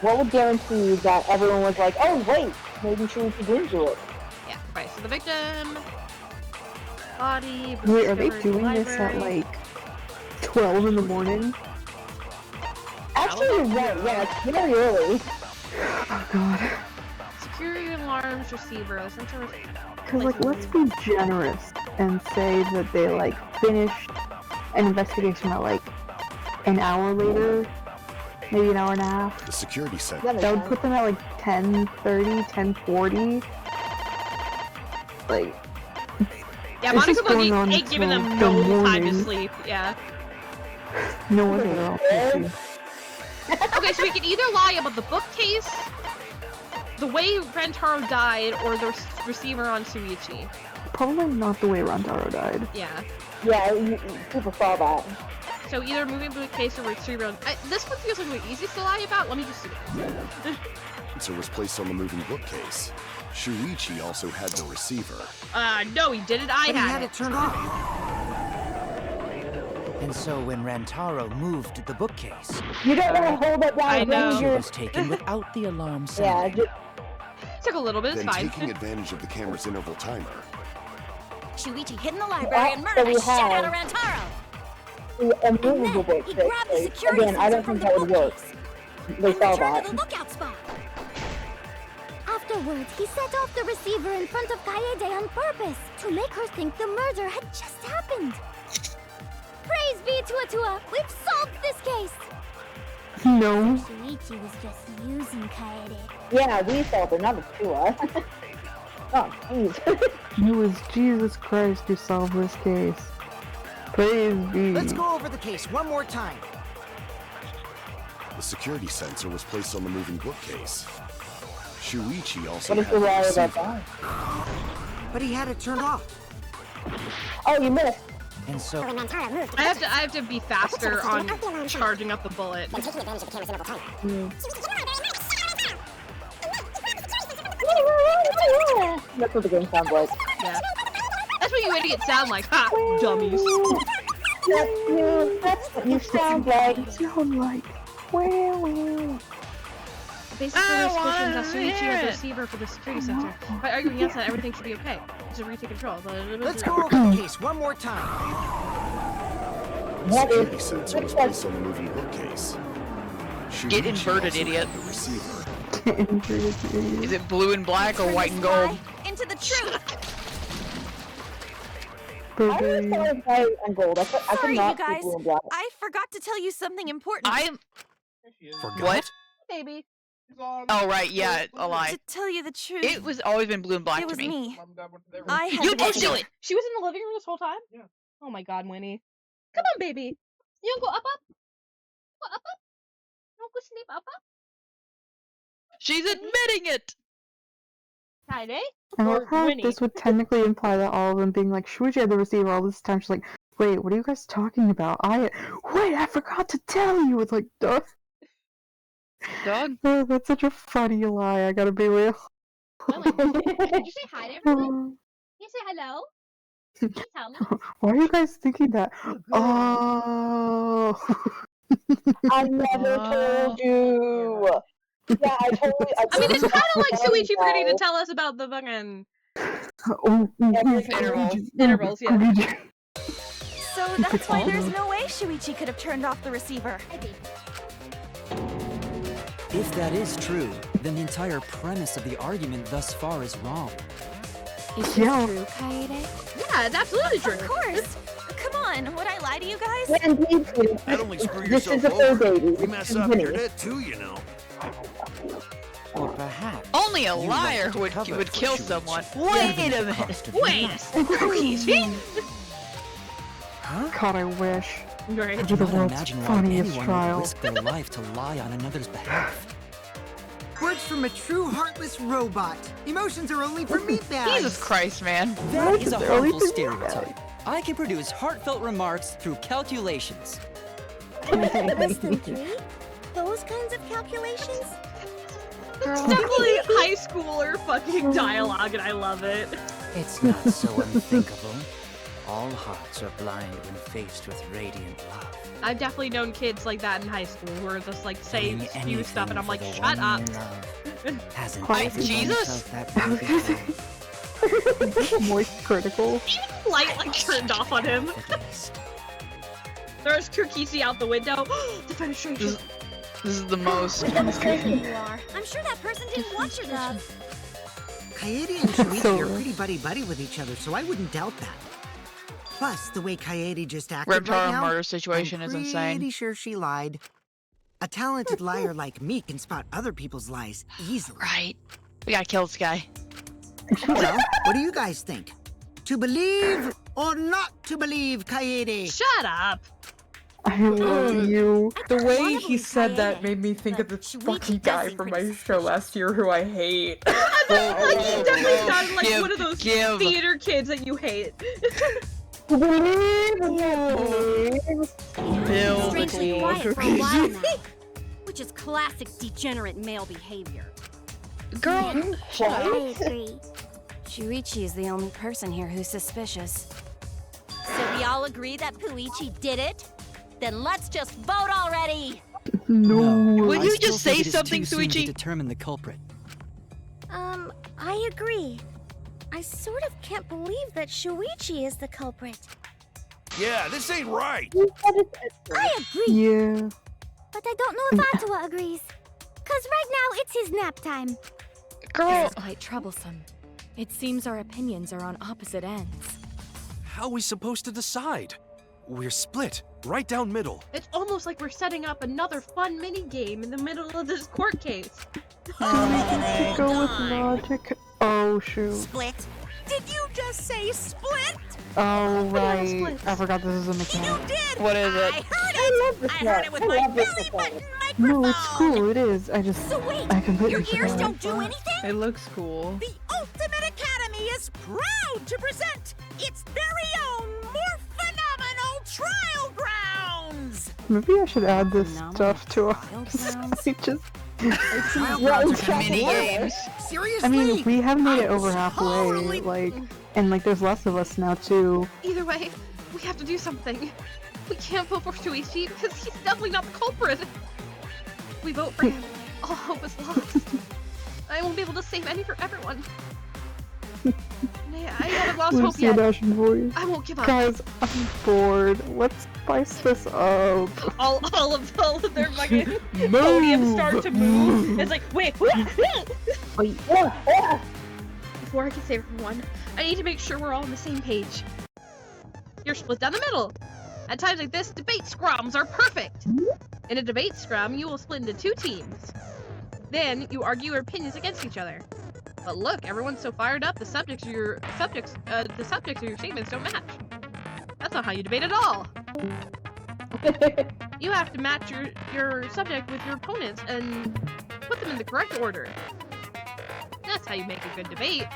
What would guarantee that everyone was like, oh wait, maybe Shuichi didn't do it? Yeah, right. So the victim, body. Wait, are they discovered doing this at library. like 12 in the morning? Actually, you're right, yeah, it's very early. Oh god. Security alarms receiver. Center. Cause like, let's be generous. and say that they like finished an investigation at like an hour later, maybe an hour and a half. The security center. That would put them at like 10:30, 10:40. Like, Yeah, this is Monica going on Boogie ain't giving them till no the time to morning. sleep. Yeah. No wonder they're all pissy. Okay, so we can either lie about the bookcase, the way Rantaro died, or the receiver on Shuichi. Probably not the way Rantaro died. Yeah. Yeah, people saw that. So either moving bookcase or receiver on... this one feels like the easiest to lie about. Let me just see. Sensor was placed on the moving bookcase. Shuichi also had the receiver. No, he didn't. I had it turned off. And so when Rantaro moved the bookcase, You don't want to hold it down. I know. she was taken without the alarm sounding. Yeah, took a little bit. It's Then fine. taking advantage of the camera's interval timer. Shuichi hid in the library and So murdered we the shit out have- of Rantaro. A movable bookcase. grabbed the security Again, I don't sensor think that would work. They saw Returned that. to the lookout spot. Afterwards, he set off the receiver in front of Kaede on purpose to make her think the murder had just happened. Praise be to Atua, we've solved this case. No. Shuichi was just using Kaede. Yeah, we solved it, not Atua. Oh, jeez. It was Jesus Christ who solved this case. Praise be. Let's go over the case one more time. The security sensor was placed on the moving bookcase. Shuichi also What is had the the lie receiver. about that? But he had it turned off. Oh, you missed. And so I have to be faster on charging up the bullet. That's what the game sounds like. Yeah. That's what you idiots sound like. Ha! Dummies. That's what you sound like. Basically, there's questions as Shuichi or the receiver for the security sensor. By arguing yes that everything should be okay. To retake control. Let's go over the case one more time. The security sensor was placed on the moving bookcase. Get Shuichi inverted, also idiot. had the receiver. Is it blue and black or white and gold? Into the truth. I always thought it was white and gold. I could Sorry, not you see guys. blue and black. I forgot to tell you something important. What? Baby. Oh right, yeah, a lie. To tell you the truth, It was always been blue and black it to was me. me. I had You the did do vision. it. She was in the living room this whole time? Yeah. Oh my god, Winnie. Come on, baby. You wanna go up? Go up? You wanna go sleep up? She's admitting it. Kaede? I Or love how Winnie? this would technically imply that all of them being like, Shuichi had the receiver all this time. She's like, wait, what are you guys talking about? I forgot to tell you. It's like, duh. Dog. Oh, that's such a funny lie, I gotta be real. Did you say hi to everyone? You say hello? Tell me. Why are you guys thinking that? Oh. I never told you. Yeah, I totally. I mean, it's kind of like Shuichi forgetting to tell us about the fucking intervals, yeah. So that's why there's no way Shuichi could have turned off the receiver. If that is true, then the entire premise of the argument thus far is wrong. Is this Yeah. true, Kaede? Yeah, it's absolutely true. Of course. Come on, would I lie to you guys? Yeah, indeed, Peter. That only screw This yourself is a fur over. baby. You This mess is up, Winnie. you're dead too, you know. or perhaps Only a you liar wanted to would cover would for kill Shuichi, someone. even Wait at a the minute. cost of your Wait. life. Cookies, God, I wish. Great. It'd I be the cannot world's imagine why funniest anyone trial. would risk their life to lie on another's behalf. Words from a true heartless robot. Emotions are only for meatbags. Jesus Christ, man. That is a They're only harmful for stereotype. I can produce heartfelt remarks through calculations. Less than 3? Those kinds of calculations? It's definitely high schooler fucking dialogue, and I love it. It's not so unthinkable. All hearts are blind when faced with radiant love. I've definitely known kids like that in high school who are just like say Doing spew stuff, and I'm like, anything for shut the up. one you love. Hasn't Why, everyone Jesus? felt that way before? Moist critical. Light like turned off on him. At least. There's Kirkisi out the window. Defenestration. This is the most. You are. I'm sure that person didn't want your love. Kaede and Shuichi are pretty buddy-buddy with each other, so I wouldn't doubt that. Plus, the way Kaede just acted Rantaro right now, murder situation is I'm insane. pretty sure she lied. A talented liar like me can spot other people's lies easily. Right. We gotta kill this guy. Well, what do you guys think? To believe or not to believe, Kaede? Shut up! I love you. The way he said that made me think of the fucking guy from my show last year who I hate. Like, he definitely sounded like one of those theater kids that you hate. Strangely quiet for a while now, which is classic degenerate male behavior. Girl, I agree. Shuichi is the only person here who's suspicious. So we all agree that Puichi did it? Then let's just vote already! No. Will you I still just say think it is something, too soon to Suichi? determine the culprit. I agree. I sort of can't believe that Shuichi is the culprit. Yeah, this ain't right. I agree. Yeah. But I don't know if Atua agrees. Cause right now it's his nap time. Girl. This is quite troublesome. It seems our opinions are on opposite ends. How are we supposed to decide? We're split, right down middle. It's almost like we're setting up another fun mini game in the middle of this court case. Go with logic. Oh shoot. Split? Did you just say split? Oh right. I forgot this is a mechanic. You did! What is it? I heard it! I heard it with my belly button microphone! No, it's cool. It is. I just. So wait, I completely your ears forgot. don't do anything? It looks cool. The Ultimate Academy is proud to present its very own, more phenomenal trial grounds! Maybe I should add this stuff to our Mini games. Seriously? I mean, we have made it over halfway, like, and like, there's less of us now too. Either way, we have to do something. We can't vote for Shuichi because he's definitely not the culprit. We vote for him. All hope is lost. I won't be able to save any for everyone. I haven't lost hope yet. Voice. I won't give up. Guys, I'm bored. Let's spice this up. All of their fucking podiums start to move. It's like, wait. Before I can save everyone, I need to make sure we're all on the same page. You're split down the middle. At times like this, debate scrums are perfect. In a debate scrum, you will split into 2 teams. Then you argue your opinions against each other. But look, everyone's so fired up, the subjects of your statements don't match. That's not how you debate at all. You have to match your subject with your opponents and put them in the correct order. That's how you make a good debate.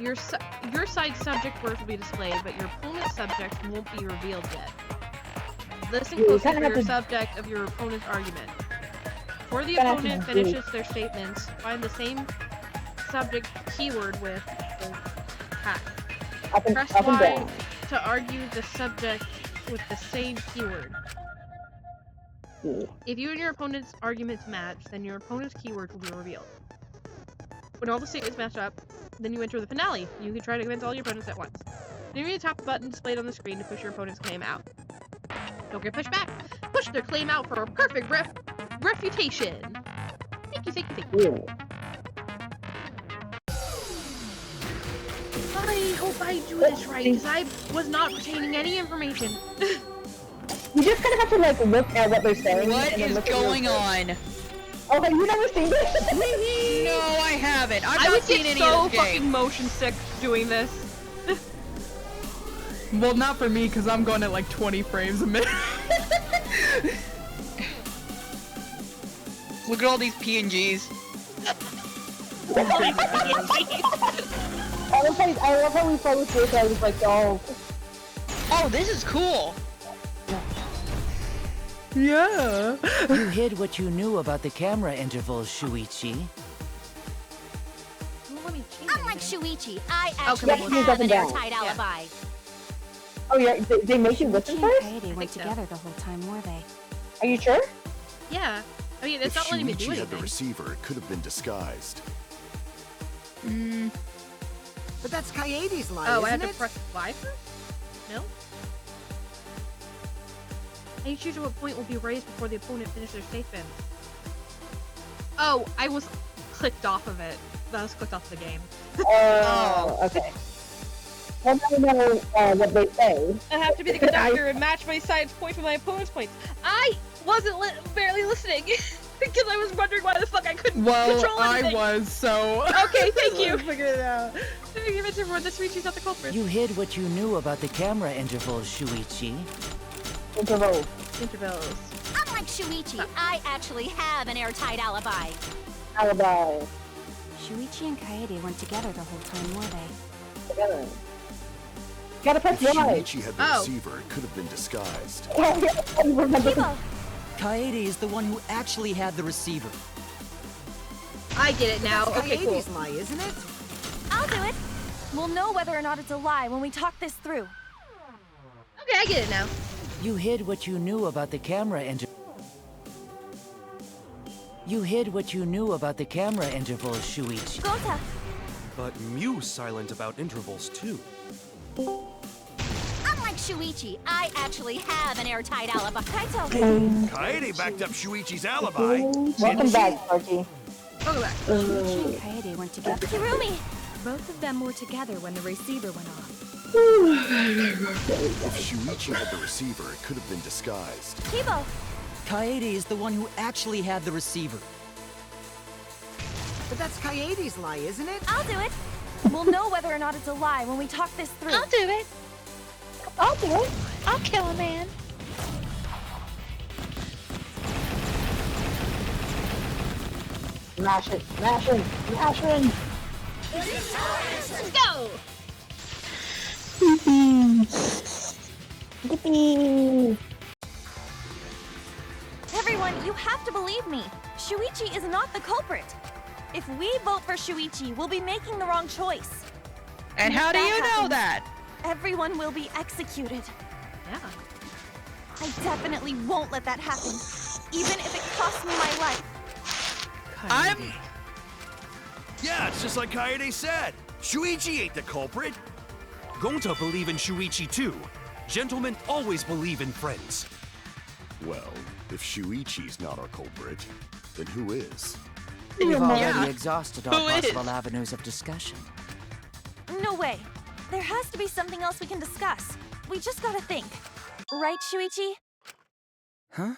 Your side's subject words will be displayed, but your opponent's subject won't be revealed yet. Listen closely for your subject of your opponent's argument. Before the opponent finishes their statements, find the same subject keyword with the hack. Press Y to argue the subject with the same keyword. If you and your opponent's arguments match, then your opponent's keyword will be revealed. When all the statements match up, then you enter the finale. You can try to convince all your opponents at once. Then you need to tap the button displayed on the screen to push your opponent's claim out. Don't get pushed back. Push their claim out for a perfect refutation. Thank you. I hope I do this right, because I was not retaining any information. You just kind of have to like look at what they're saying. What is going on? Oh, have you never seen this? No, I haven't. I've I not would seen get any so of this fucking game. motion sick doing this. Well, not for me, because I'm going at like 20 frames a minute. Look at all these PNGs. I love how we play with this. I was like, oh. Oh, this is cool. Yeah. You hid what you knew about the camera intervals, Shuichi. Unlike Shuichi, I actually he's have up an and down. airtight alibi. Oh yeah, they make you listen first? They weren't together the whole time, were they? Are you sure? Yeah. I mean, it's If not letting me do Shuichi had the anything. receiver, it could have been disguised. But that's Kaede's lie, Oh, isn't I have to it? press Y first? No? Any choose at what point will be raised before the opponent finishes their statement. Oh, I was clicked off of it. That was clicked off the game. Oh, okay. Well, I know what they say. I have to be the conductor and match my side's points with my opponent's points. I wasn't barely listening because I was wondering why the fuck I couldn't control anything. I was, so... Okay, thank you. Figured it out. Give it to everyone. The Shuichi's not the culprit. You hid what you knew about the camera intervals, Shuichi. Intervals. Unlike Shuichi, I actually have an airtight alibi. Alibi. Shuichi and Kaede weren't together the whole time, were they? Together. Gotta press If the eye. Shuichi had the receiver, it could have been disguised. Kaede is the one who actually had the receiver. I get it now. That's Okay, cool. Kaede's lie, isn't it? I'll do it. We'll know whether or not it's a lie when we talk this through. Okay, I get it now. You hid what you knew about the camera You hid what you knew about the camera intervals, Shuichi. Gota! But Mew's silent about intervals too. Unlike Shuichi, I actually have an airtight alibi. Kaito! Kaede backed up Shuichi's alibi. Welcome back, Sparky. Welcome back. Shuichi and Kaede weren't together. Kirumi! Both of them were together when the receiver went off. If Shuichi had the receiver, it could have been disguised. Kibo! Kaede is the one who actually had the receiver. But that's Kaede's lie, isn't it? I'll do it. We'll know whether or not it's a lie when we talk this through. I'll do it. I'll do it. I'll kill a man. Mash it. Mash it. Mash it. Let's go! Yippee! Everyone, you have to believe me. Shuichi is not the culprit. If we vote for Shuichi, we'll be making the wrong choice. And how do you know that? Everyone will be executed. Yeah. I definitely won't let that happen, even if it costs me my life. Yeah, it's just like Kaede said. Shuichi ain't the culprit. Gonta believe in Shuichi too. Gentlemen always believe in friends. Well, if Shuichi's not our culprit, then who is? We've already exhausted all possible avenues of discussion. No way. There has to be something else we can discuss. We just gotta think. Right, Shuichi? Huh?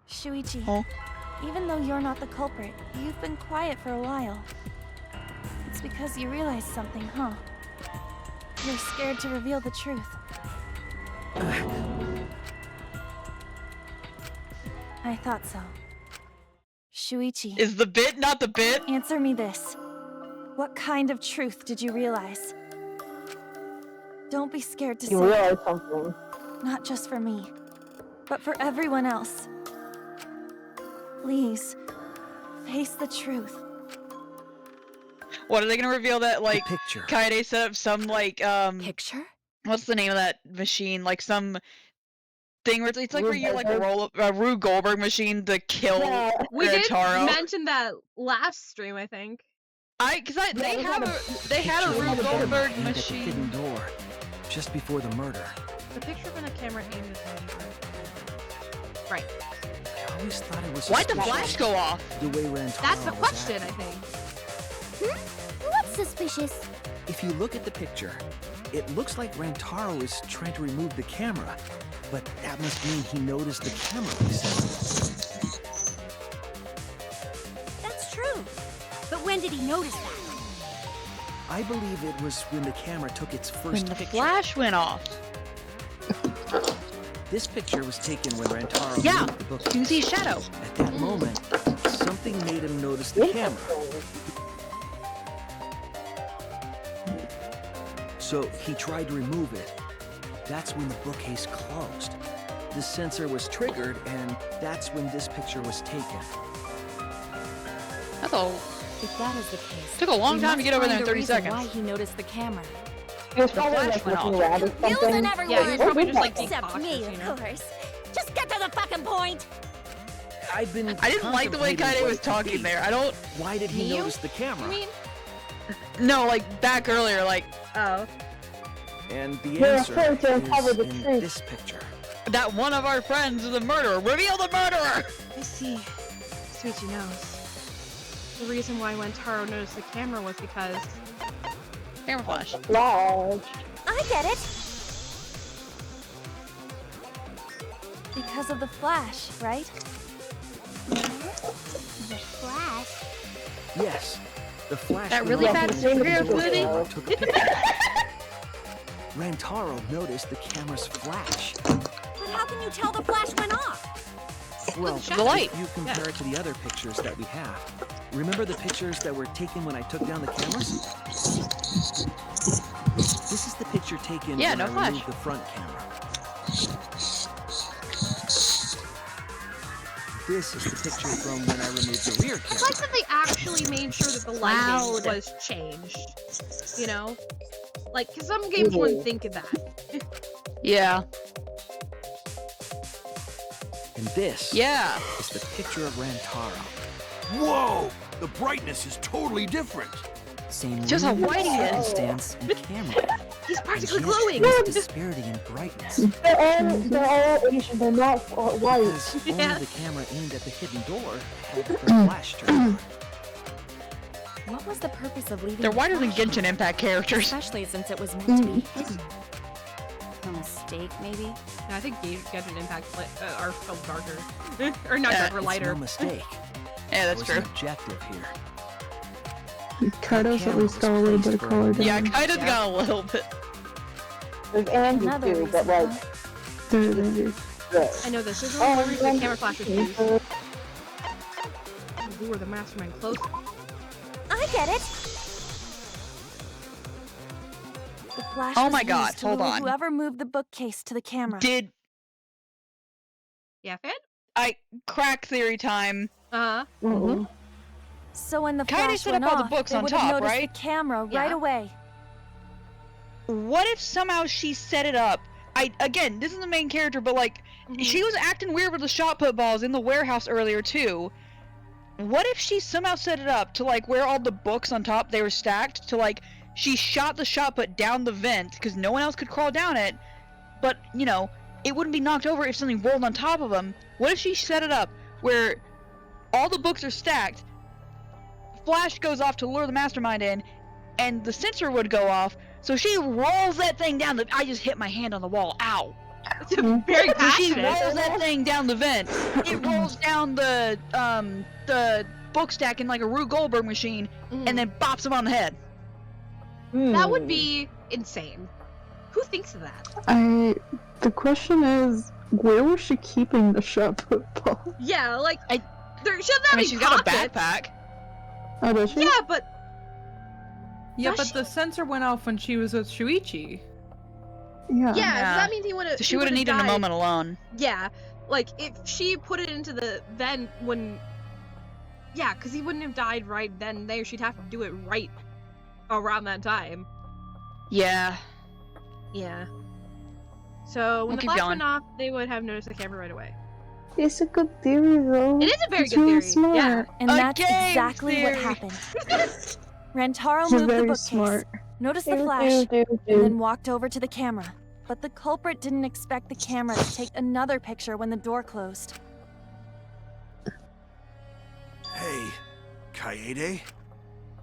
Shuichi, even though you're not the culprit, you've been quiet for a while. It's because you realized something, huh? You're scared to reveal the truth. I thought so. Shuichi. Is the bit not the bit? Answer me this. What kind of truth did you realize? Don't be scared to say You realize something. Not just for me, but for everyone else. Please, face the truth. What, are they gonna reveal that, like, Kaede set up some, like, Picture? What's the name of that machine? Like, some thing where it's like where you, like, roll up a Rube Goldberg machine to kill We did Rantaro. mention that last stream, I think. They had a Rube Goldberg machine. Hidden door, just before the murder. The picture from the camera aimed at the right. I always thought it was. Why'd the flash go off? The way Rantaro That's the was question, I acting. think. What's suspicious? If you look at the picture, it looks like Rantaro is trying to remove the camera, but that must mean he noticed the camera reset. That's true. But when did he notice that? I believe it was when the camera took its first When the picture. flash went off. This picture was taken when Rantaro Yeah, moved the book. you see shadow. At that moment, something made him notice the camera. So he tried to remove it. That's when the bookcase closed. The sensor was triggered, and that's when this picture was taken. That's all. If that is the case, Took a long we time to must get over there in find a 30 reason seconds. Why he noticed the camera? He was The probably flash like went looking off. around or Using something. everyone. Yeah, he's probably just like Except cautious, me, you of know? course. Just get to the fucking point. I didn't like the way Kaede was talking there. I don't. Why did he You? notice the camera? You mean? No, like back earlier, like Oh. And the You're answer afraid to uncover is the in truth. this picture. that one of our friends is the murderer. Reveal the murderer! I see. Shuichi knows. The reason why when Taro noticed the camera was because Camera flash. Flash. I get it. Because of the flash, right? The flash? Yes. The flash. That really bad superhero movie? Took a picture. Rantaro noticed the camera's flash. But how can you tell the flash went off? Well, The light. if you compare it to the other pictures that we have. Remember the pictures that were taken when I took down the cameras? This is the picture taken when no I flash. removed the front camera. This is the picture from when I removed the rear I camera. like that they actually made sure that the lighting was changed. You know? Like, because some games wouldn't think of that. Yeah. And this is the picture of Rantaro. Whoa! The brightness is totally different. Same Just how room, white he is. circumstance, and camera. He's practically And yet, glowing! there's disparity in brightness. They're all Asian, they're not white. Because only the camera aimed at the hidden door had the flash turned on. What was the purpose of leaving They're the whiter than flash Genshin Impact characters. Especially since it was meant to be hidden. A mistake, maybe? Yeah, I think Genshin Impact are felt darker. Or not darker, It's lighter. no mistake. Yeah, that's There was true. an objective here. Kaido's at least got a little bit of color down. Yeah, Kaido's got a little bit. There's Andy Another too, but reason, like, There. I know this. There's only one reason the camera flash was used. Lure the mastermind closer. I get it. The flash Oh was my used God, to hold lure on. whoever moved the bookcase to the camera. Did Yeah, Finn? I crack theory time? Uh-huh. So when the Kaede flash set went up all the off, books they on would have top, noticed right? the camera Yeah. right away. What if somehow she set it up? Again, this is the main character, but like, she was acting weird with the shot put balls in the warehouse earlier too. What if she somehow set it up to like where all the books on top, they were stacked, to like, she shot the shot put down the vent because no one else could crawl down it, but you know, it wouldn't be knocked over if something rolled on top of them. What if she set it up where all the books are stacked, flash goes off to lure the mastermind in, and the sensor would go off, so she rolls that thing down the— I just hit my hand on the wall, ow! It's very So she passionate. rolls that thing down the vent, it rolls down the book stack in like a Rube Goldberg machine, and then bops him on the head. That would be insane. Who thinks of that? The question is, where was she keeping the shot put ball? Yeah, like, there shouldn't have I mean, any she's got a pockets. backpack. Oh, does she? Yeah, but Yeah, Does but she? the sensor went off when she was with Shuichi. Yeah. yeah, so that means he would have. So she would have needed a moment alone. Yeah, like if she put it into the then when. Yeah, because he wouldn't have died right then and there. She'd have to do it right around that time. Yeah. Yeah. So when We'll the keep flash going. went off, they would have noticed the camera right away. It's a good theory, though. It is a very It's good really theory. Smart. Yeah. And A that's game exactly what theory. happened. Rantaro She's moved the very bookcase, smart. noticed the flash, and then walked over to the camera. But the culprit didn't expect the camera to take another picture when the door closed. Hey, Kaede?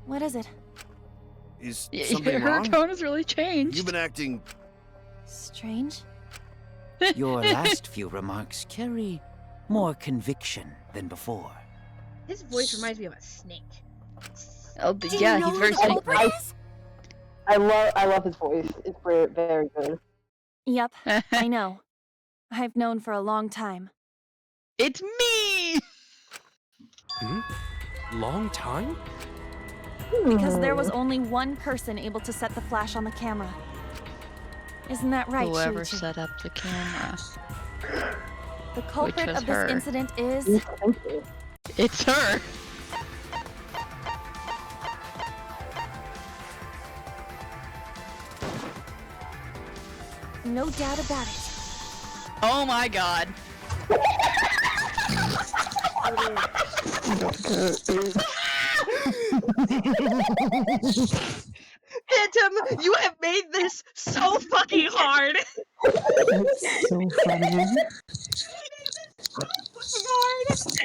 What is it? Is something Her wrong? tone has really changed. You've been acting... Strange? Your last few remarks carry more conviction than before. His voice reminds me of a snake. Oh, Do you yeah, know he's who very the snake. culprit is? I love his voice. It's very, very good. Yep, I know. I've known for a long time. It's me! Long time? Because there was only one person able to set the flash on the camera. Isn't that right, Whoever Shuichi? set up the camera. The culprit was of this her. incident is... It's her! No doubt about it. Oh my god. Phantom, you have made this so fucking hard. That's so funny. Fucking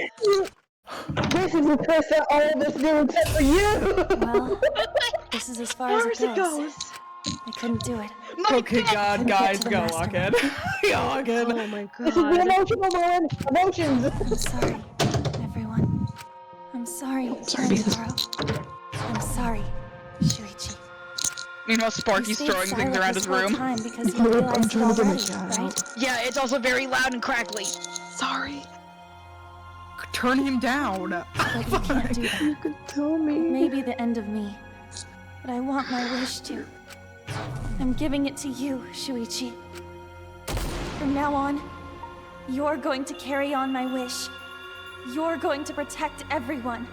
hard. This is the curse that all of us do except for you! Well, this is as far as it goes. I couldn't do it. Okay, God, guys, to the go master. lock in. Lock in. Oh my This is the god. emotional moment! Emotions! I'm sorry, everyone. I'm sorry, Rantaro. I'm sorry, Shuichi. Meanwhile, Sparky's You stayed throwing things silent around this his whole room. time because you realized it already, right? Yeah, it's also very loud and crackly. Sorry. Turn him down. But you can't do that. You could tell me. It may be the end of me, but I want my wish to. I'm giving it to you, Shuichi. From now on, you're going to carry on my wish. You're going to protect everyone.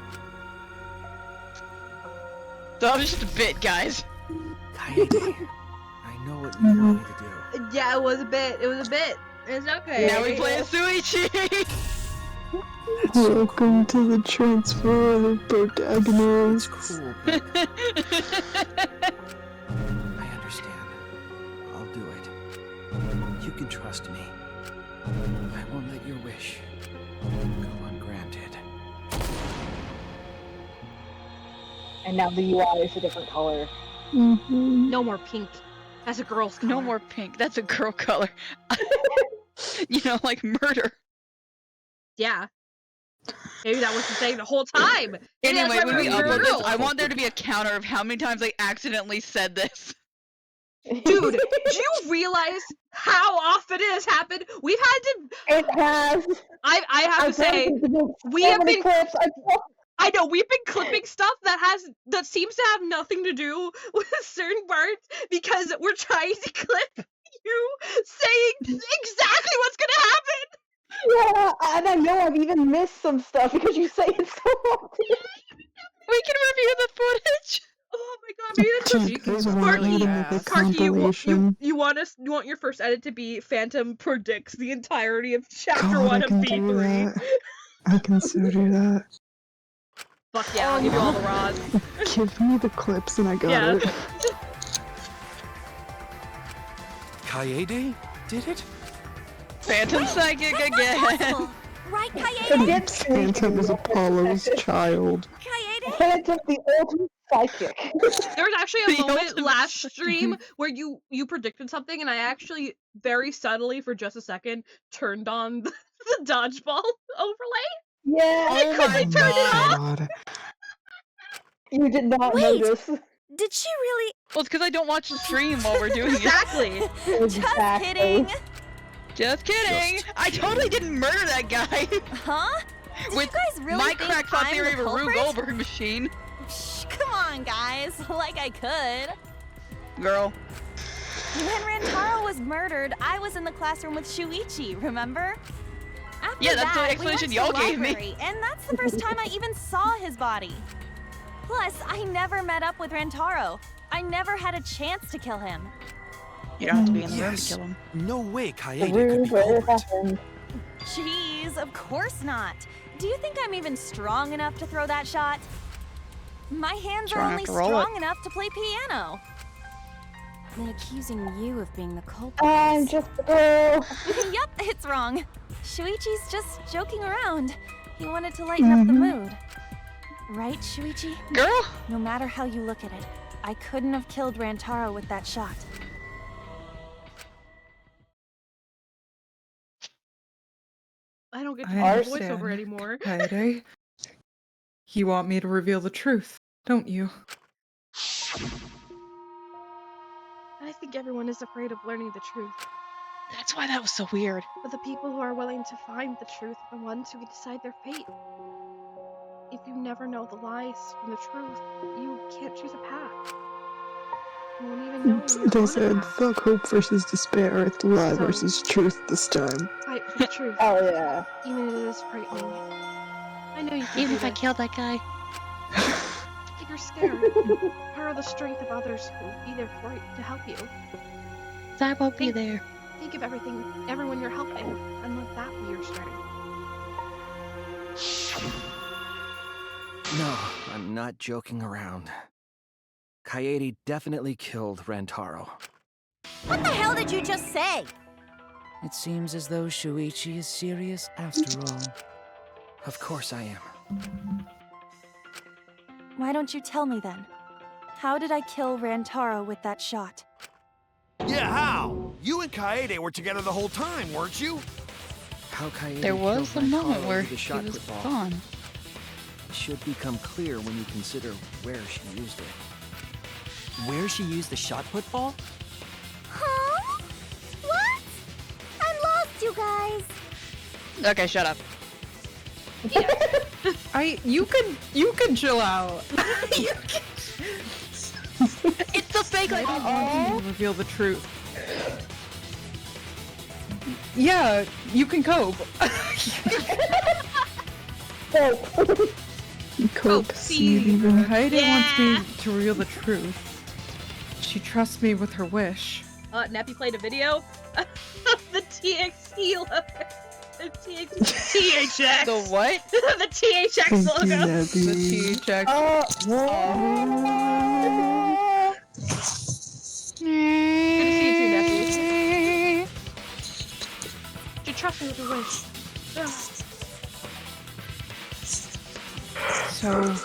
That was just a bit, guys. Kaede, I know what you want me to do. Yeah, it was a bit. It was a bit. It's okay. Now we play a Shuichi! Welcome to the transfer of the protagonist. Cool, but I understand. I'll do it. You can trust me. I won't let your wish go ungranted. And now the UI is a different color. No more pink. That's a girl's color. No more pink. That's a girl color. You know, like murder. Yeah. Maybe that was the thing the whole time. Maybe that's Anyway, why when we were upload this, girls. I want there to be a counter of how many times I accidentally said this. Dude, do you realize how often it has happened? We've had to. It has. I have to say, we have been. Clips. I know we've been clipping stuff that seems to have nothing to do with certain parts because we're trying to clip you saying exactly what's gonna happen. Yeah, and I know I've even missed some stuff because you say it so often. We can review the footage. Oh my god, maybe that's just Karki, you want your first edit to be Phantom predicts the entirety of chapter 1 of B3. I can so do that. Fuck yeah, I'll give you all the raws. Give me the clips and I got it. Kaede did it? Phantom Psychic again. Right, Kaede? Phantom is Apollo's child. Phantom, the ultimate psychic. There was actually a moment last stream where you predicted something, and I actually very subtly, for just a second, turned on the dodgeball overlay. Yeah. I quickly turned it off. You did not notice. Did she really? Well, it's because I don't watch the stream while we're doing Exactly. Just kidding. Just kidding. I totally didn't murder that guy. Huh? Did With you guys really my think crack thought I'm theory the of a Rube culprit? Goldberg machine. Shh, come on, guys. Like I could. Girl. When Rantaro was murdered, I was in the classroom with Shuichi, remember? After Yeah, that's the that, explanation we y'all went to the gave me. library, and that's the first time I even saw his body. Plus, I never met up with Rantaro. I never had a chance to kill him. You don't have to be in the room to kill him. No way Kaede could be culprit. Jeez, of course not. Do you think I'm even strong enough to throw that shot? My hands are Strong only enough to roll strong it. enough to play piano. Then accusing you of being the culprit. I'm just a girl. Yup, it's wrong. Shuichi's just joking around. He wanted to lighten up the mood. Right, Shuichi? Girl? No matter how you look at it, I couldn't have killed Rantaro with that shot. I don't get to I do the understand. voiceover anymore. Kaede, you want me to reveal the truth, don't you? I think everyone is afraid of learning the truth. That's why that was so weird. But the people who are willing to find the truth are the ones who can decide their fate. If you never know the lies from the truth, you can't choose a path. You won't even know when you're They on a said, path. fuck hope versus despair, it's lie So- versus truth this time. Fight for the truth. Oh yeah. Even if it is frightening. I know you can Even do if I this. killed that guy. If you're scared, power the strength of others who will be there for you to help you. I won't be there. Think of everyone you're helping, and let that be your strength. No, I'm not joking around. Kaede definitely killed Rantaro. What the hell did you just say? It seems as though Shuichi is serious after all. Of course I am. Why don't you tell me then? How did I kill Rantaro with that shot? Yeah, how? You and Kaede were together the whole time, weren't you? How Kaede There was a killed moment Rantaro where with the he shot was put ball gone. should become clear when you consider where she used it. Where she used the shot put ball? Huh? What? I'm lost, you guys. Okay, shut up. You could chill out. It's the fake, like, I want you to reveal the truth. Yeah, you can cope. Cope, see. Heidi wants me to reveal the truth. She trusts me with her wish. Neppy played a video of the TXT logo. The THX. The what? The THX logo. The THX. Good to see you too, Neppy. You trust me with your wish. So,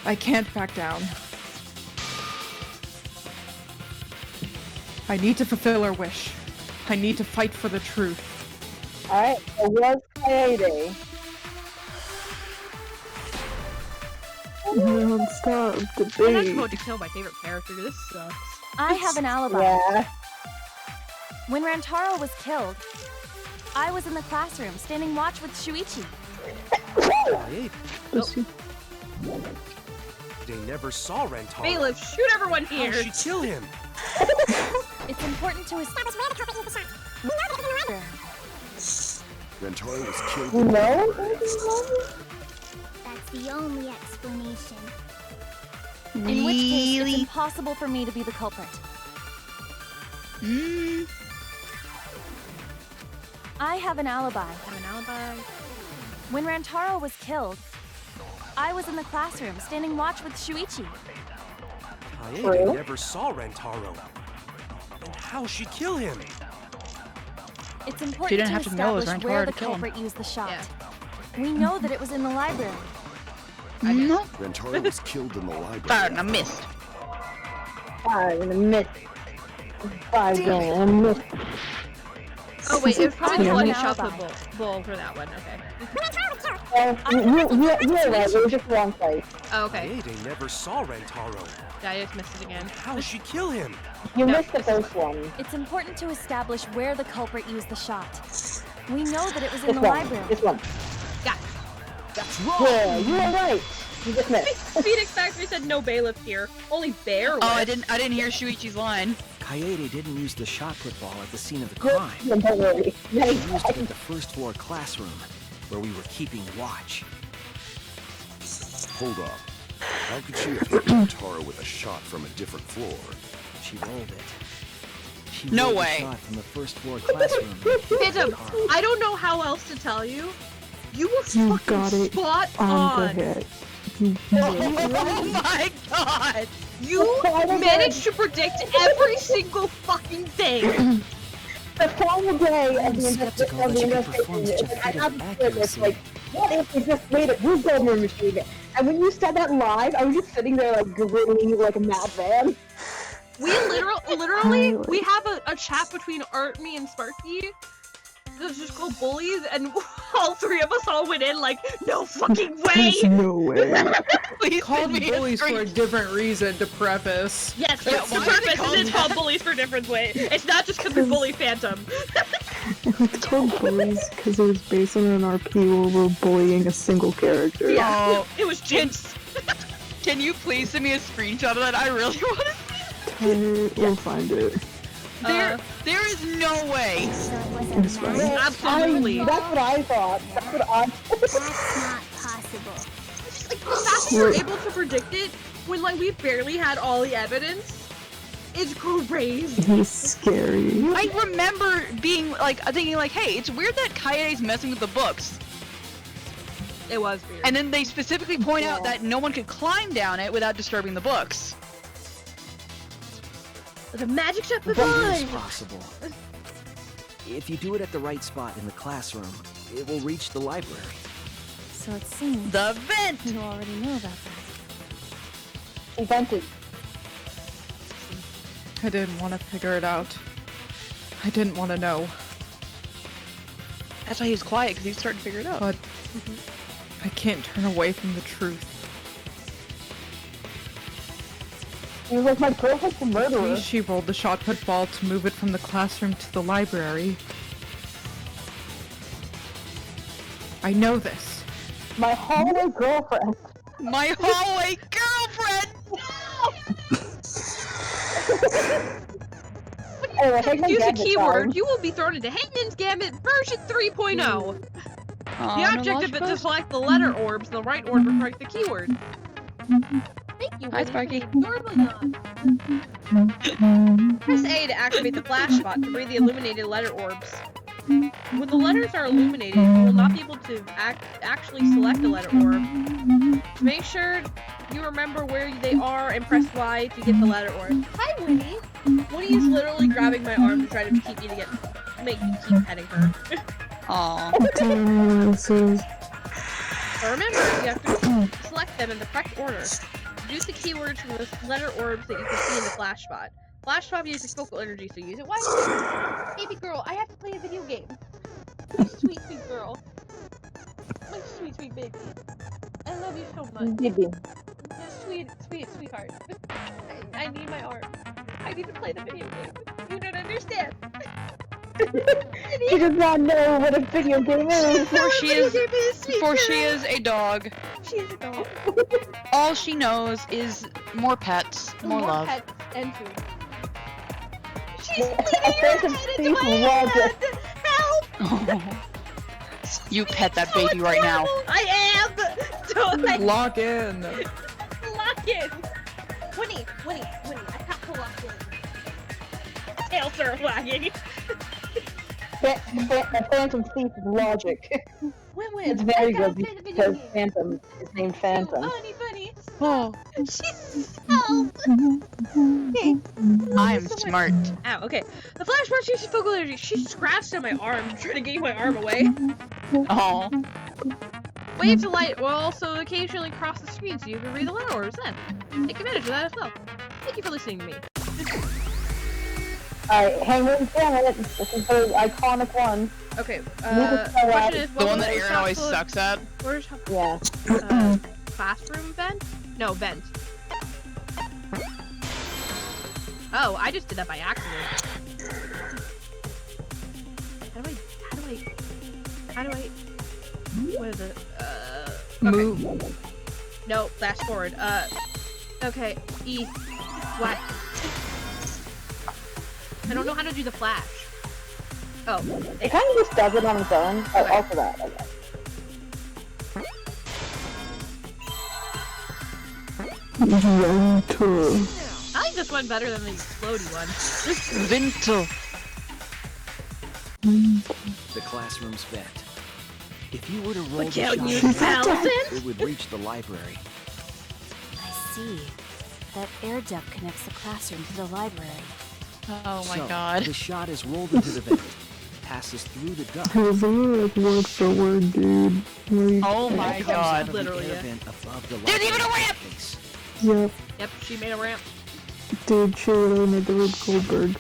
I can't back down. I need to fulfill her wish. I need to fight for the truth. Alright, so where's Kaede? Non-stop I'm not debate. about to kill my favorite character. This sucks. I have an alibi. Yeah. When Rantaro was killed, I was in the classroom standing watch with Shuichi. They never saw Rantaro. Bailiff, shoot everyone here. How'd she kill him? It's important to establish where the culprit uses the shot. Rantaro was killed. No? That's the only explanation. In which case, it's impossible for me to be the culprit. I have an alibi. When Rantaro was killed, I was in the classroom standing watch with Shuichi. Kaede never saw Rantaro. And how'd she kill him? It's important She didn't to have to know it was establish where Rantaro the to kill him. culprit used the shot. We know that it was in the library. No. Rantaro was killed in the library. Darn, I missed. 5 and a miss. 5 and a miss. Oh wait, it was probably the I have bloody an shot alibi. put bowl for that one. Okay. You're right, it was just the wrong place. Oh, okay. Kaede never saw Rantaro. Yeah, I just missed it again. How'd she kill him? You missed the first one. It's important to establish where the culprit used the shot. We know that it was in This the one. library. This one. Yeah. That's wrong! Yeah, you were right. You just missed. Phoenix Factory said no bailiff here. Only bear Oh, I didn't hear Shuichi's line. Kaede didn't use the shot put ball at the scene of the crime. Don't worry. She used it in the first floor classroom, where we were keeping watch. Hold up. How could she have hit Rantaro with a shot from a different floor? She rolled it. She No rolled way. The shot from the first floor classroom. Phantom, I don't know how else to tell you. You were You fucking got it spot on the hit. Oh my god! You managed to predict every single fucking thing. The final day of the skeptical that you could perform such a I feat have of to say this, accuracy. like, what if we just made a Blue Goldman machine? And when you said that live, I was just sitting there like grinning like a madman. We literally, we have a chat between Art, me, and Sparky. That's just called bullies, and all three of us all went in like, no fucking way! There's no way. Please Called send me a bullies for a screen- different reason to preface. Yes, Yeah, that's the why is it purpose, called and it's called bullies for different way. It's not just because we bully Phantom. It's called bullies because it was based on an RP where we're bullying a single character. Yeah, Oh. it was Jinx. Can you please send me a screenshot of that? I really want to see We'll find it. There is no way. So it wasn't It's fine. magic. Absolutely. That's what I thought. That's what I That's not possible. Like, the fact that you're able to predict it when, like, we barely had all the evidence is crazy. He's scary. I remember being like, thinking like, hey, it's weird that Kaede's messing with the books. It was weird. And then they specifically point out that no one could climb down it without disturbing the books. The magic shot It is behind! possible. If you do it at the right spot in the classroom, it will reach the library. So it seems The vent! you already know about that. He vented. I didn't want to figure it out. I didn't want to know. That's why he was quiet, because he was starting to figure it out. But I can't turn away from the truth. He was like my perfect murderer. She rolled the shot put ball to move it from the classroom to the library. I know this. My hallway girlfriend. My hallway girlfriend! Use a keyword, you will be thrown into Hangman's Gambit version 3.0. The objective is to select the letter orbs in the right order to correct the keyword. Thank you. Hi, Sparky. Normally not. Press A to activate the flash spot to read the illuminated letter orbs. When the letters are illuminated, you will not be able to actually select a letter orb. Make sure you remember where they are and press Y to get the letter orb. Hi, Winnie. Winnie is literally grabbing my arm to try to keep me to make me keep petting her. Aww. But remember, you have to select them in the correct order. Use the keywords from the letter orbs that you can see in the flash spot. Flash spot uses focal energy, so use it wisely. Baby girl, I have to play a video game. My sweet, sweet girl. My sweet, sweet baby. I love you so much. Baby. My sweet, sweet, sweetheart. I need my arm. I need to play the video game. You don't understand. She does not know what a video game is. For she is a dog. She's a dog. All she knows is more pets, more love. Pets and food. She's bleeding your head into my head! Help! You pet that baby right now. I am! Log in! Lock in! Winnie, I have to lock in. Tail started wagging. Phantom Thief logic. Win. It's very good because Phantom is named Phantom. Bunny. Oh. She's I'm smart. Ow, okay. The flash part uses focal energy. She scratched at my arm, trying to get my arm away. Oh. Wave to light will also occasionally cross the screen so you can read the letter orders then. Take advantage of that as well. Thank you for listening to me. Alright, Hangman's Gambit. This is the iconic one. Okay, question is, the one that Aaron always sucks at? Where's yeah. Classroom vent? No, vent. Oh, I just did that by accident. How do I, what is it? Okay. Move. No, fast forward. Okay, E. What? I don't know how to do the flash. Oh. It kind of just does it on its own. Okay. Also that, I guess. I like this one better than the explodey one. Vinto. The classroom's vent. If you were to roll Look the out, shot, you thousands! it would reach the library. I see. That air duct connects the classroom to the library. Oh my So, god. the shot is rolled into the vent, passes through the duct. It's like word for word, dude. Oh my god. Literally, Air vent above the There's even a ramp! face. Yep. Yep, she made a ramp. Dude, she really made the Rube Goldberg.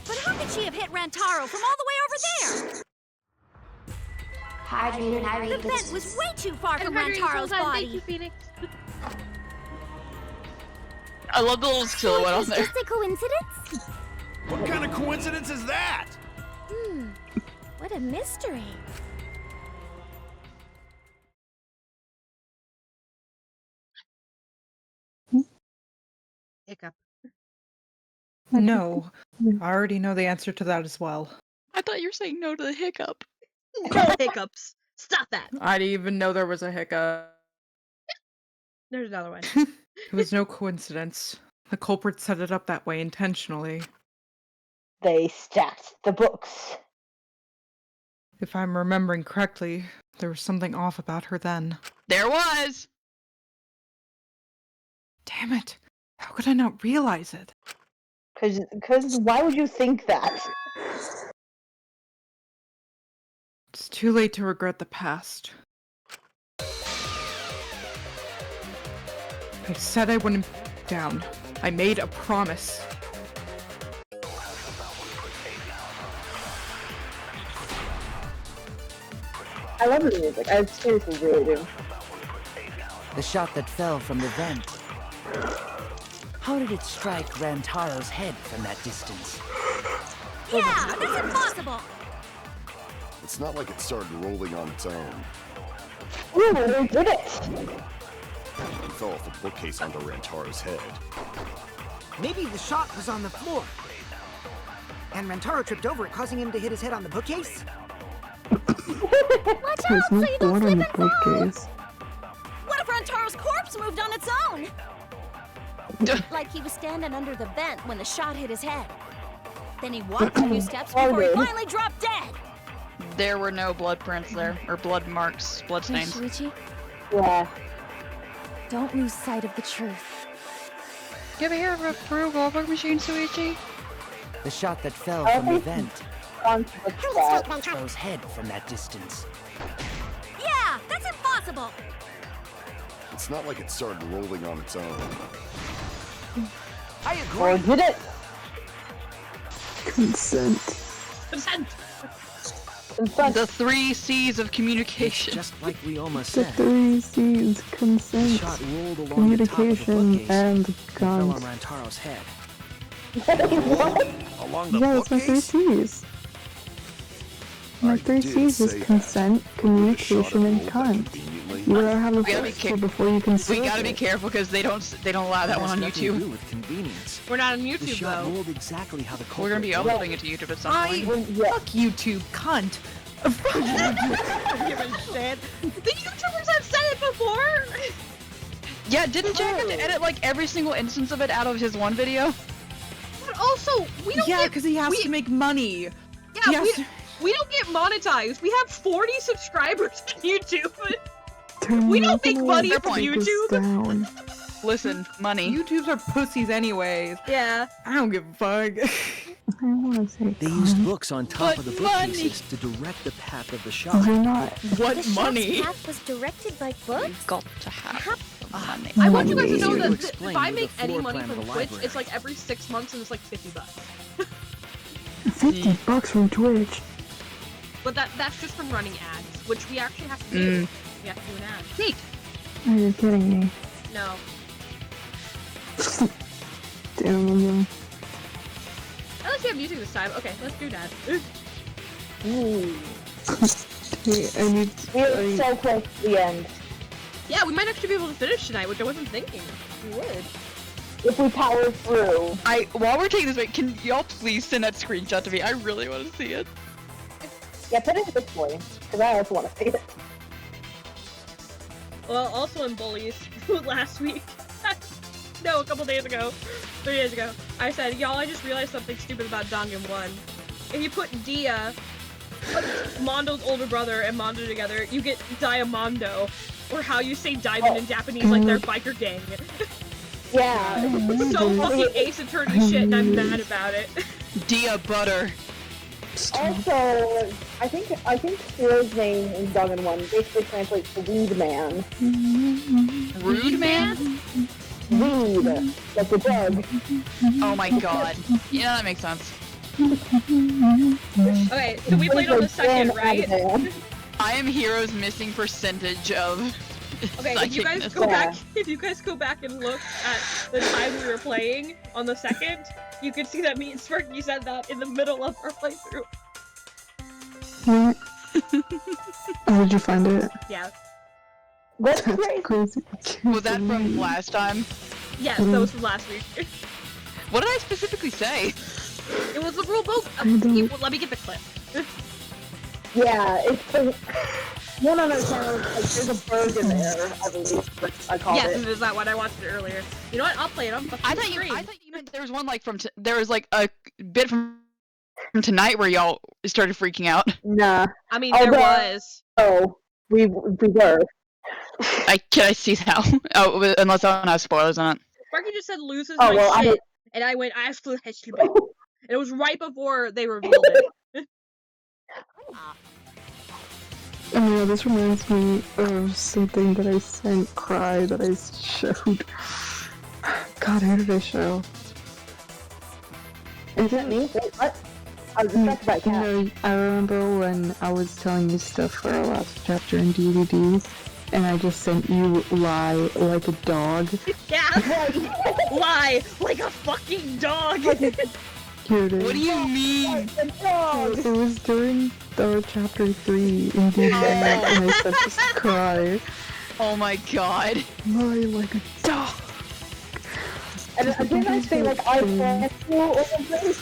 But how could she have hit Rantaro from all the way over there? The vent was way too far from Rantaro's Thank body. you, Phoenix. I love the little silhouette on It's there. just a coincidence? What kind of coincidence is that? What a mystery. Hiccup. No. I already know the answer to that as well. I thought you were saying no to the hiccup. No hiccups. Stop that. I didn't even know there was a hiccup. There's another one. It was no coincidence. The culprit set it up that way intentionally. They stacked the books. If I'm remembering correctly, there was something off about her then. There was! Damn it! How could I not realize it? Because why would you think that? It's too late to regret the past. I said I wouldn't back down. I made a promise. I love the music. I seriously really do. The shot that fell from the vent. How did it strike Rantaro's head from that distance? Yeah, that's impossible! It's not like it started rolling on its own. Ooh, we did it! It fell off the bookcase onto Rantaro's head. Maybe the shot was on the floor. And Rantaro tripped over it, causing him to hit his head on the bookcase? Watch There's out no so you don't blood on slip the and fall! bookcase. What if Rantaro's corpse moved on its own? Like he was standing under the vent when the shot hit his head. Then he walked a few steps before he finally dropped dead. There were no blood prints there, or blood marks, blood Hey, stains. Shuichi, Yeah. don't lose sight of the truth. You ever hear of a Peru Goldberg machine, Shuichi? The shot that fell from the vent. That. Rantaro's head from that distance. Yeah, that's impossible! It's not like it started rolling on its own. I We agree. did it! Consent. Consent! The 3 C's of communication. Just like we almost The said. 3 C's. The Consent, shot rolled along the top of the communication, bookcase and fell on guns. Rantaro's head. What? Along the Yeah, it's my 3 bookcase? C's. My 3 did C's is say that. consent, communication, and cunt. You gotta have a We gotta be first before you can We say gotta be it. careful because they don't allow that one on Has nothing to do YouTube. with convenience. We're not on The YouTube shot though. rolled exactly how the culprit We're gonna be rolled. uploading it to YouTube at some point. Fuck YouTube, cunt. Give a shit. The YouTubers have said it before! Yeah, didn't Jack have to edit like every single instance of it out of his one video? But also, we don't Yeah, get- because he has to make money. Yeah, Yes. we don't get monetized. We have 40 subscribers on YouTube. They're We don't not make gonna money let from us YouTube. down. Listen, money. YouTubes are pussies anyways. Yeah. I don't give a fuck. I wanna say They used books on top But of the money. bookcases to direct the path of the shot. They're not. What The money? shot's path was directed by books? You've got to have money. I want you guys to know Money. that To if explain I the make any floor money plan of from the Twitch, library. it's like every 6 months and it's like $50. $50 from Twitch. But that's just from running ads, which we actually have to do. Mm. We have to do an ad. Neat. Oh, you're kidding me. No. Damn. At least we have music this time. Okay, let's do that. Ooh. Hey, I need. We're so close to the end. Yeah, we might actually be able to finish tonight, which I wasn't thinking. We would. If we power through. While we're taking this break, can y'all please send that screenshot to me? I really want to see it. Yeah, put it this way, because I also want to see it. Well, also in Bullies, last week. No, a couple days ago. 3 days ago. I said, y'all, I just realized something stupid about Danganronpa. If you put Dia, Mondo's older brother, and Mondo together, you get Diamondo. Or how you say diamond in Japanese, like they're biker gang. Yeah. It's so fucking Ace Attorney shit, and I'm mad about it. Dia Butter. Also, I think Hero's name in Danganronpa basically translates to Weed Man. Rude man? Weed, like the drug. Oh my god. Yeah, that makes sense. Okay, so we played on the second, right? I am Hero's missing percentage of Okay, if you guys psychicness. go back and look at the time we were playing on the second, you can see that me and Sparky said that in the middle of our playthrough. What? Oh, did you find it? Yeah. That's crazy. Was that from last time? Yes, that was from last week. What did I specifically say? It was the rule book. Let me get the clip. Yeah, it's one on our channel. Like, there's a bird in there. I believe I called Yes, it. it is that one. I watched it earlier. You know what? I'll play it on fucking I thought screen. you meant there was one like there was like a bit from tonight where y'all started freaking out. Nah. I mean, there was. Oh, we were. Can I see that? Oh, unless someone has spoilers on it. Sparky just said loses Oh, my well, shit, and I went, I still hate you, babe. And it was right before they revealed it. Oh yeah, this reminds me of something that I sent Cry that I showed. God, how did I show? Is it me? Wait, what? I was distracted by cat. No, I remember when I was telling you stuff for our last chapter in DVDs, and I just sent you lie like a dog. Yeah. Lie like a fucking dog. Here it is. What do you mean? It was during the chapter 3 in DVDs, and I said just cry. Oh my god. Lie like a dog. And didn't I say like I plan to or something?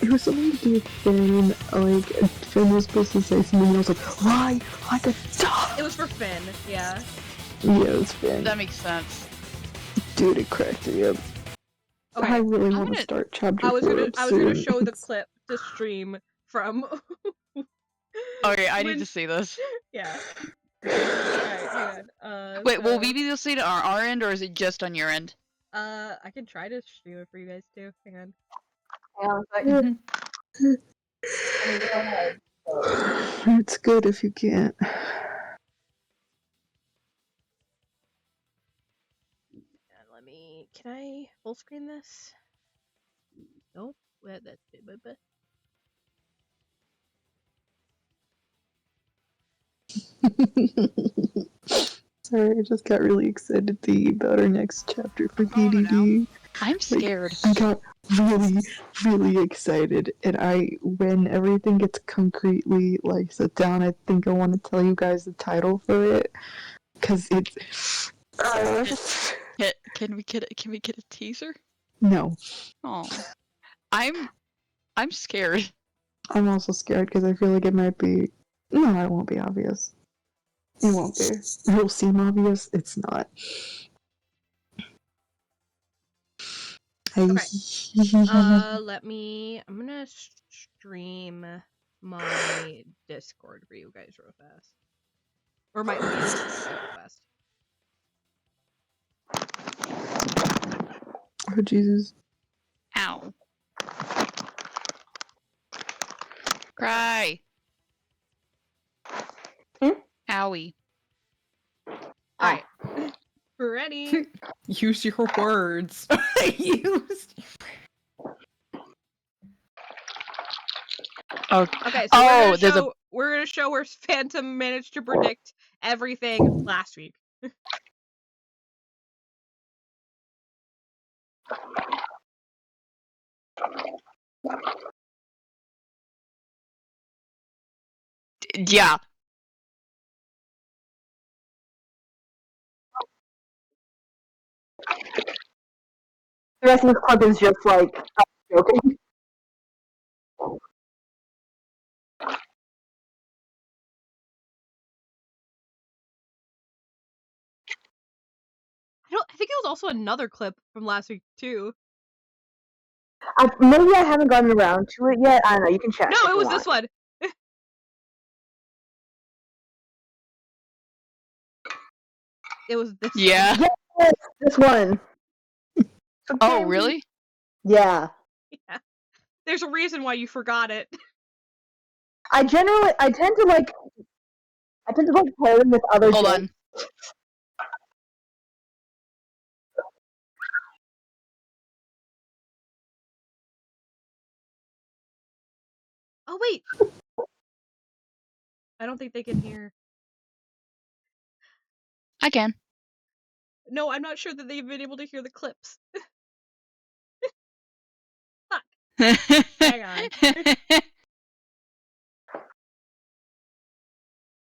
It was something to do with Finn, like, Finn was supposed to say something and I was like, lie like a dog! It was for Finn, yeah. Yeah, it was Finn. That makes sense. Dude, it cracked me up. Okay, I really want to start chapter 4 I was gonna soon. show the clip to stream from. Okay, I need to see this. Yeah. Alright, hang on. Wait, will we be able to see it on our end, or is it just on your end? I can try to stream it for you guys too. Hang on. It's good if you can't. Let me. Can I full screen this? Nope. That's it. Sorry, I just got really excited thinking about our next chapter for DDD. I'm scared. I got really, really excited, and when everything gets concretely, like, set down, I think I want to tell you guys the title for it, because it's... Can we get a teaser? No. Oh. I'm scared. I'm also scared, because I feel like it might be... No, it won't be obvious. It won't be. It'll seem obvious, it's not. Okay. Let me. I'm gonna stream my Discord for you guys real fast, or my OBS real fast. Oh Jesus! Ow! Cry. Owie. Alright. We're ready. Use your words. Okay, so we're gonna show where Phantom managed to predict everything last week. Yeah. The rest of the club is just like joking. I think it was also another clip from last week too. Maybe I haven't gotten around to it yet. I don't know. You can check. No, it was this one. It was this. Yeah. One. Yes, this one. Oh, really? Yeah. Yeah. There's a reason why you forgot it. I tend to pair them with other. Hold on. Oh wait. I don't think they can hear. I can. No, I'm not sure that they've been able to hear the clips. Fuck. Hang on.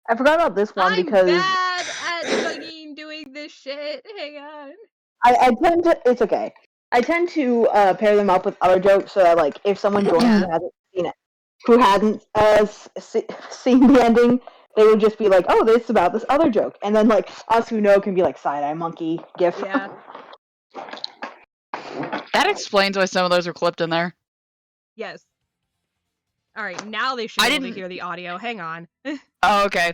I forgot about this one because I'm bad at fucking doing this shit. Hang on. I tend to. It's okay. I tend to pair them up with other jokes so that, like, if someone joins who hadn't seen the ending, they would just be like, "Oh, this is about this other joke," and then like us who know can be like side-eye monkey gif. Yeah. That explains why some of those are clipped in there. Yes. All right, now they should be able to hear the audio. Hang on. Oh, okay.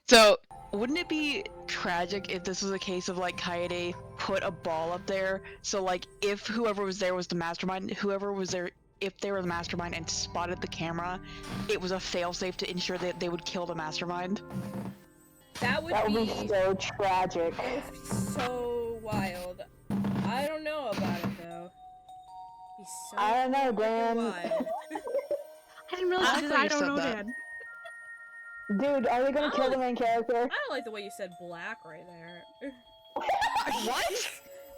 So, wouldn't it be tragic if this was a case of, like, Kaede put a ball up there, so, like, if whoever was there was the mastermind, whoever was there, if they were the mastermind and spotted the camera, it was a failsafe to ensure that they would kill the mastermind? That would be so tragic. So wild. I don't don't know, Dan. I didn't realize you said I don't know, Dan. Dude, are they gonna kill the main character? I don't like the way you said black right there. What?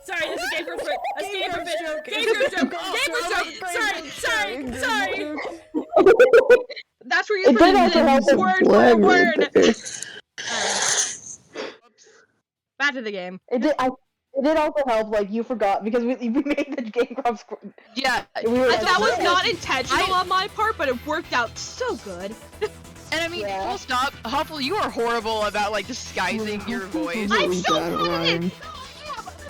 Sorry, this is a game group joke. Game group joke. Sorry. That's where you put it word for word. Back to the game. It did also help, like, you forgot, because we made the game from scratch. Yeah. That was not intentional on my part, but it worked out so good. And I mean, full stop, Huffle, you are horrible about, like, disguising your voice. I'm so good at it!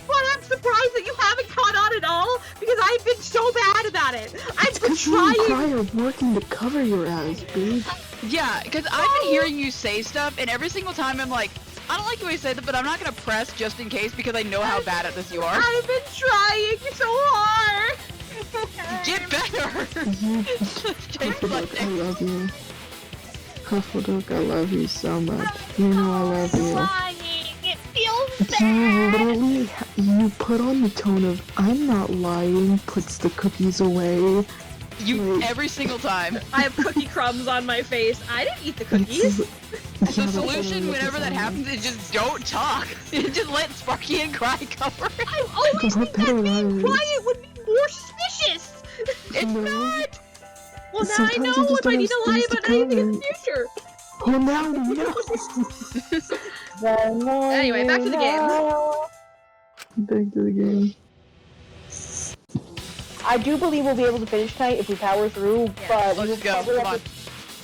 But I'm surprised that you haven't caught on at all, because I've been so bad about it. I've been trying. You're working to cover your ass, dude. Yeah, because I've been hearing you say stuff, and every single time I'm like, I don't like the way you say that, but I'm not gonna press just in case because I know how bad at this you are. I've been trying so hard. Get better. Huffledork, I love you. Huffledork, I love you so much. You know I love you. Lying. It feels bad. You literally, you put on the tone of I'm not lying, puts the cookies away. You every single time. I have cookie crumbs on my face. I didn't eat the cookies. The solution whenever that happens is just don't talk. Just let Sparky and Cry cover it. I always think that being quiet would be more suspicious. It's not. Well, now I know if I need to lie about anything in the future. Well, now you know. Anyway, back to the game. Back to the game. I do believe we'll be able to finish tonight if we power through, but let's go. Come on.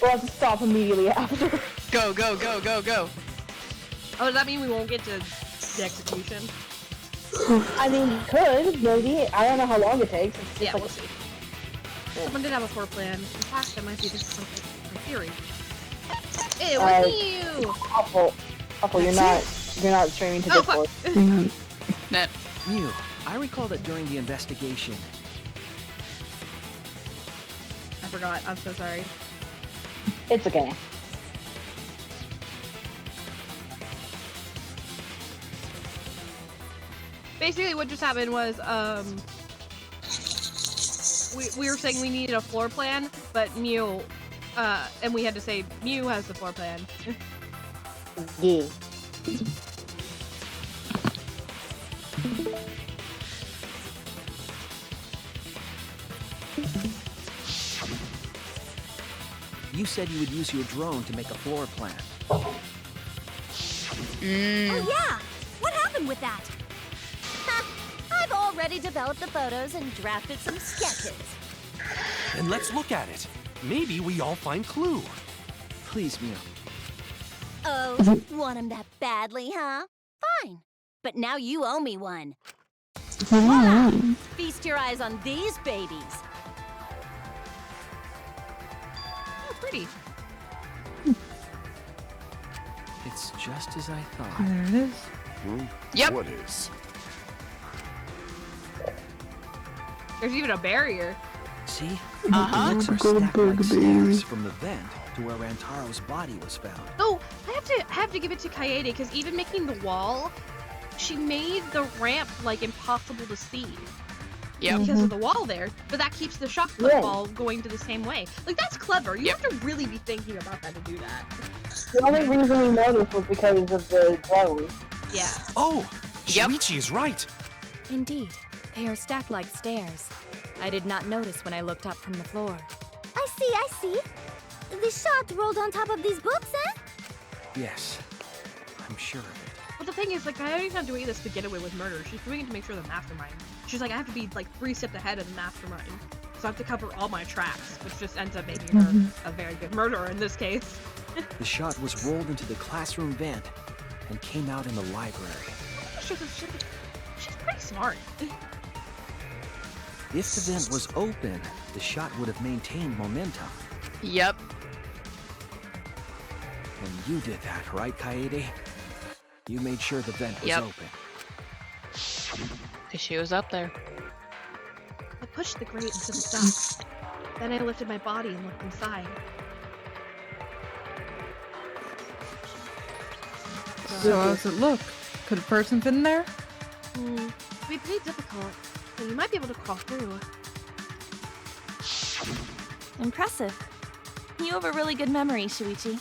We'll have to stop immediately after. Go. Oh, does that mean we won't get to the execution? I mean, could, maybe. I don't know how long it takes. It's Yeah, like, we'll see. Someone did have a floor plan. In fact, that might be just something in theory. Ew, what are you? Awful, you're not streaming to Discord. Net. Mew, I recall that during the investigation. I forgot. I'm so sorry. It's okay. Basically, what just happened was, we were saying we needed a floor plan, but Mew, and we had to say Mew has the floor plan. Yeah. You said you would use your drone to make a floor plan. Oh yeah! What happened with that? I've already developed the photos and drafted some sketches. Then let's look at it. Maybe we all find clue. Please, Mew. Oh, want him that badly, huh? Fine. But now you owe me one. Voila! Feast your eyes on these babies. Oh, pretty. It's just as I thought. There it is. Yep. What is? There's even a barrier. See? Uh-huh. The bricks are stacked like stairs from the vent to where Rantaro's body was found. Oh, I have to give it to Kaede, because even making the wall, she made the ramp like impossible to see. Yeah. Because of the wall there, but that keeps the shot ball going to the same way. Like, that's clever. You have to really be thinking about that to do that. The only reason we noticed was because of the drone. Yeah. Oh, Shuichi is right. Indeed, they are stacked like stairs. I did not notice when I looked up from the floor. I see. The shot rolled on top of these books, eh? Yes, I'm sure of it. But the thing is, like, Kaede's not doing this to get away with murder. She's doing it to make sure the mastermind. She's like, I have to be, like, 3 steps ahead of the mastermind. So I have to cover all my tracks, which just ends up making her a very good murderer in this case. The shot was rolled into the classroom vent and came out in the library. She's pretty smart. If the vent was open, the shot would have maintained momentum. Yep. And you did that, right, Kaede? You made sure the vent was open. She was up there. I pushed the grate into the stuff. Then I lifted my body and looked inside. So how does it look? Could a person fit in there? It'd be pretty difficult, but you might be able to crawl through. Impressive. You have a really good memory, Shuichi.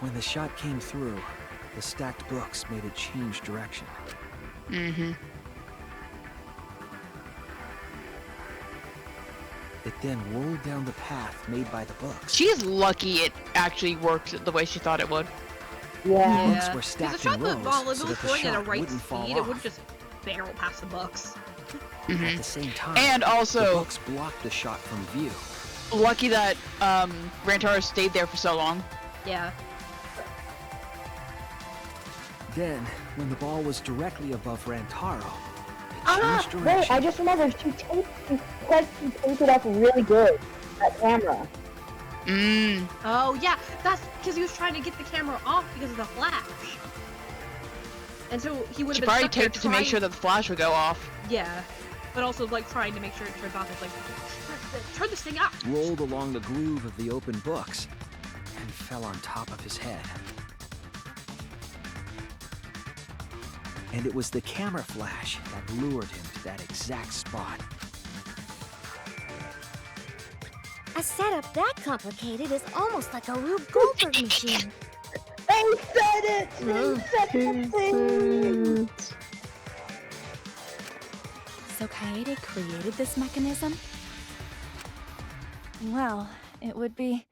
When the shot came through, the stacked books made it change direction. Mm-hmm. It then rolled down the path made by the books. She's lucky it actually worked the way she thought it would. Yeah. The books were stacked in rows, ball, if so it was that the going at a shot right wouldn't fall speed, it off. would just barrel past the books. At the same time, And also, the books blocked the shot from view. Lucky that Rantaro stayed there for so long. Yeah. Then, when the ball was directly above Rantaro, Wait, I just remembered she taped it up really good. That camera. Oh yeah, that's because he was trying to get the camera off because of the flash. And so he would have She been probably stuck there taped it to make sure that the flash would go off. Yeah, but also like trying to make sure it turns off. It's like, turn this thing off. rolled along the groove of the open books and fell on top of his head. And it was the camera flash that lured him to that exact spot. A setup that complicated is almost like a Rube Goldberg machine. They said it! They said it! So Kaede created this mechanism? Well, it would be...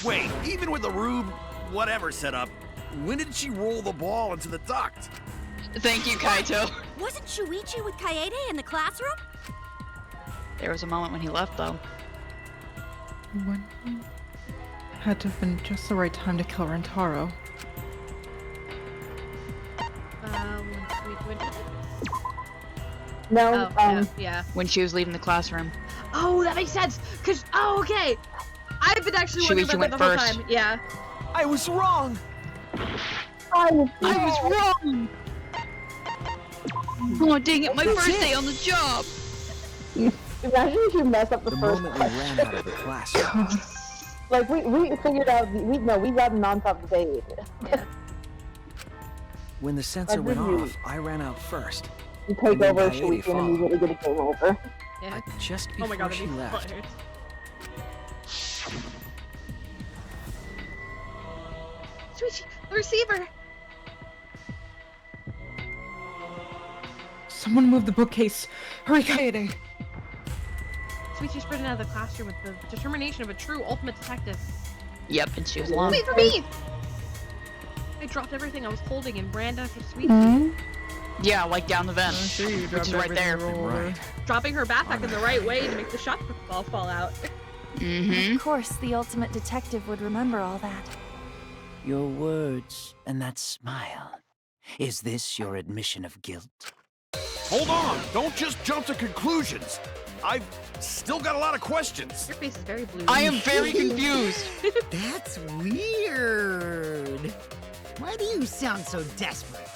Wait, even with the Rube whatever setup, when did she roll the ball into the duct? Thank you, Kaito. Wasn't Shuichi with Kaede in the classroom? There was a moment when he left, though. When had to have been just the right time to kill Rantaro. No, yeah. When she was leaving the classroom. Oh, that makes sense. Cause okay, I've been actually wondering Shuichi about that went the whole first. time. Yeah. I was wrong. I was wrong! Oh, dang it, my first day on the job! Imagine if you mess up the first moment we ran out of the classroom. Like, we figured out, we got an on-top date. Yeah. When the sensor went off, I ran out first. You take And then over, Kaede Shuichi, and followed. immediately get a game over. Yeah. But just Oh before my god, she that'd be left, hilarious. Shuichi, the receiver. Someone move the bookcase. Hurry, Kaede. Shuichi sprinted out of the classroom with the determination of a true ultimate detective. Yep, and she was alone. Wait for me! I dropped everything I was holding and ran down to Shuichi. Yeah, like down the vent. Which is right there. right. Dropping her backpack in the right way to make the shot ball fall out. Mm-hmm. Of course, the ultimate detective would remember all that. Your words and that smile. Is this your admission of guilt? Hold on! Don't just jump to conclusions! I've still got a lot of questions. Your face is very blue. I am very confused. That's weird. Why do you sound so desperate?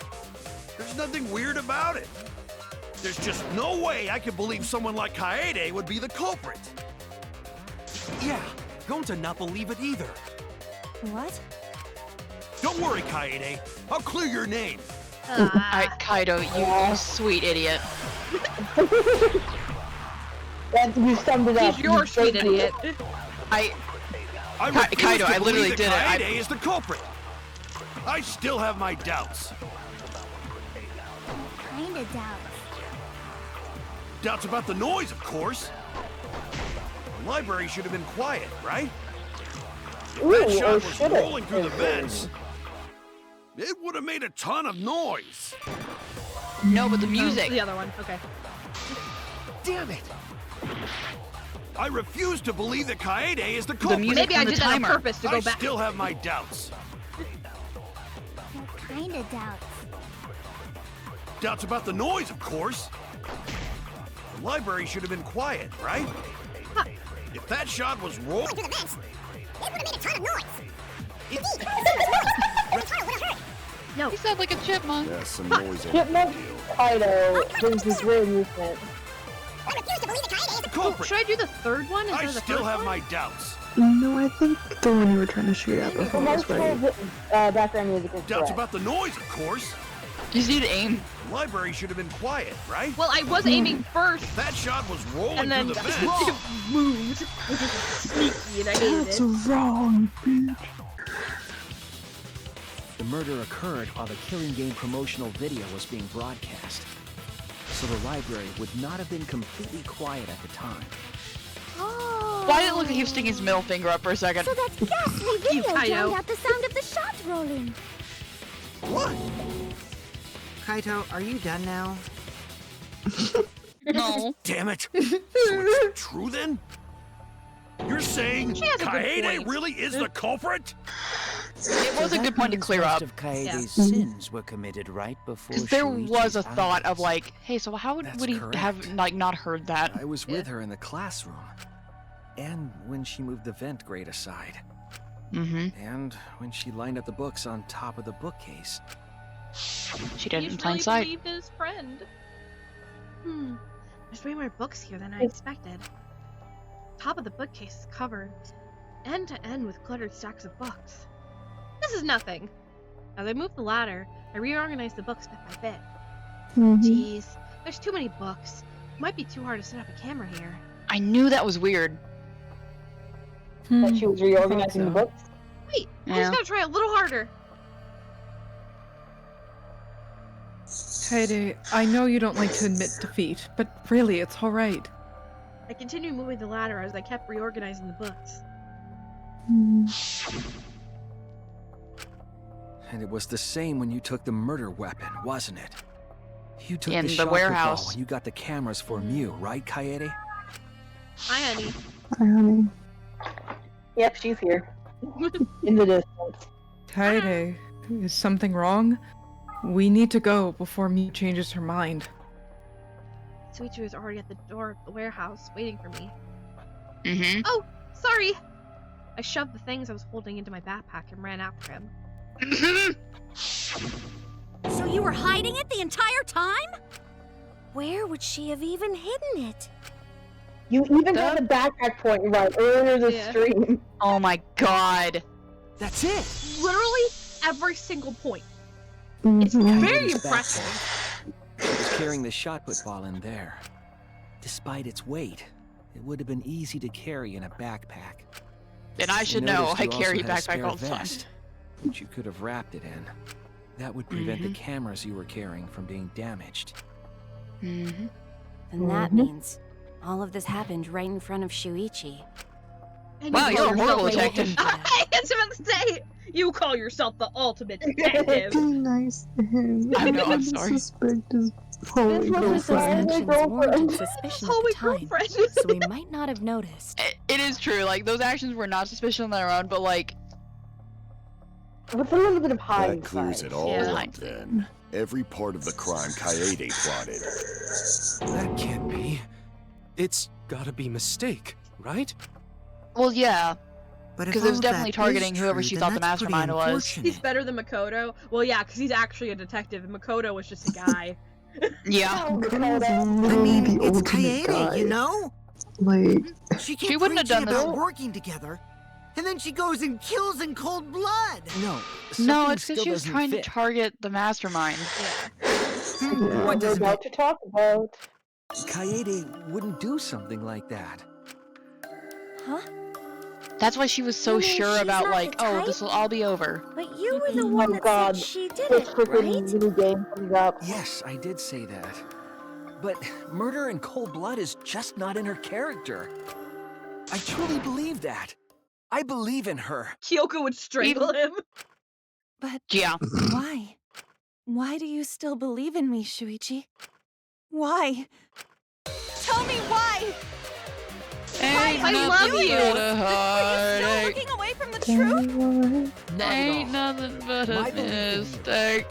There's nothing weird about it. There's just no way I can believe someone like Kaede would be the culprit. Yeah, going to not believe it either. What? Don't worry, Kaede. I'll clear your name. Kaido, you sweet idiot. You summed it up. He's your sweet idiot. I Kaido, I literally did it. Kaede is the culprit. I still have my doubts. Kinda doubts. Doubts about the noise, of course. The library should have been quiet, right? If that shot was rolling through the vents, it would have made a ton of noise. No, but the music. The other one, okay. Damn it! I refuse to believe that Kaede is the culprit. Maybe I did that on purpose to go back. I still have my doubts. Kinda doubts. Doubts about the noise, of course. The library should have been quiet, right? Huh. If that shot was rolling through the vents, it would have made a ton of noise. No. You sound like a chipmunk. That's some noise. Chipmunk Kaido brings this real amusement. I refuse to believe that Kaede is the Oh, should I do the third one instead I of the still first have one? my doubts. No, I think the one you were trying to shoot at before was right. Background music is Doubts correct. about the noise, of course. You just need to aim. The library should have been quiet, right? Well, I was aiming first. That shot was rolling And then through the vents. it moved, which is sneaky, and I hated That's it. wrong, bitch. The murder occurred while the Killing Game promotional video was being broadcast. So the library would not have been completely quiet at the time. Oh. Why did it look like he was sticking his middle finger up for a second? So that ghastly video drowned out the sound of the shot rolling. What? Kaito, are you done now? No. Damn it! So it's true then? You're saying She has a good Kaede point. really is the culprit? It was a good point to clear up. Most of Kaede's sins were committed right before Because there Shuichi's was a thought of eyes. like, hey, so how would he have like not heard that? I was with her in the classroom. And when she moved the vent grate aside. Mm-hmm. And when she lined up the books on top of the bookcase. She did it in He's plain really sight. believed his friend. There's way more books here than I expected. Top of the bookcase is covered end to end with cluttered stacks of books. This is nothing. As I move the ladder, I reorganize the books bit by bit. Jeez, there's too many books. It might be too hard to set up a camera here. I knew that was weird. That she was reorganizing the books. Wait, I Yeah. just gotta try a little harder. Kaede, I know you don't like to admit defeat, but really, it's alright. I continued moving the ladder as I kept reorganizing the books. And it was the same when you took the murder weapon, wasn't it? You took In the the shot warehouse. when you got the cameras for Mew, right, Kaede? Hi, honey. Hi, honey. Yep, she's here. In the distance. Kaede, is something wrong? We need to go before Mew changes her mind. Shuichi was already at the door of the warehouse, waiting for me. Mm-hmm. Oh, sorry! I shoved the things I was holding into my backpack and ran after him. So you were hiding it the entire time? Where would she have even hidden it? You even got the backpack point right earlier this stream. Oh my god. That's it! Literally every single point. It's very impressive. It was carrying the shot put ball in there. Despite its weight, it would have been easy to carry in a backpack. And I should know, noticed I you also carry had a backpack spare all the time. vest, which you could have wrapped it in. That would prevent the cameras you were carrying from being damaged. Mm-hmm. And that means all of this happened right in front of Shuichi. Wow, you're a horrible detective. I was about to say, you call yourself the ultimate detective. Be nice to him. I know, I'm sorry. Suspect his holy girlfriend. Actions warranted suspicion at Holy the time, girlfriend. so we might not have noticed. It is true, like, those actions were not suspicious on their own, but like... With a little bit of hindsight. That clears it all Yeah. up then. Every part of the crime Kaede plotted. That can't be. It's gotta be mistake, right? Well, yeah. But if Because it was all definitely that targeting is whoever true, she then thought the that's pretty mastermind was. unfortunate. He's better than Makoto. Well, yeah, because he's actually a detective, and Makoto was just a guy. Yeah. I mean, it's ultimate guy. Kaede, you know? Like, She keeps She wouldn't have preaching done this. about working together, and then she goes and kills in cold blood. No, No, something it's because still she was doesn't trying fit. to target the mastermind. What What we're doesn't about to talk about. Kaede wouldn't do something like that. Huh? That's why she was so You mean sure she's about not like, the oh, type? this will all be over. But you were the Oh one that god. said she did This it, freaking right? little game comes up. Yes, I did say that. But murder in cold blood is just not in her character. I truly believe that. I believe in her. Kyoko would strangle him. But Yeah. why? Why do you still believe in me, Shuichi? Why? Tell me why! Ain't I nothing love but you. a Are you still heartache. looking away from the truth? Ain't nothing but My a belief in you. mistake.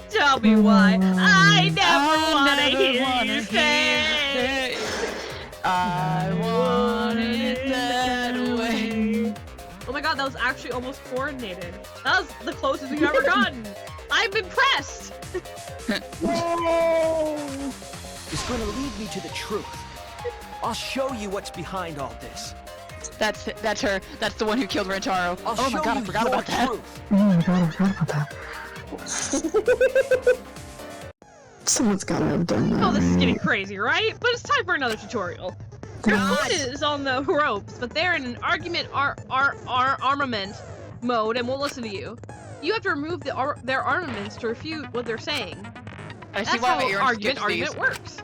Tell me why. I never I want to never hear wanna you hear say. I wanted it that way. Oh my god, that was actually almost coordinated. That was the closest we've ever gotten. I'm impressed. It's going to lead me to the truth. I'll show you what's behind all this. That's her. That's the one who killed Rantaro. I'll Oh my show god, I you forgot your about that. truth. oh my god, I forgot about that. Someone's gotta have done that. Oh, this is getting crazy, right? But it's time for another tutorial. Your opponent is on the ropes, but they're in an argument armament mode, and won't listen to you. You have to remove their armaments to refute what they're saying. I see That's why how you're argument works.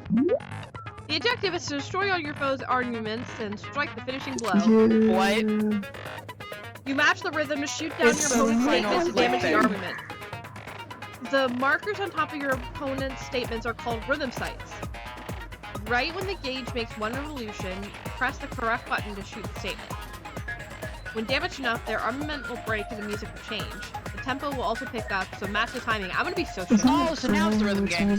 The objective is to destroy all your foes' arguments and strike the finishing blow. What? You match the rhythm to shoot down your opponent's statements to damage the armament. The markers on top of your opponent's statements are called rhythm sites. Right when the gauge makes one revolution, press the correct button to shoot the statement. When damaged enough, their armament will break and the music will change. The tempo will also pick up, so match the timing. I'm gonna be so sure. Oh, so now it's the rhythm game.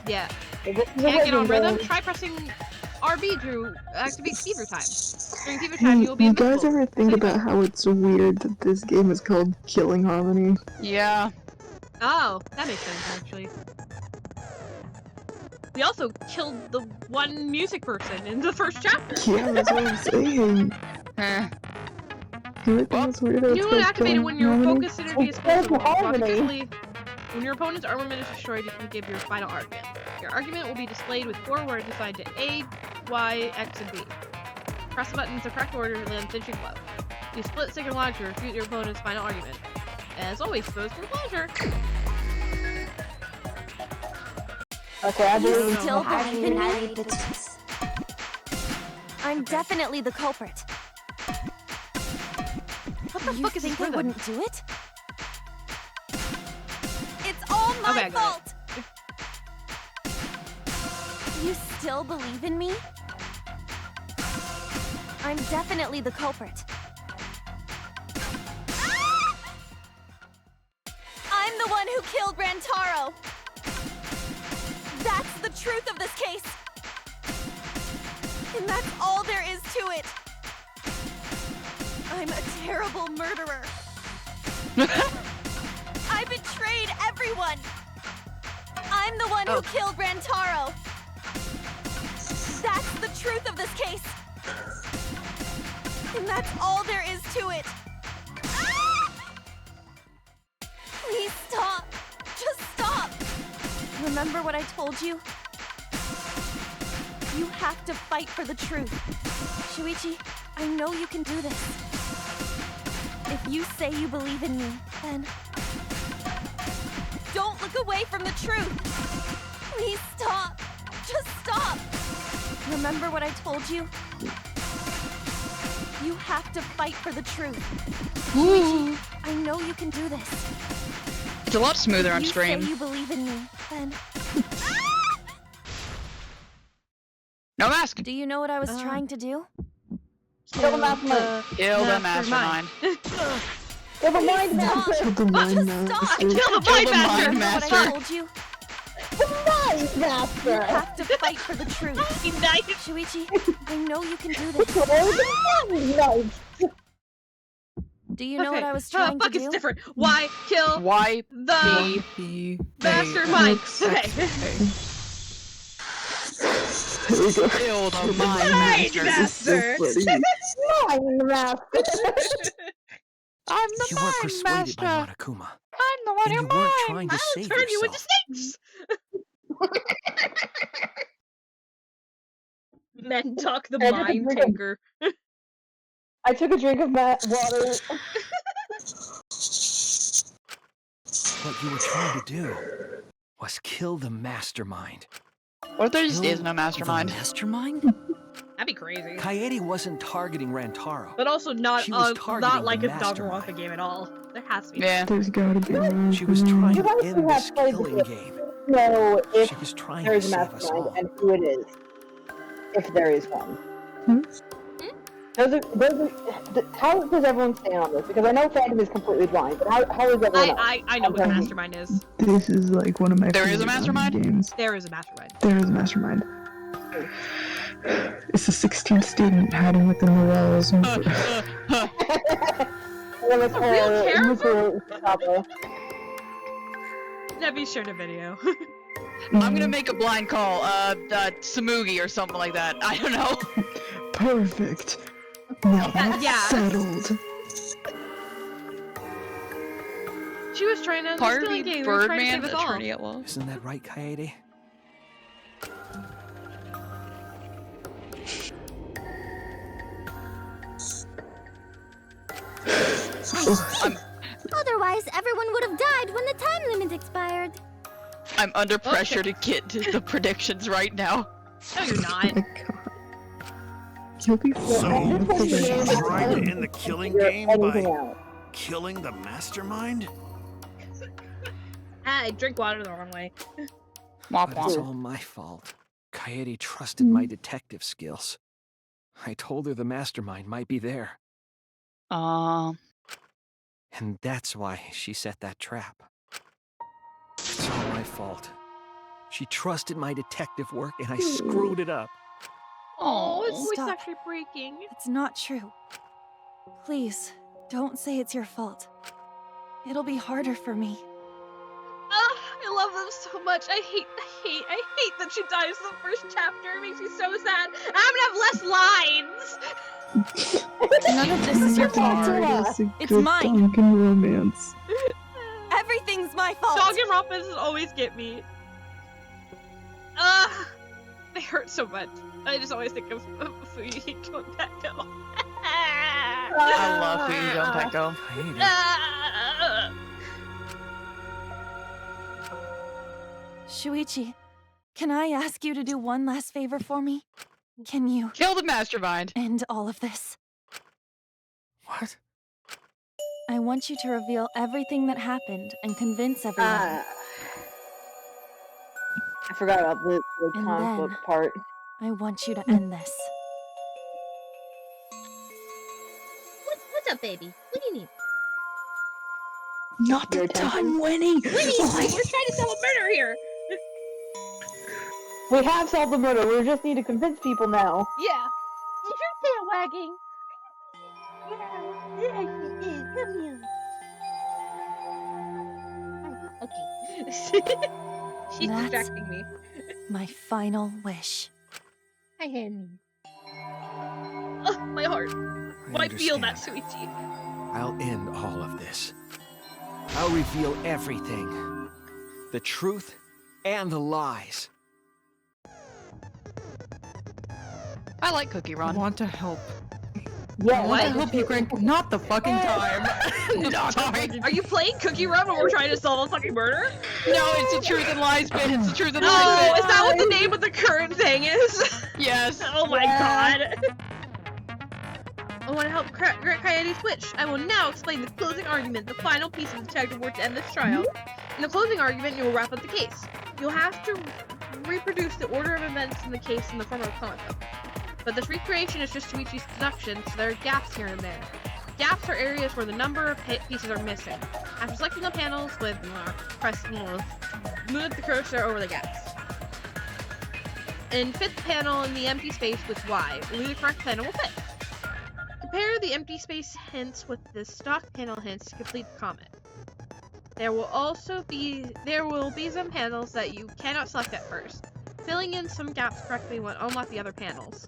Yeah. Can't get on rhythm? Try pressing RB to activate fever time. During fever time, you'll be You guys invisible. ever think about how it's weird that this game is called Killing Harmony? Yeah. Oh, that makes sense, actually. We also killed the one music person in the first chapter. Yeah, that's what I'm saying. Everything's weird. You will activate it when your focus energy is close to one. When your opponent's armament is destroyed, you can give your final argument. Your argument will be displayed with 4 words assigned to A, Y, X, and B. Press the button in the correct order and then finishing blow. You split-second launch to refute your opponent's final argument. As always, foes for pleasure. Okay, I You still believe in me? the I'm definitely the culprit. What the fuck is think this I rhythm? wouldn't do it? It's all my Okay, I got fault! You still believe in me? I'm definitely the culprit. I'm the one who killed Rantaro! That's the truth of this case! And that's all there is to it! I'm a terrible murderer! I betrayed everyone! I'm the one who killed Rantaro! That's the truth of this case! And that's all there is to it! Please stop! Just stop! Remember what I told you? You have to fight for the truth. Shuichi, I know you can do this. If you say you believe in me, then don't look away from the truth. Please stop. Just stop. Remember what I told you? You have to fight for the truth. Shuichi, I know you can do this. It's a lot smoother on If stream. you say you believe in me, then No mask. do you know what I was trying to do? Kill the mastermind. Kill the mastermind. Kill the mind master. Kill the mind master. Kill the mind master. What I told you? The mind You master. have to fight for the truth. Shuichi, I know you can do this. Kill the mind. Do you know what I was trying to fuck, do? it's different. Why kill the mastermind? Okay. Here we go. Kill the mind Mind master. master. Mind master. I'm the You weren't mind persuaded by master. Monokuma. I'm the one And who you weren't mind. trying to save Turn you into yourself. snakes. Men talk the I took a mind drink of- taker. I took a drink of water. What you were trying to do was kill the mastermind. What if there just Kill is no mastermind? The mastermind? That'd be crazy. Kaede wasn't targeting Rantaro. But also not She was targeting not like the a Danganronpa game at all. There has to be. Yeah. There's gotta be one. She was trying You to guys end who have this played killing the game. know if She was trying there to is a save us mastermind all. and who it is. If there is one. How does everyone stand on this? Because I know fandom is completely blind, but how is everyone else? I know what a mastermind is. This is like one of my There is a favorite mastermind? games. There is a mastermind. There is a mastermind. It's a 16th student hiding within the walls. Real character? That'd be sure to video. I'm gonna make a blind call. Samugi or something like that. I don't know. Perfect. Now that's Yeah. settled. She was trying to Harvey game. Birdman, attorney at law. Isn't that right, Kaede? Otherwise, everyone would have died when the time limit expired. I'm under pressure to get to the predictions right now. No, you're not. So, she's trying to end the killing game by killing the mastermind? I drink water the wrong way. But it's all my fault. Kaede trusted my detective skills. I told her the mastermind might be there. And that's why she set that trap. It's all my fault. She trusted my detective work and I screwed it up. Oh, his voice Stop. actually breaking. It's not true. Please, don't say it's your fault. It'll be harder for me. I love them so much. I hate that she dies in the first chapter. It makes me so sad. I'm gonna have less lines. None of this is your fault. It's mine. romance. Everything's my fault. Danganronpa doesn't always get me. They hurt so much. I just always think of Fuji Konpeko. I love Fuji Konpeko. Shuichi, can I ask you to do one last favor for me? Can you kill the mastermind? End all of this. What? I want you to reveal everything that happened and convince everyone. I forgot about the And comic book then- part. I want you to end this. What's up, baby? What do you need? Not the time, Winnie! We're trying to solve a murder here. We have solved the murder. We just need to convince people now. Yeah. Is your tail wagging? Yeah, she is. Come here. Okay. She's That's distracting me. my final wish. Hi, Henry. Oh, my heart. I feel that, Suichi. I'll end all of this. I'll reveal everything. The truth and the lies. I like Cookie Run. I want to help. Yeah, I want to help you, Grant. Not the fucking time. Not the Are you playing Cookie Run when we're trying to solve a fucking murder? No, it's the truth and lies bit. It's the truth and Oh, lies is that what the name of the current thing is? Yes. Oh my god. I want to help Kaede switch. I will now explain the closing argument, the final piece of the detective work to end this trial. In the closing argument, you will wrap up the case. You'll have to reproduce the order of events in the case in the form of a comic book. But this recreation is just Shuichi's deduction, so there are gaps here and there. Gaps are areas where the number of pieces are missing. After selecting the panels with move the cursor over the gaps. In fifth panel in the empty space with Y, only the correct panel will fit. Compare the empty space hints with the stock panel hints to complete the comment. There will be some panels that you cannot select at first. Filling in some gaps correctly will unlock the other panels.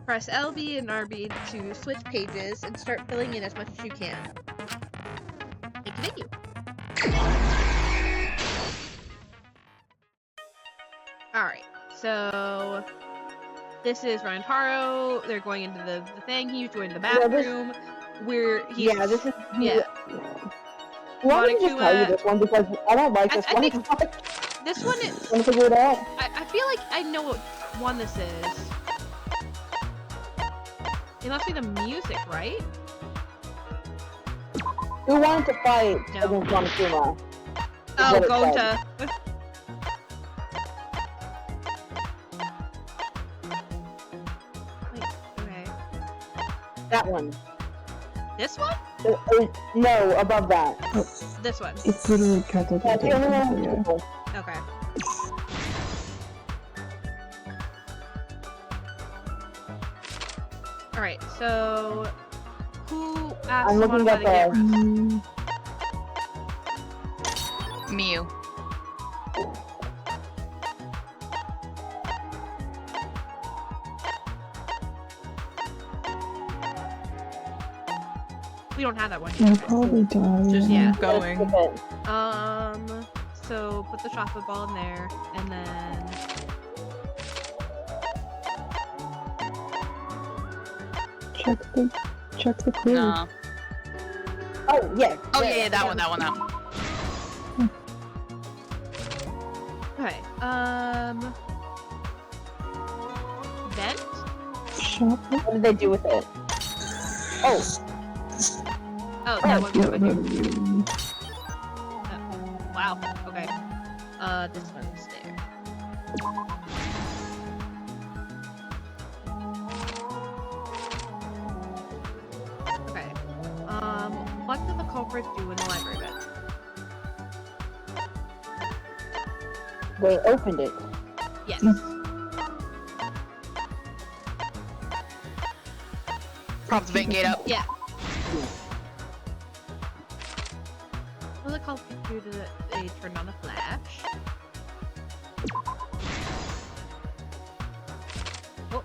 Press LB and RB to switch pages and start filling in as much as you can. Thank you. Alright, so this is Rantaro. They're going into the thing. He's joining the bathroom. This is... Yeah. Why don't you just tell you this one, because I don't like this one. This one is... Want to figure it out? I feel like I know what one this is. It must be the music, right? Who wanted to fight against Monokuma? Oh, Gonta. Wait, okay. That one. This one? No, above that. This one. It's literally cut up. That's the only one. Okay. Alright, so who asked I'm looking Monica at to get rest? Mew. We don't have that one You'll yet. probably die. Just yeah. Going. So put the shot football in there, and then... Check the clue. No. Oh, yeah. Oh, yeah, that one. Okay, vent? What did they do with it? Oh. Oh, that one goes right here. Wow, okay. This one's there. Okay. What did the culprit do in the library vent? They opened it. Yes. Prop the vent gate up. Yeah. What did the culprit do to they turned on the flash? Oh.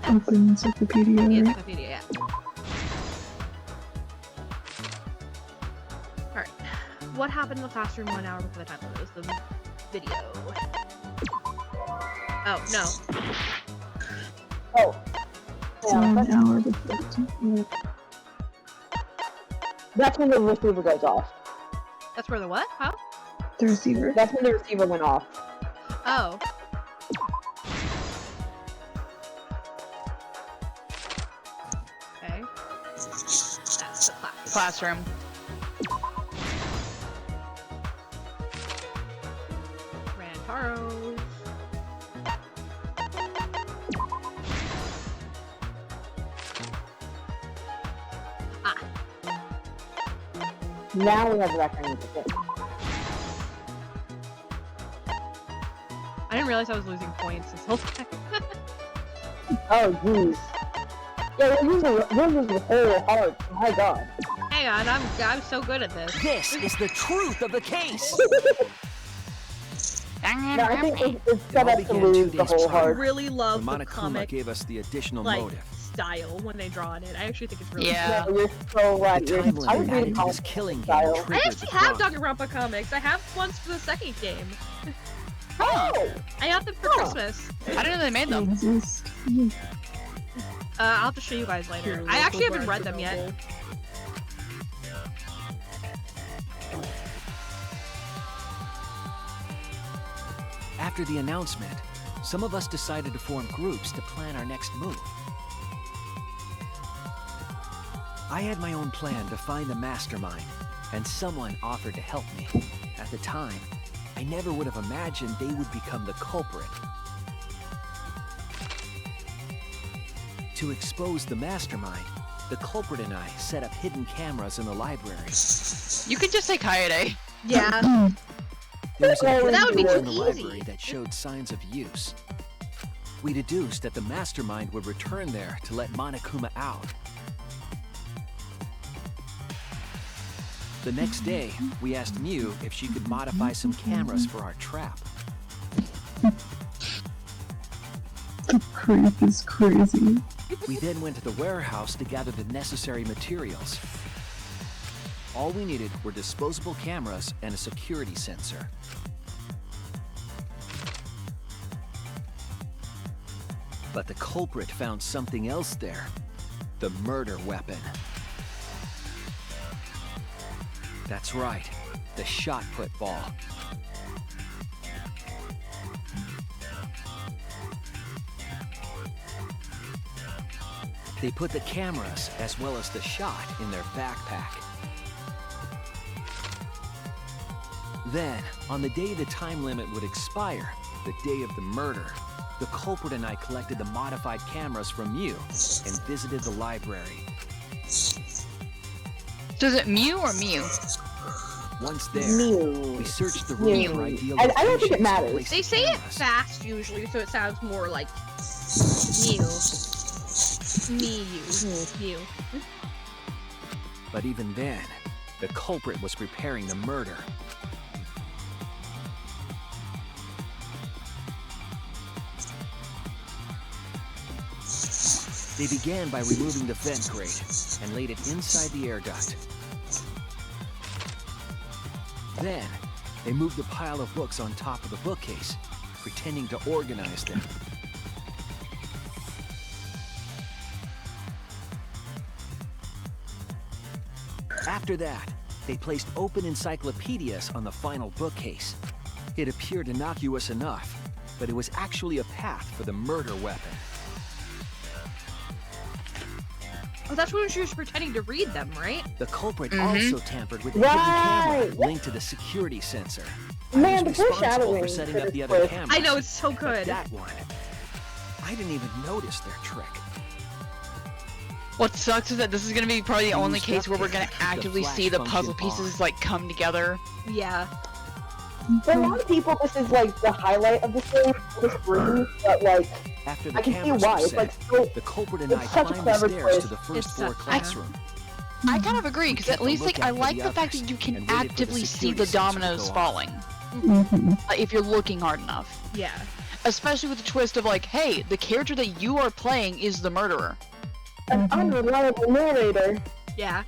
Open encyclopedia. Yeah, encyclopedia, yeah. Alright. What happened in the classroom 1 hour before the time limit? It was the video. Oh, no. Oh. Yeah, 1 hour before the time. That's when the receiver goes off. That's where the what? How? The receiver. That's when the receiver went off. Oh. Okay. That's the classroom. Rantaro. Now we have the record music. I didn't realize I was losing points this whole time. Oh, jeez. Yeah, we're losing the whole heart. My god. Hang on, I'm so good at this. This is the truth of the case. No, I think it's set up to lose the whole I heart. really love the Monokuma comic gave us the additional like motive. style when they draw on it. I actually think it's really Yeah. cool. No, you're so right. The time I limit would read added to this killing game I triggered actually the have crime. Danganronpa comics. I have ones for the second game. Oh! I got them for Christmas. I didn't know they made them. I'll have to show you guys later. I actually haven't read them yet. After the announcement, some of us decided to form groups to plan our next move. I had my own plan to find the mastermind, and someone offered to help me. At the time, I never would have imagined they would become the culprit. To expose the mastermind, the culprit and I set up hidden cameras in the library. You could just say Kaede. Yeah. There was a hidden That would be door too in the easy. library that showed signs of use. We deduced that the mastermind would return there to let Monokuma out. The next day, we asked Mew if she could modify some cameras for our trap. The creep is crazy. We then went to the warehouse to gather the necessary materials. All we needed were disposable cameras and a security sensor. But the culprit found something else there. The murder weapon. That's right, the shot put ball. They put the cameras as well as the shot in their backpack. Then, on the day the time limit would expire, the day of the murder, the culprit and I collected the modified cameras from Mew and visited the library. So is it Mew or Mew? Once there, Mew. we searched the room for ideal I don't think it locations to matters. place They the say it cameras. fast usually, so it sounds more like Mew. But even then, the culprit was preparing the murder. They began by removing the vent grate and laid it inside the air duct. Then, they moved a pile of books on top of the bookcase, pretending to organize them. After that, they placed open encyclopedias on the final bookcase. It appeared innocuous enough, but it was actually a path for the murder weapon. Oh, that's when she was pretending to read them, right? The culprit also tampered with the hidden camera linked to the security sensor. Man, I was the responsible foreshadowing for setting for up this the other twist. cameras. I know, it's so but good. that one, I didn't even notice their trick. What sucks is that this is gonna be probably the only Used case up where we're to gonna keep the actively flash see the puzzle function pieces on. like come together. Yeah. For a lot of people, this is like the highlight of the game, this room, but like, After the I can see cameras why. were It's like set, so, the culprit and I it's such a climbed the clever stairs twist. to the first It's floor so- classroom. I kind of agree, because at kept a least like I lookout for like the the fact others that you can and waited for the actively see security the sensor to dominoes go off. falling. If you're looking hard enough. Yeah. Especially with the twist of like, hey, the character that you are playing is the murderer. an unreliable narrator. Yeah.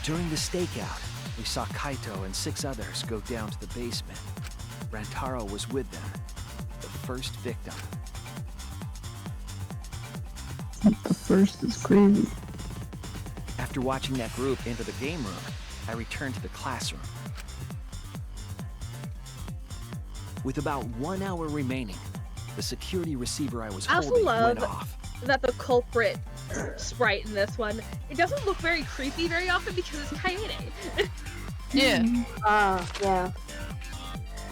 During the stakeout, we saw Kaito and 6 others go down to the basement. Rantaro was with them, the first victim. The first is crazy. After watching that group enter the game room, I returned to the classroom. With about 1 hour remaining, the security receiver I was I also holding love went off. that the culprit sprite in this one, it doesn't look very creepy very often because it's Kaede. Yeah. Yeah.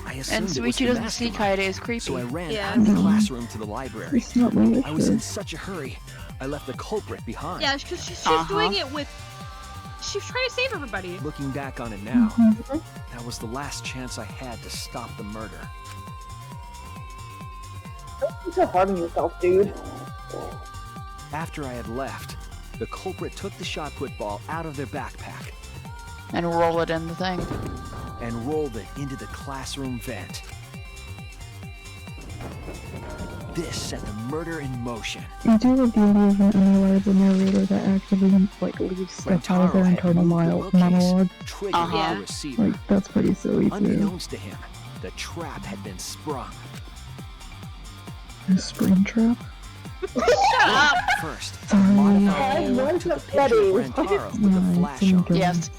I And assumed it was Suichi the doesn't see mastermind, Kaede as creepy. so I ran Yeah. out of the classroom to the library. It's not malicious. I was in such a hurry, I left the culprit behind. Yeah, because she's doing it with... She's trying to save everybody. Looking back on it now, that was the last chance I had to stop the murder. Don't be so hard on yourself, dude. After I had left, the culprit took the shot put ball out of their backpack And roll it in the thing. and rolled it into the classroom vent. This set the murder in motion. I do love the idea of an unreliable narrator that actively like leaves stuff out of their internal monologue. Triggering the receiver. Like that's pretty silly too. Unbeknownst to him, the trap had been sprung. A spring trap. Shut up! First, Sorry. modified Where's took a the picture of Betty? Rantaro with a flash on. Yes.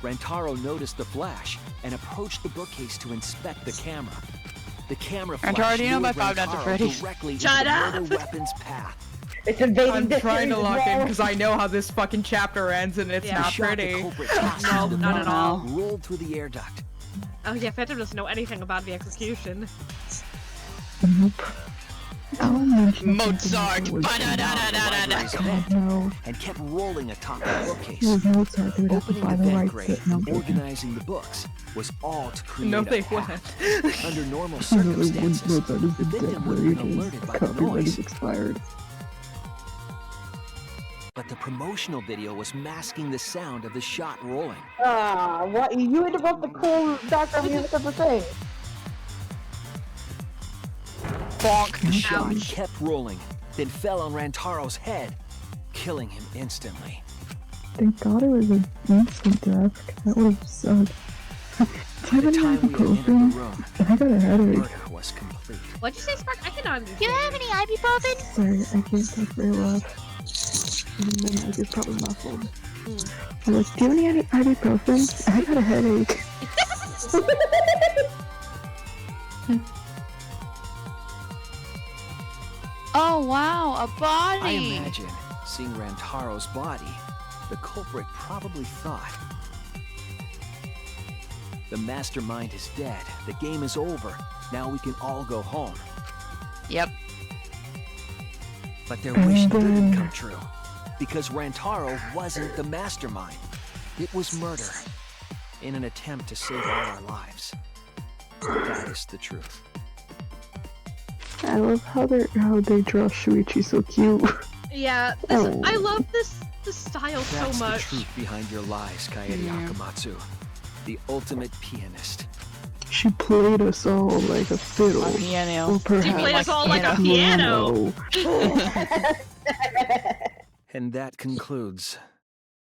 Rantaro noticed the flash and approached the bookcase to inspect the camera. The camera flash Rantaro, do you know lured about Five Nights at Rantaro Freddy's? directly into Shut the up! murder weapon's path. It's invading I'm the trying to series lock in wall. because I know how this fucking chapter ends and it's Yeah. not Shot the pretty. culprit past No, the not at gun, all. rolled through the air duct. Oh yeah, Phantom doesn't know anything about the execution. Nope. Alan mentioned Mozart. something that Library's was- vent, God, no. and kept rolling atop the bookcase. It was Mozart. They would have to Opening buy the the vent rights grate to no, and organizing the books was all to create No, a they path. wouldn't. Under normal I know they wouldn't. circumstances, Mozart has the been dead victim for would have been ages. alerted by the Copyright noise. is expired. But the promotional video was masking the sound of the shot rolling. What? You interrupt the cool background music of the thing. Bonk. The shot kept rolling, then fell on Rantaro's head, killing him instantly. Thank God it was an instant death. That would have sucked. By the time we had entered the ibuprofen. room, I got a headache. murder was complete. What'd you say, Spark? I cannot understand. Do you have any ibuprofen? Sorry, I can't talk very well. And then I just probably muffled. I was like, do you have any ibuprofen? I got a headache. Oh wow, a body! I imagine, seeing Rantaro's body, the culprit probably thought, the mastermind is dead, the game is over, now we can all go home. Yep. But their wish didn't come true, because Rantaro wasn't the mastermind. It was murder, in an attempt to save all our lives. That is the truth. I love how they draw Shuichi so cute. Yeah, Oh. I love this style That's so the much. truth behind your lies, Kaede Akamatsu. the ultimate pianist. She played us all like a fiddle. Piano. Or perhaps She played us all like a piano. And that concludes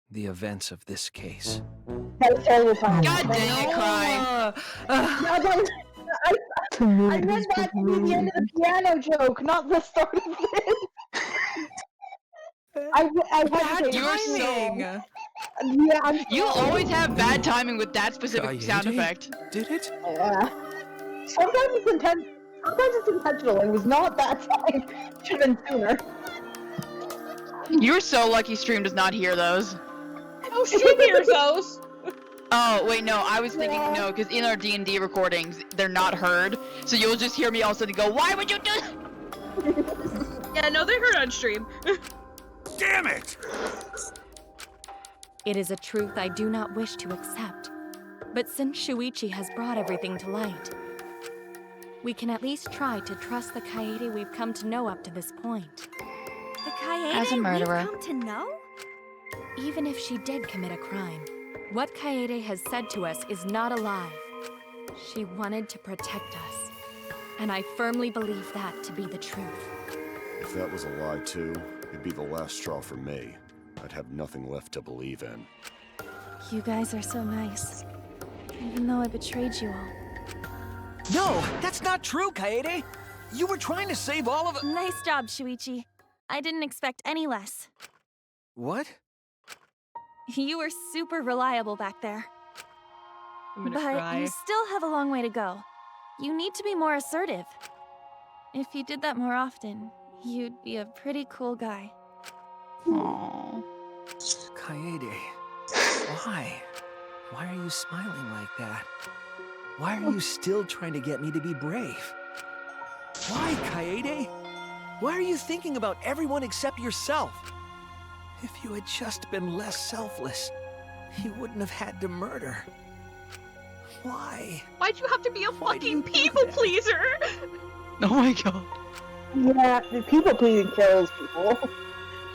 the events of this case. God dang it, Cry. I meant that to be the end of the piano joke, not the start of it. I Bad timing. Yeah, You always have bad timing with that specific sound effect. Did it? Yeah. Sometimes it's intentional. It was not that time. Should have been sooner. You're so lucky Stream does not hear those. Oh, Stream hears those. Oh, wait, no, I was thinking, no, because in our D&D recordings, they're not heard, so you'll just hear me all of a sudden go, why would you do that? Yeah, no, they heard on stream. Damn it! It is a truth I do not wish to accept. But since Shuichi has brought everything to light, we can at least try to trust the Kaede we've come to know up to this point. The Kaede As a murderer. we've come to know? Even if she did commit a crime, what Kaede has said to us is not a lie. She wanted to protect us. And I firmly believe that to be the truth. If that was a lie too, it'd be the last straw for me. I'd have nothing left to believe in. You guys are so nice. Even though I betrayed you all. No, that's not true, Kaede. You were trying to save all of it. Nice job, Shuichi. I didn't expect any less. What? You were super reliable back there. I'm gonna But cry. you still have a long way to go. You need to be more assertive. If you did that more often, you'd be a pretty cool guy. Aww. Kaede, why? Why are you smiling like that? Why are you still trying to get me to be brave? Why, Kaede? Why are you thinking about everyone except yourself? If you had just been less selfless, you wouldn't have had to murder. Why? Why'd you have to be a fucking people pleaser? Oh my god. Yeah, the people pleasing kills people.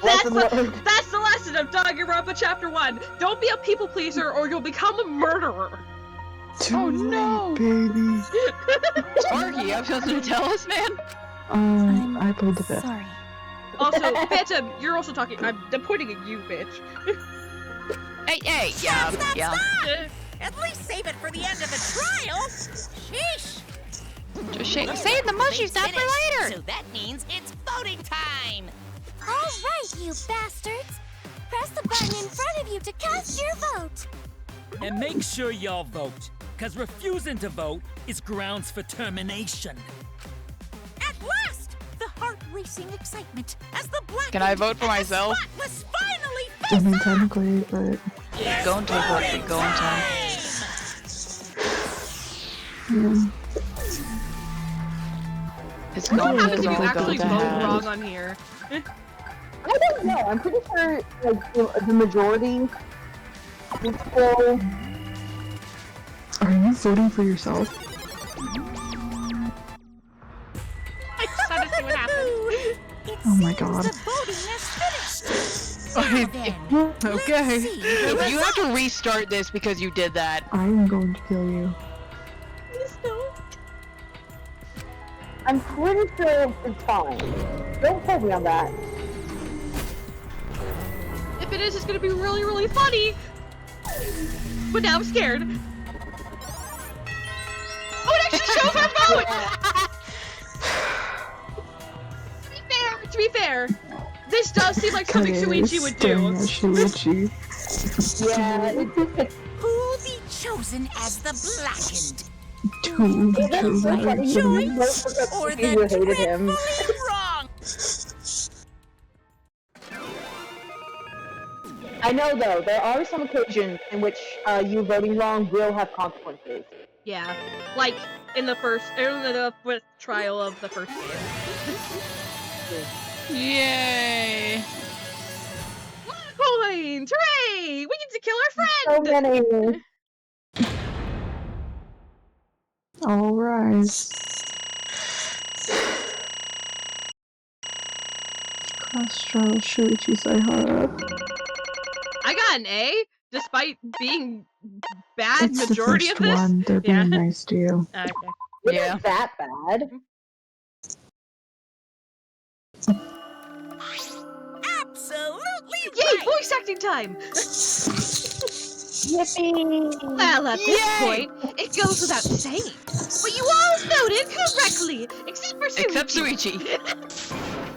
That's the lesson of Danganronpa Chapter 1. Don't be a people pleaser or you'll become a murderer. Oh no! Baby. Sparky, you have something to tell us, man? I played the bit. Sorry. Also, Phantom, you're also talking. I'm pointing at you, bitch. Hey, yeah. At least save it for the end of the trial. Sheesh. Just save the mushy stuff for later. So that means it's voting time. All right, you bastards. Press the button in front of you to cast your vote. And make sure y'all vote, because refusing to vote is grounds for termination. At last, the heart-racing excitement as the black. Can I vote for myself? Was finally I mean, technically, but... Go and take vote, go and time. It's What going happens to if you actually go vote down. wrong on here? I don't know. I'm pretty sure like the majority people. Are you voting for yourself? I just had to see what happened. Oh my god. The voting is finished. Okay. If you have to restart this because you did that. I am going to kill you. I'm pretty sure it's fine. Don't quote me on that. If it is, it's gonna be really, really funny. But now I'm scared. Oh, it actually shows our vote! To be fair, this does seem like something Shuichi would do. Shuichi. Yeah, Who be chosen as the blackened? Two. Or the dreadfully wrong? I know though, there are some occasions in which you voting wrong will have consequences. Yeah, like in the first trial of the first game. Yay! 1 point! Hooray! We get to kill our friend! So many. All rise. Cross trial Shuichi Saihara. I got an A. despite being bad It's majority the of first this. one. They're Yeah. being nice to you. Okay. Yeah. That bad. Absolutely Yay! right! Voice acting time! Yippee! Well, at this point, it goes without saying. But you all voted correctly, except for Suichi. Except Suichi.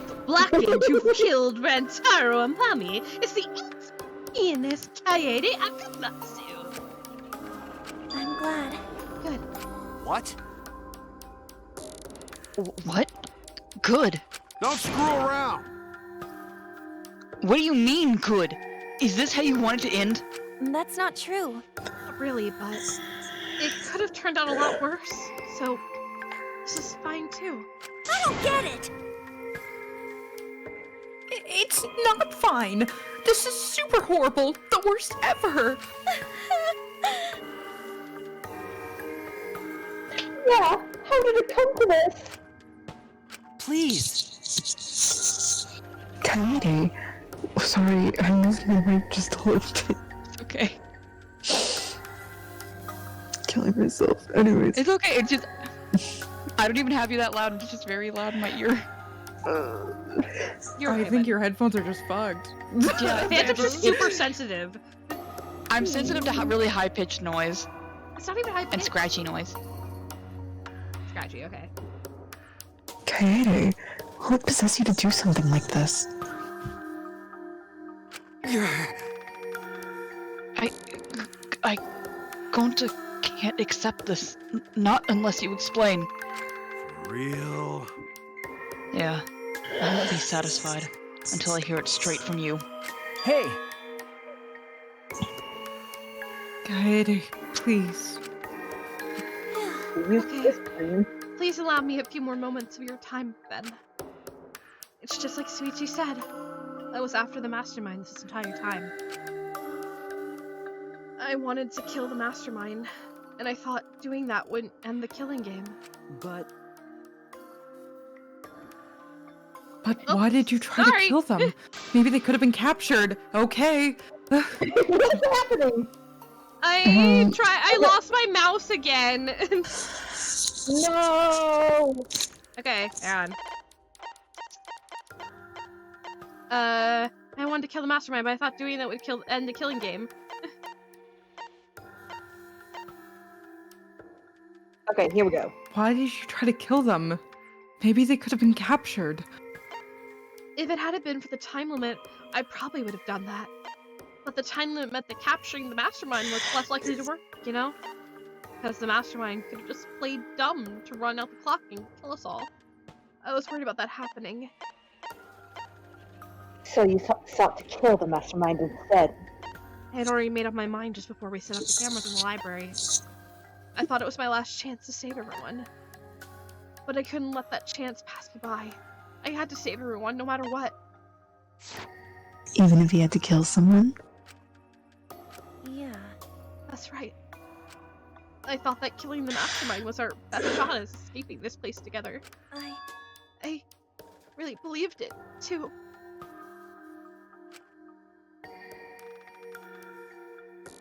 The blockage who killed Rantaro and Mami is the Ines Kaede Akumatsu. I'm glad. Good. What? What? Good. Don't screw around. What do you mean, good? Is this how you want it to end? That's not true. Not really, but it could have turned out a lot worse. So this is fine too. I don't get it! It's not fine. This is super horrible. The worst ever. Yeah, how did it come to this? Please. Kaede. Sorry, I moved my mic just a little bit. Okay. Killing myself. Anyways. It's okay, it's just... I don't even have you that loud, it's just very loud in my ear. I think your headphones are just bugged. Yeah, Phantom's just super sensitive. I'm sensitive to really high-pitched noise. It's not even high pitched. And scratchy noise. Scratchy, okay. Kaede, what possessed you to do something like this? I can't accept this. Not unless you explain. For real? Yeah. I won't be satisfied until I hear it straight from you. Hey! Kaede, please. Okay. Please allow me a few more moments of your time, Ben. It's just like Suichi said. I was after the mastermind this entire time. I wanted to kill the mastermind, and I thought doing that would end the killing game. But why did you try to kill them? Maybe they could have been captured. Okay. What's happening? I lost my mouse again. No. Okay, hang on. I wanted to kill the mastermind, but I thought doing that would end the killing game. Okay, here we go. Why did you try to kill them? Maybe they could have been captured. If it hadn't been for the time limit, I probably would have done that. But the time limit meant that capturing the mastermind was less likely to work, you know? Because the mastermind could have just played dumb to run out the clock and kill us all. I was worried about that happening. So you sought to kill the mastermind instead? I had already made up my mind just before we set up the cameras in the library. I thought it was my last chance to save everyone. But I couldn't let that chance pass me by. I had to save everyone, no matter what. Even if you had to kill someone? Yeah, that's right. I thought that killing the mastermind was our best shot at escaping this place together. I really believed it, too.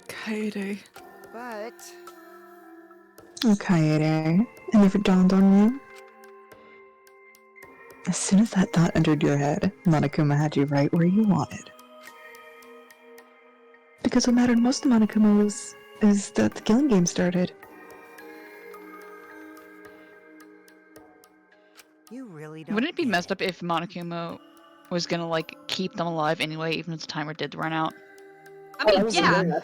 Kaede. But... Oh, Kaede, it never dawned on you? As soon as that thought entered your head, Monokuma had you right where you wanted. Because what mattered most to Monokuma is that the killing game started. You really don't. Wouldn't it be messed up if Monokuma was gonna, like, keep them alive anyway, even if the timer did run out? I mean, yeah.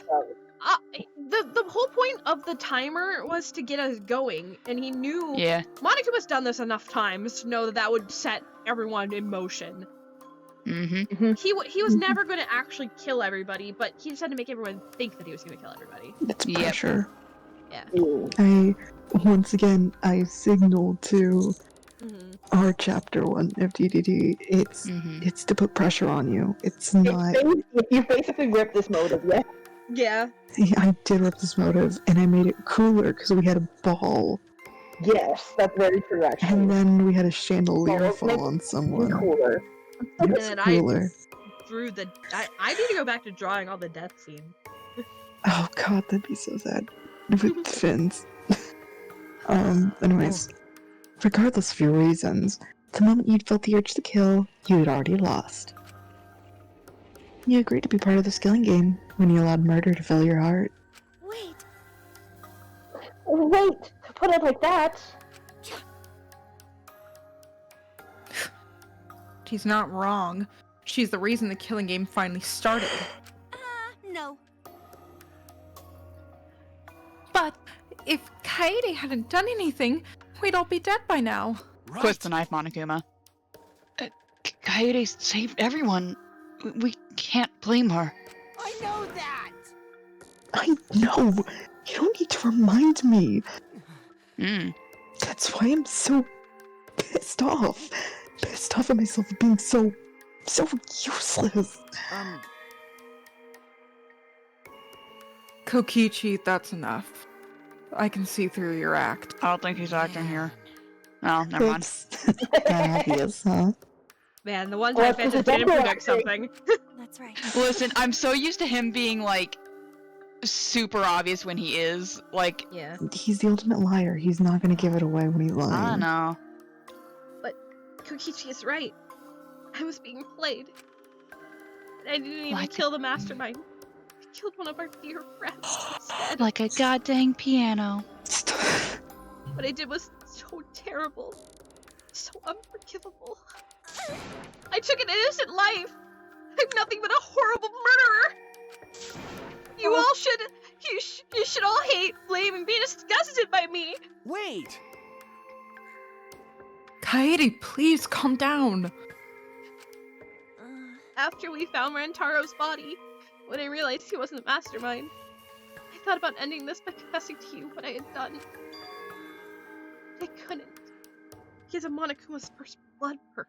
The whole point of the timer was to get us going, and he knew Monokuma's done this enough times to know that that would set everyone in motion. Mm-hmm. He was never going to actually kill everybody, but he just had to make everyone think that he was going to kill everybody. It's pressure. Yeah. Once again, I signaled to our chapter 1 of DDD. It's to put pressure on you. It's not... You basically ripped this motive, yeah? Yeah. I did rip this motive, and I made it cooler because we had a ball. Yes, that's very true, actually. And then we had a chandelier fall on someone. Cooler. It's cooler. I drew the... I need to go back to drawing all the death scenes. Oh god, that'd be so sad. With fins. Anyways, regardless of your reasons, the moment you felt the urge to kill, you had already lost. You agreed to be part of this killing game when you allowed murder to fill your heart. Wait, to put it like that. She's not wrong. She's the reason the killing game finally started. No. But if Kaede hadn't done anything, we'd all be dead by now. Right. Twist the knife, Monokuma. Kaede saved everyone. We can't blame her. I know that! I know! You don't need to remind me! That's why I'm so pissed off. Pissed off at myself for being so useless. Kokichi, that's enough. I can see through your act. I don't think he's acting here. No, never mind. Obvious, huh? Man, the one time Phantom didn't predict something. That's right. Listen, I'm so used to him being, like, super obvious when he is. Like, yeah. He's the ultimate liar. He's not gonna give it away when he's lying. I know. But Kokichi is right. I was being played. I didn't even kill the mastermind. I killed one of our dear friends instead. Like a goddamn piano. What I did was so terrible. So unforgivable. I took an innocent life. I'm nothing but a horrible murderer. You all should... You should all hate, blame, and be disgusted by me. Wait! Kaede, please calm down. After we found Rantaro's body, when I realized he wasn't the mastermind, I thought about ending this by confessing to you what I had done. But I couldn't. Because of Monokuma's first blood perk.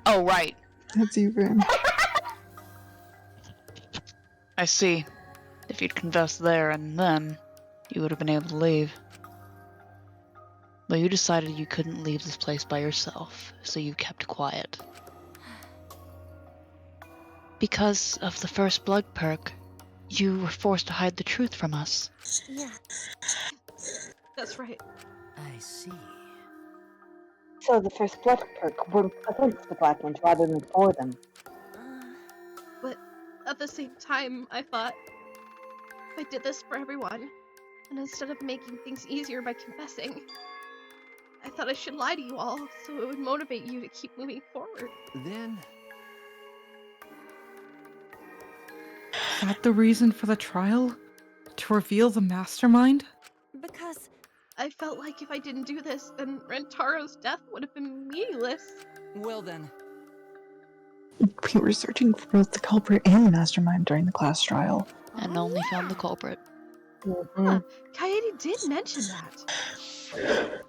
Oh, right. That's even. I see. If you'd confessed there and then, you would have been able to leave. But you decided you couldn't leave this place by yourself, so you kept quiet. Because of the first blood perk, you were forced to hide the truth from us. Yeah. That's right. I see. So the first blood perk worked against the Black Ones rather than for them. But at the same time, I thought, if I did this for everyone, and instead of making things easier by confessing, I thought I should lie to you all, so it would motivate you to keep moving forward. Then... Is that the reason for the trial? To reveal the mastermind? Because I felt like if I didn't do this, then Rantaro's death would have been meaningless. Well then. We were searching for both the culprit and the mastermind during the class trial. And only found the culprit. Huh, Kaede did mention that.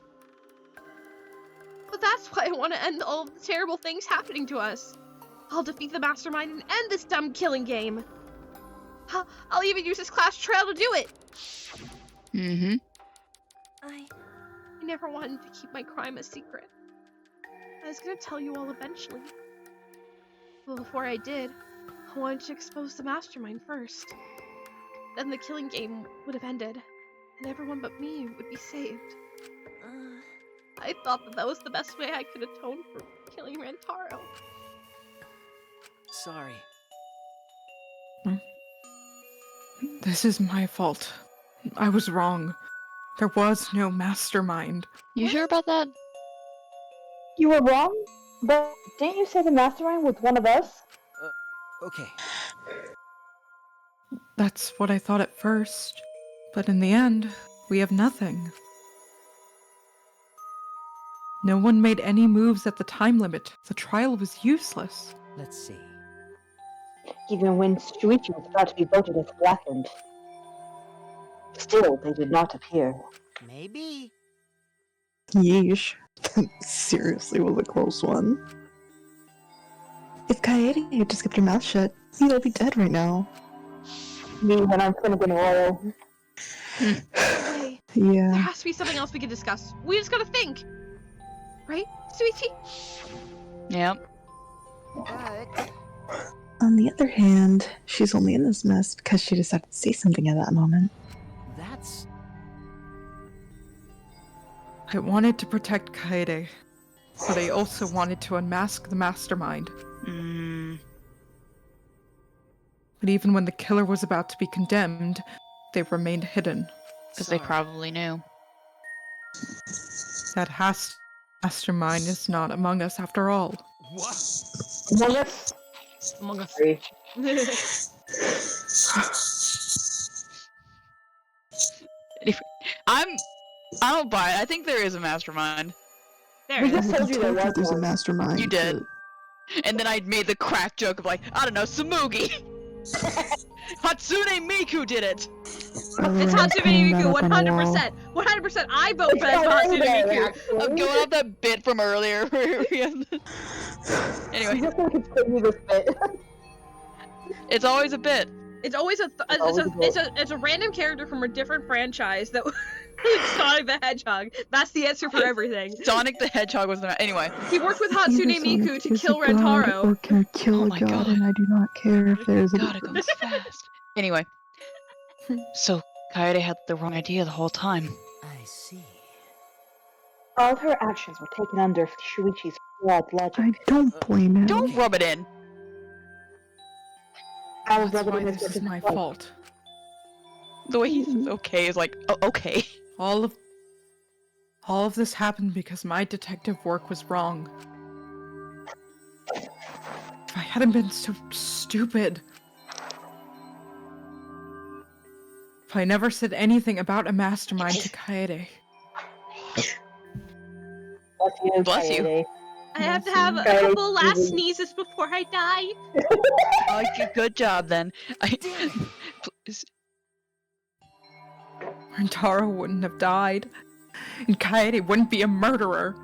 But that's why I want to end all of the terrible things happening to us. I'll defeat the mastermind and end this dumb killing game. I'll even use this class trial to do it. Mm-hmm. I never wanted to keep my crime a secret. I was gonna tell you all eventually. But before I did, I wanted to expose the mastermind first. Then the killing game would have ended, and everyone but me would be saved. I thought that was the best way I could atone for killing Rantaro. Sorry. This is my fault. I was wrong. There was no mastermind. You sure about that? You were wrong? But didn't you say the mastermind was one of us? Okay. That's what I thought at first. But in the end, we have nothing. No one made any moves at the time limit. The trial was useless. Let's see. Even when Shuichi was about to be voted as blackened. Still, they did not appear. Maybe. Yeesh. That seriously was a close one. If Kaede had just kept her mouth shut, he'd all be dead right now. Me when I'm finnegan royal. Hey, Yeah. there has to be something else we can discuss. We just gotta think. Right, Shuichi? Yep. But... On the other hand, she's only in this mess because she decided to say something at that moment. That's... I wanted to protect Kaede, but I also wanted to unmask the mastermind. But even when the killer was about to be condemned, they remained hidden. Because they probably knew. That mastermind is not among us after all. What? Among us? Among us. I don't buy it. I think there is a mastermind. There We is. just told you there's a mastermind. You did. And then I made the crack joke of like, I don't know, Samugi! Hatsune Miku did it! It's Hatsune Miku, 100%! 100%! I vote for that Hatsune Miku! I'm going off that bit from earlier. Anyway. It's always a bit. It's always it's a random character from a different franchise that Sonic the Hedgehog. That's the answer for everything. Sonic the Hedgehog was the anyway. He worked with Hatsune Miku to kill God Rantaro. or can kill a god, and I do not care if there's a God, it goes fast. Anyway. So, Kaede had the wrong idea the whole time. I see. All her actions were taken under Shuichi's flawed logic. I don't blame him. Don't rub it in. That's why this is my fault. The way he says okay is like, oh, okay. All of this happened because my detective work was wrong. If I hadn't been so stupid. If I never said anything about a mastermind to Kaede. Bless you. I have to have a couple last sneezes before I die. Oh, good job then. Please. Rantaro wouldn't have died, and Kaede wouldn't be a murderer.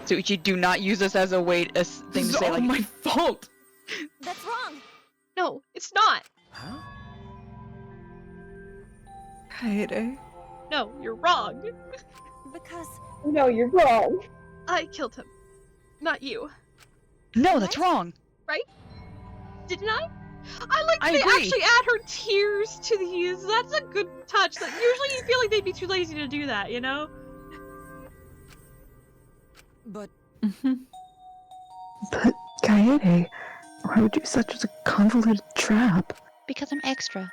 Suichi, do not use this as a thing to say This is all like my fault. That's wrong. No, it's not. Huh? Kaede. No, you're wrong. Because... No, you're wrong. I killed him. Not you. No, that's wrong. Right? Didn't I? I like I they agree. actually add her tears to these. That's a good touch. That usually you feel like they'd be too lazy to do that, you know? But... But, Kaede, why would you such a convoluted trap? Because I'm extra.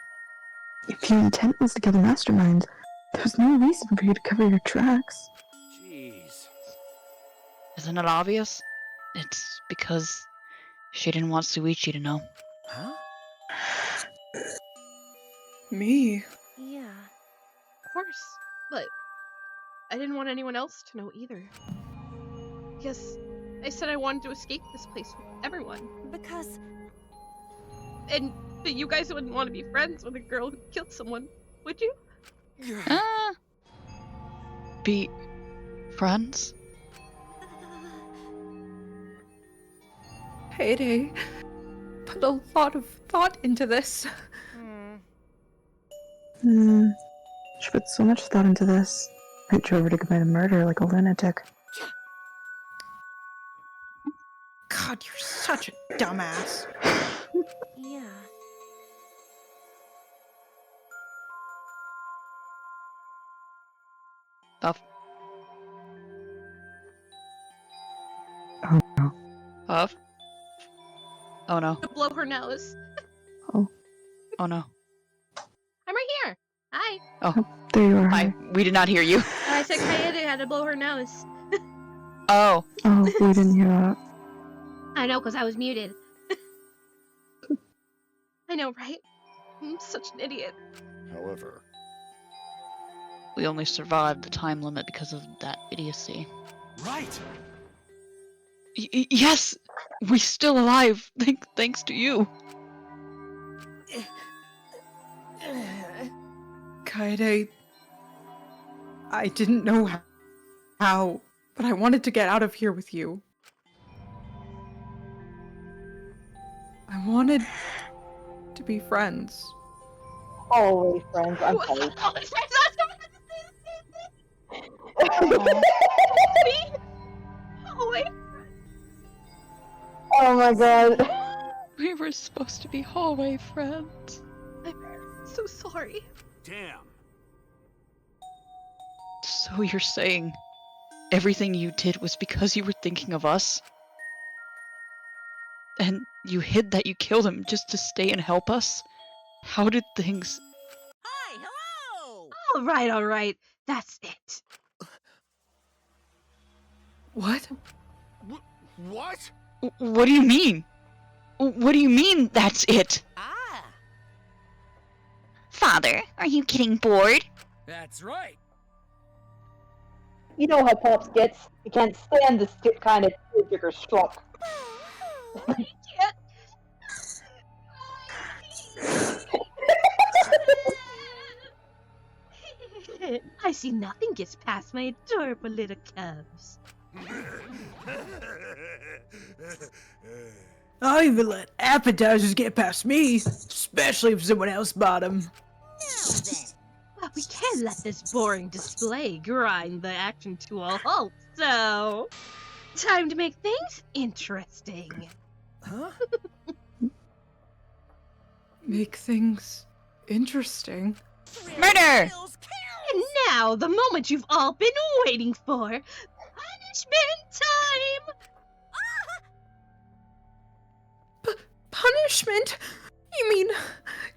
If your intent was to kill the mastermind, there's no reason for you to cover your tracks. Jeez. Isn't it obvious? It's because she didn't want Suichi to know. Huh? Me? Yeah. Of course. But I didn't want anyone else to know either. Because I said I wanted to escape this place with everyone. Because... But you guys wouldn't want to be friends with a girl who killed someone, would you? Be friends? Kaede put a lot of thought into this. She put so much thought into this. I drove her to commit a murder like a lunatic. God, you're such a dumbass. Yeah. Huff. Oh no. Huff. Oh no. To blow her nose. Oh. Oh no. I'm right here. Hi. Oh. There you are. Hi. We did not hear you. I said Kaede had to blow her nose. Oh. Oh, we didn't hear that. I know, because I was muted. I know, right? I'm such an idiot. However, We only survived the time limit because of that idiocy. Right. Yes! We're still alive, thanks to you. Kaede, I didn't know how, but I wanted to get out of here with you. I wanted to be friends. Always friends, I'm sorry. Always friends, Oh, Oh my god. We were supposed to be hallway friends. I'm so sorry. Damn. So you're saying everything you did was because you were thinking of us? And you hid that you killed him just to stay and help us? How did things... Hi, hello! All right. That's it. What? What? What do you mean? What do you mean, that's it? Father, are you getting bored? That's right. You know how Pops gets. He can't stand this kind of tearjerker schlock. I see nothing gets past my adorable little cubs. I'll even let appetizers get past me, especially if someone else bought them. Well, we can't let this boring display grind the action to a halt, so... Time to make things interesting. Huh? Make things interesting? Murder! And now, the moment you've all been waiting for. Punishment time! Punishment? You mean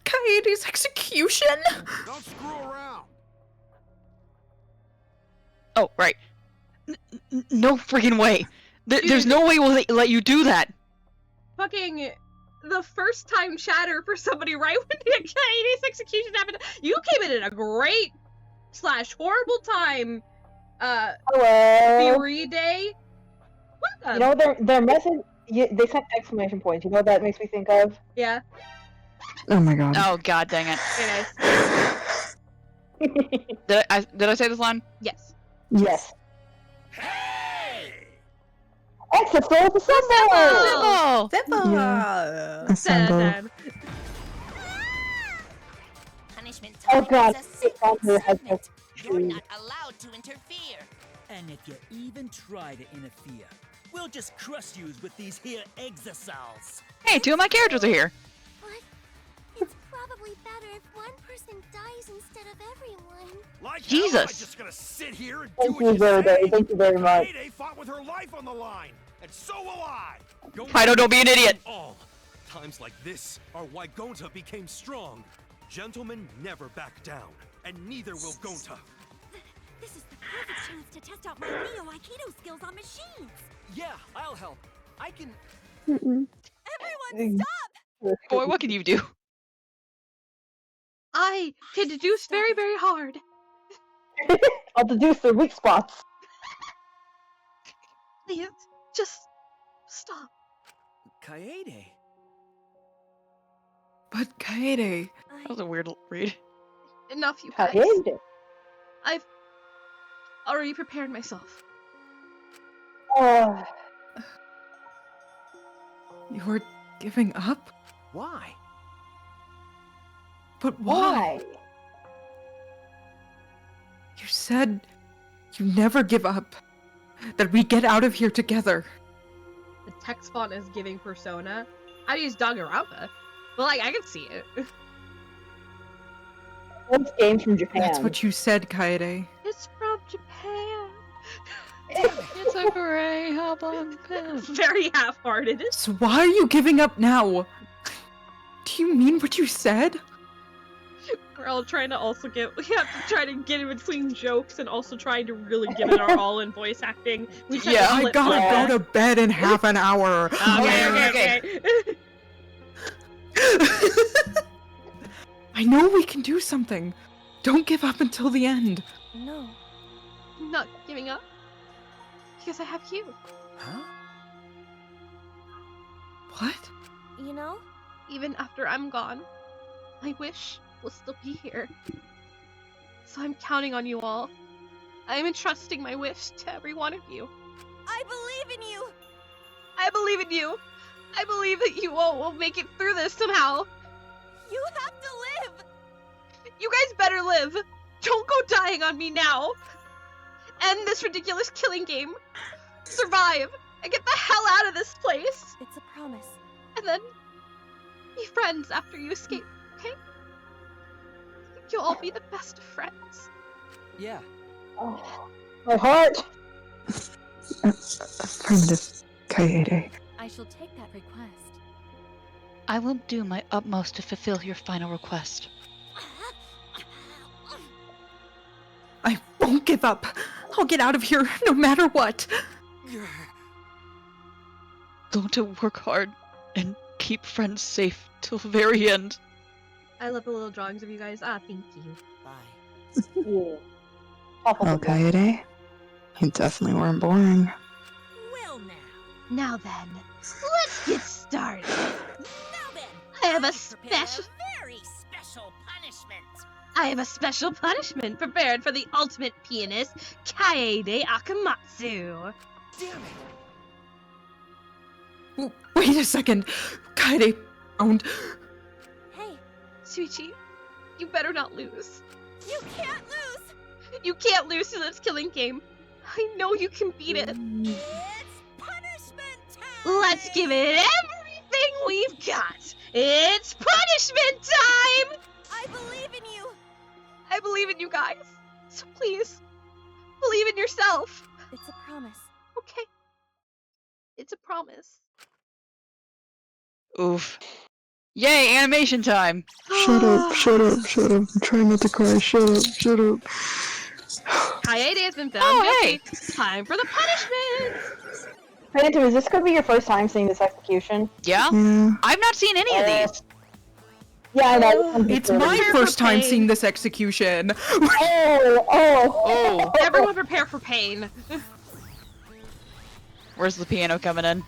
Kaede's execution? Don't screw around. Oh, right. No friggin' way. There's no way we'll let you do that. Fucking the first time chatter for somebody right when Kaede's execution happened. You came in at a great / horrible time. Hello. Theory day. You know their message. They sent exclamation points. You know what that makes me think of? Yeah. Oh my god. Oh god dang it. Did I say this line? Yes. Yes. Exit for assemble! Yeah. Assemble. Punishment Oh time god. is a Thunder has segment. You're not allowed to interfere. And if you even try to interfere, we'll just crush you with these here exosols. Hey, 2 of my characters are here. What? It's probably better if one person dies instead of everyone. Like Jesus. hell, am I just gonna sit here and do Thank what you, you Verde. say? Thank you very much. Kaede fought with her life on the line, and so will I. Fido, don't be an idiot. All times like this are why Gonta became strong. Gentlemen never back down, and neither will Gonta. This is the perfect chance to test out my Neo Aikido skills on machines. Yeah, I'll help. I can... Everyone stop! Boy, what can you do? I can deduce very, very hard. I'll deduce their weak spots. Please, just stop. Kaede. But Kaede... That was a weird read. Enough, you guys. Kaede. I've already prepared myself. You're giving up? Why? But why? You said you never give up. That we get out of here together. The text font is giving Persona. I'd use Danganronpa. Well, like, I can see it. This game's from Japan. That's what you said, Kaede. It's from Japan. It's a gray oblong pen. Very half-hearted. So why are you giving up now? Do you mean what you said? We're all trying to also get. We have to try to get in between jokes and also trying to really give it our all in voice acting. We Yeah, I gotta go to bed in half an hour. Okay. I know we can do something. Don't give up until the end. No. I'm not giving up. Because I have you. Huh? What? You know? Even after I'm gone, my wish will still be here. So I'm counting on you all. I am entrusting my wish to every one of you. I believe in you! I believe in you! I believe that you all will make it through this somehow! You have to live! You guys better live! Don't go dying on me now! End this ridiculous killing game! Survive! and get the hell out of this place. It's a promise. And then be friends after you escape, okay? You'll all be the best of friends. Yeah. Oh, my heart. Affirmative, Kaede. I shall take that request. I will do my utmost to fulfill your final request. I won't give up. I'll get out of here no matter what. Going to work hard and keep friends safe till the very end. I love the little drawings of you guys. Ah, thank you. Yeah. Well, Kaede, you definitely weren't boring. Well now. Now then, let's get started. Now then, I have a prepared special... a very special punishment. I have a special punishment prepared for the ultimate pianist, Kaede Akamatsu. Damn it. Wait a second. Kaede owned. Hey, Shuichi, you better not lose. You can't lose! You can't lose to this killing game. I know you can beat it. It's punishment time. Let's give it everything we've got. It's punishment time! I believe in you! I believe in you guys. So please, believe in yourself. It's a promise. Okay. It's a promise. Oof. Yay, animation time! Shut up, shut up, shut up. I'm trying not to cry. Shut up, shut up. Kaede has been found guilty. Time for the punishment! Phantom, is this gonna be your first time seeing this execution? Yeah? Yeah. I've not seen any of these. Yeah, I know. It's my first time seeing this execution. Oh. Everyone prepare for pain. Where's the piano coming in?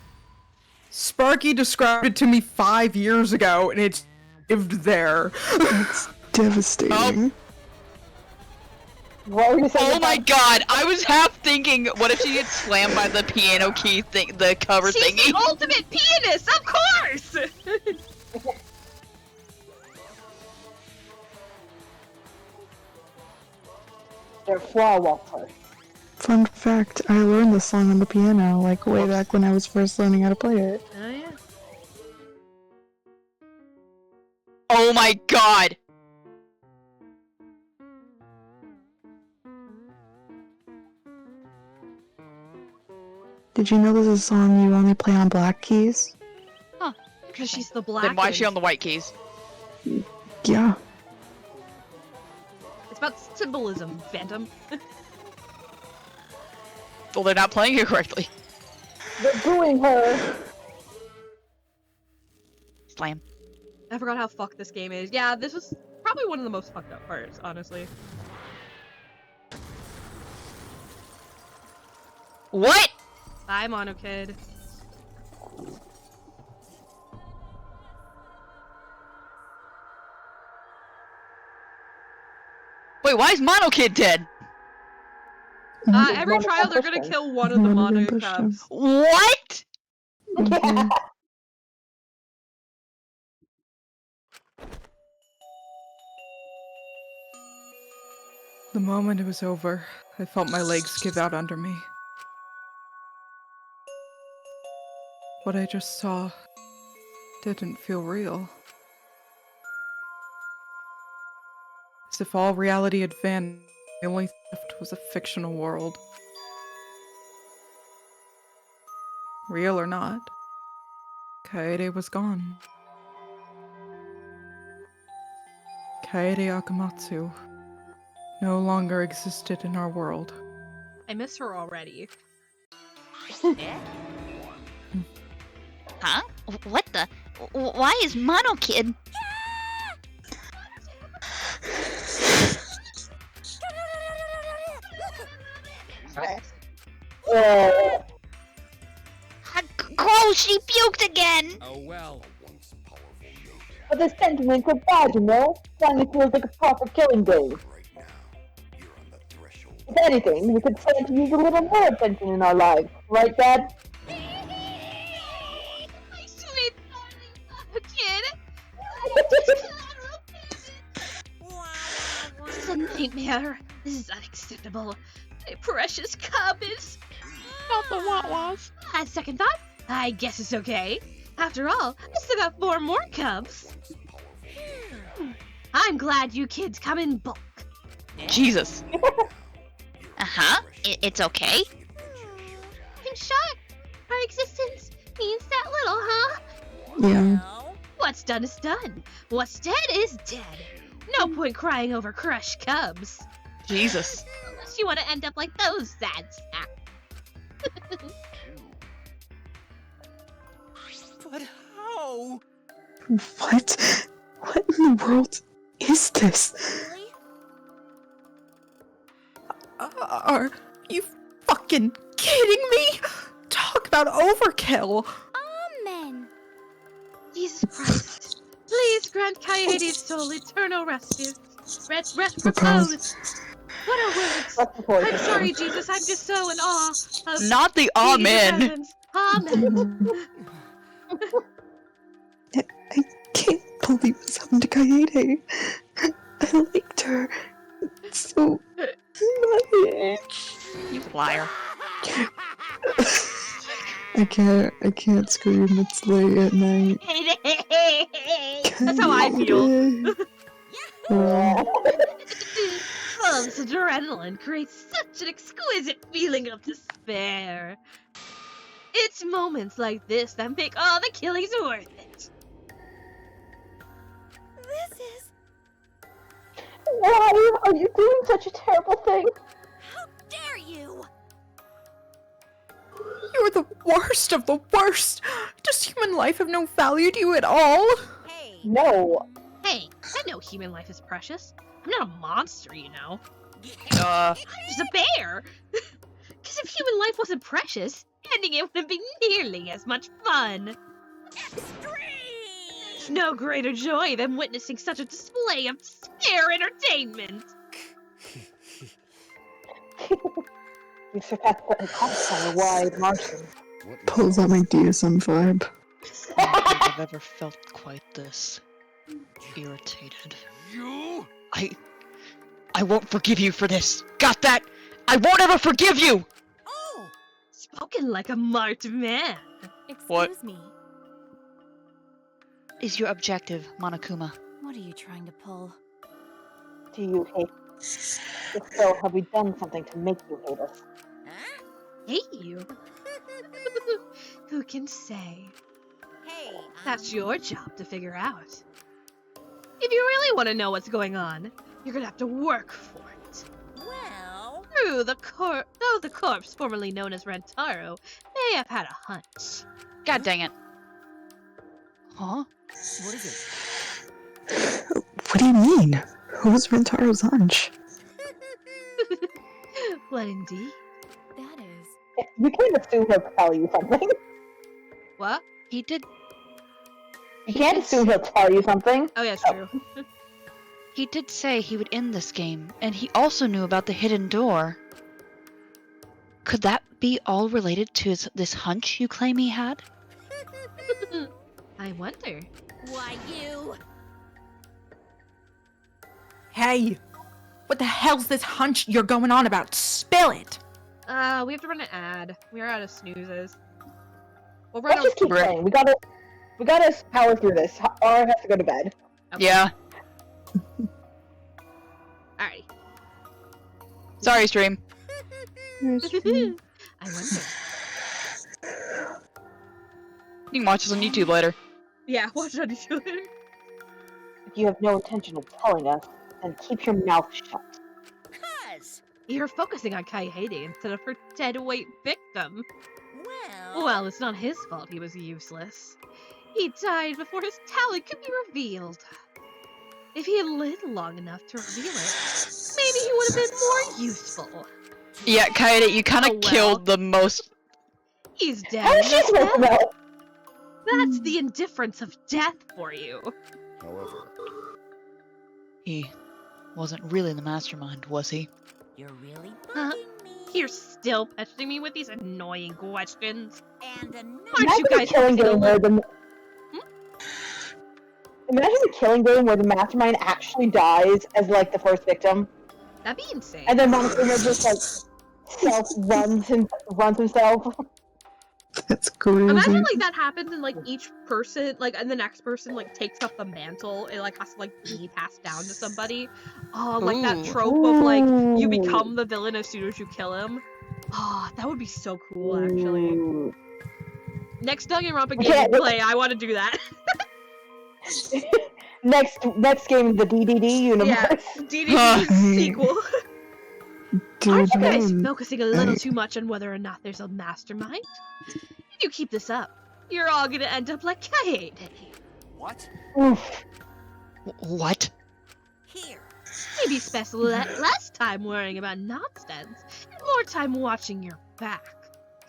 Sparky described it to me 5 years ago, and it's lived there. It's devastating. Oh my god, I was half thinking, what if she gets slammed by the piano key thing, the cover She's thingy? the ultimate pianist, of course! They're flower. Fun fact, I learned this song on the piano, like, way back when I was first learning how to play it. Oh yeah. Oh my god! Did you know this is a song you only play on black keys? Huh. Because she's the black Then why is one. she on the white keys? Yeah. It's about symbolism, Phantom. Well, they're not playing it correctly. They're booing her. Slam. I forgot how fucked this game is. Yeah, this was probably one of the most fucked up parts, honestly. What? Bye, Mono Kid. Wait, why is Mono Kid dead? Every trial they're gonna kill one of the Mono Cubs. What? Yeah. The moment it was over, I felt my legs give out under me. What I just saw didn't feel real. As if all reality had vanished, the only left was a fictional world. Real or not, Kaede was gone. Kaede Akamatsu no longer existed in our world. I miss her already. Huh? What the? Why is Mono Kid? Gross, she puked again! Oh well. But the sentiment so bad, you know? Finally feels like a proper killing day. If anything, we could stand to use a little more attention in our lives, right, Dad? My sweet kid! This is a nightmare. This is unacceptable. My precious cub is... Not the what-was. At second thought, I guess it's okay. After all, I still got 4 more cubs. I'm glad you kids come in bulk. Jesus. Uh-huh. It's okay. In short, our existence means that little, huh? Yeah. What's done is done. What's dead is dead. No point crying over crushed cubs. Jesus. Unless you want to end up like those sad sacks. But how? What? What in the world is this? Are you fucking kidding me? Talk about overkill. Amen. Jesus Christ. Please grant Kaede's soul eternal rescue. Rest repose. What are words? I'm sorry, Jesus. I'm just so in awe of Not the amen. Amen. I can't believe this happened to Kaede. I liked her so much. You liar. I can't scream. It's late at night. That's how I feel. Oh. Oh, this adrenaline creates such an exquisite feeling of despair. It's moments like this that make all the killings worth it. This is... Why are you doing such a terrible thing? How dare you! You're the worst of the worst. Does human life have no value to you at all? No. Hey, I know human life is precious. I'm not a monster, you know. Uh. I'm just a bear. Because if human life wasn't precious, ending it wouldn't be nearly as much fun. There's no greater joy than witnessing such a display of scare entertainment. You surpassed the impossible wide margin. Pulls out my DSM vibe. I don't think I've ever felt quite this irritated. You? I won't forgive you for this. Got that? I won't ever forgive you! Oh! Spoken like a marked man. Excuse me. Is your objective, Monokuma? What are you trying to pull? Do you hate us? If so, have we done something to make you hate us? Hate you? Who can say? Hey, that's your job to figure out. If you really want to know what's going on, you're gonna have to work for it. Well... Though the corpse formerly known as Rantaro may have had a hunch. God dang it. Huh? What is it? What do you mean? Who was Rantaro's hunch? What indeed? That is... You can't assume he'll tell you something. What? He did... You can't assume he'll tell you something. Oh yeah, it's true. He did say he would end this game, and he also knew about the hidden door. Could that be all related to this hunch you claim he had? I wonder. Why, you... Hey! What the hell's this hunch you're going on about? Spill it! We have to run an ad. We are out of snoozes. We'll Let's just keep playing. We gotta power through this. Or has to go to bed. Okay. Yeah. Alright. Sorry, stream. I wonder. You can watch this on YouTube later. Yeah, watch it on YouTube. If you have no intention of telling us, then keep your mouth shut. You're focusing on Kaede instead of her dead weight victim. Well, it's not his fault he was useless. He died before his talent could be revealed. If he had lived long enough to reveal it, maybe he would have been more useful. Yeah, Kaede, you kind of killed the most. He's dead. How is she supposed to know? That's the indifference of death for you. However, He wasn't really the mastermind, was he? You're really Huh? You're still pestering me with these annoying questions. And Aren't you guys killing still game where the Imagine a killing game where the mastermind actually dies as like the first victim. That'd be insane. And then Monokuma just like runs himself. That's crazy. Imagine like that happens and like each person, like, and the next person like takes up the mantle. It like has to like be passed down to somebody. Oh, like that trope of like you become the villain as soon as you kill him. Oh, that would be so cool, actually. Next Danganronpa game we play, I want to do that. next game, the DDD universe. Yeah, DDD sequel. Dude, Aren't you guys focusing a little too much on whether or not there's a mastermind? If you keep this up, you're all gonna end up like Kaede. What? What? Here. Maybe spend less time worrying about nonsense and more time watching your back.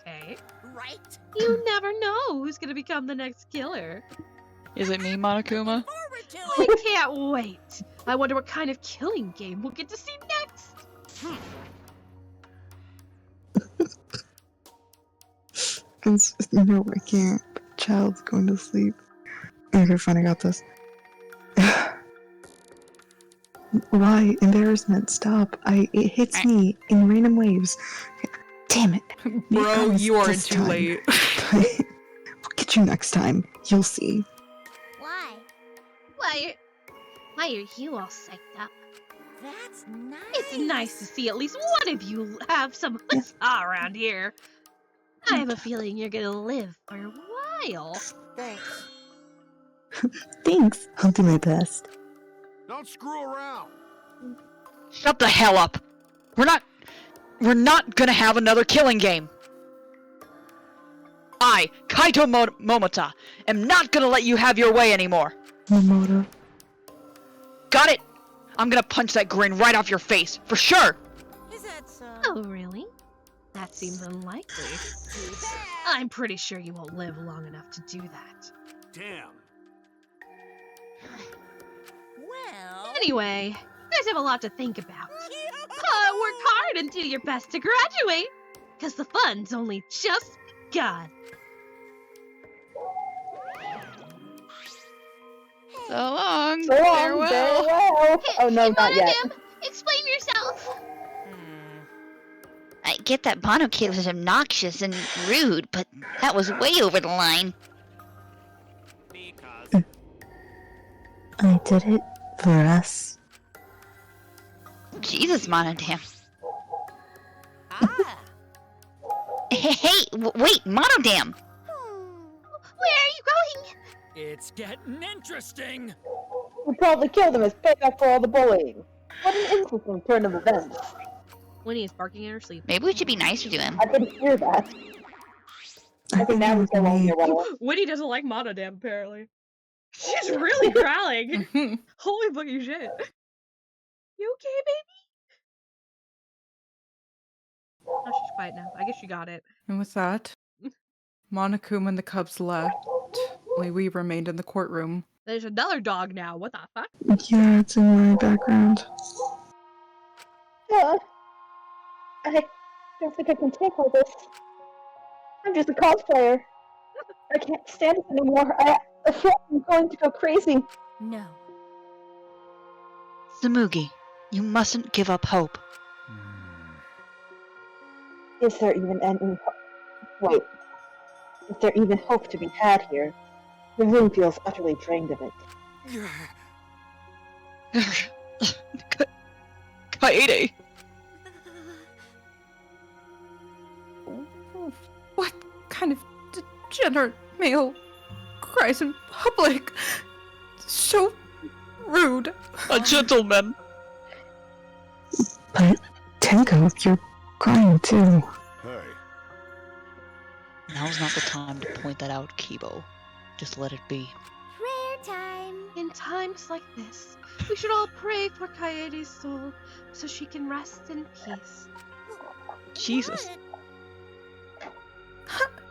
Okay? Right? You never know who's gonna become the next killer. Is it me, Monokuma? I can't wait. I wonder what kind of killing game we'll get to see next. No, I can't. Child's going to sleep. Okay, fine, I got this. Why? Embarrassment, stop. It hits me in random waves. Damn it. Bro, you are too late. We'll get you next time. You'll see. Why? Why are you all psyched up? That's nice. It's nice to see at least one of you have some huzzah around here. I have a feeling you're gonna live for a while. Thanks. Thanks. I'll do my best. Don't screw around. Shut the hell up! We're not gonna have another killing game! I, Kaito Momota, am not gonna let you have your way anymore! Momota. Got it! I'm gonna punch that grin right off your face, for sure! Is that so? Oh, really? That seems unlikely. I'm pretty sure you won't live long enough to do that. Damn. Well... Anyway, you guys have a lot to think about. Work hard and do your best to graduate, because the fun's only just begun. So long. So long, Farewell. farewell. Oh no, not yet. Explain yourself. I get that Bono kid was obnoxious and rude, but that was way over the line. I did it for us. Jesus, Monodam. Hey, wait, Monodam! Where are you going? It's getting interesting. We probably killed him as payback for all the bullying. What an interesting turn of events. Winnie is barking in her sleep. Maybe we should be nicer to him. I didn't hear that. I think that was so long here. Winnie doesn't like Monodam, apparently. She's really growling. Holy fucking shit. You okay, baby? Oh, she's quiet now. I guess she got it. And with that, Monokuma and the cubs left. Only we remained in the courtroom. There's another dog now. What the fuck? Yeah, it's in my background. I don't think I can take all this. I'm just a cosplayer. I can't stand it anymore. I feel I'm going to go crazy. No. Tsumugi, you mustn't give up hope. Is there even any hope? Wait. Is there even hope to be had here? The room feels utterly drained of it. Kaede! What kind of degenerate male cries in public? So rude. A gentleman. But, Tenko, you're crying too. Hey. Now's not the time to point that out, Kibo. Just let it be. Prayer time. In times like this, we should all pray for Kaede's soul so she can rest in peace. Jesus.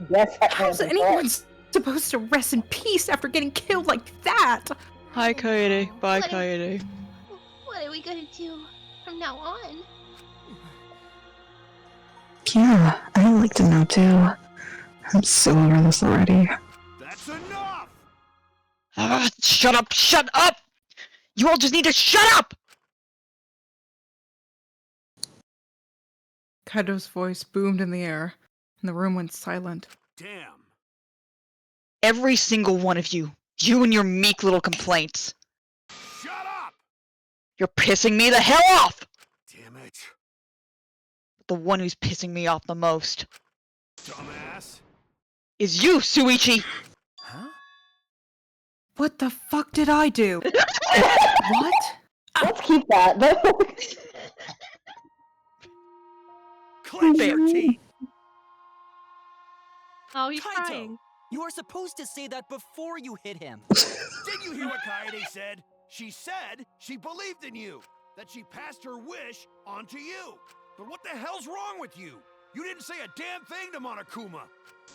Yes, how's anyone supposed to rest in peace after getting killed like that? Hi, Kaede. Bye, Kaede. What are we gonna do from now on? Yeah, I'd like to know too. I'm so over this already. That's enough! Shut up! Shut up! You all just need to shut up! Kaido's voice boomed in the air, and the room went silent. Damn. Every single one of you. You and your meek little complaints. Shut up! You're pissing me the hell off! Damn it. The one who's pissing me off the most Dumbass. is you, Shuichi! Huh? What the fuck did I do? What? Let's keep that. Clench your teeth. Oh, he's Kaito, crying. you are supposed to say that before you hit him. Did you hear what Kaede said? She said she believed in you, that she passed her wish on to you. But what the hell's wrong with you? You didn't say a damn thing to Monokuma.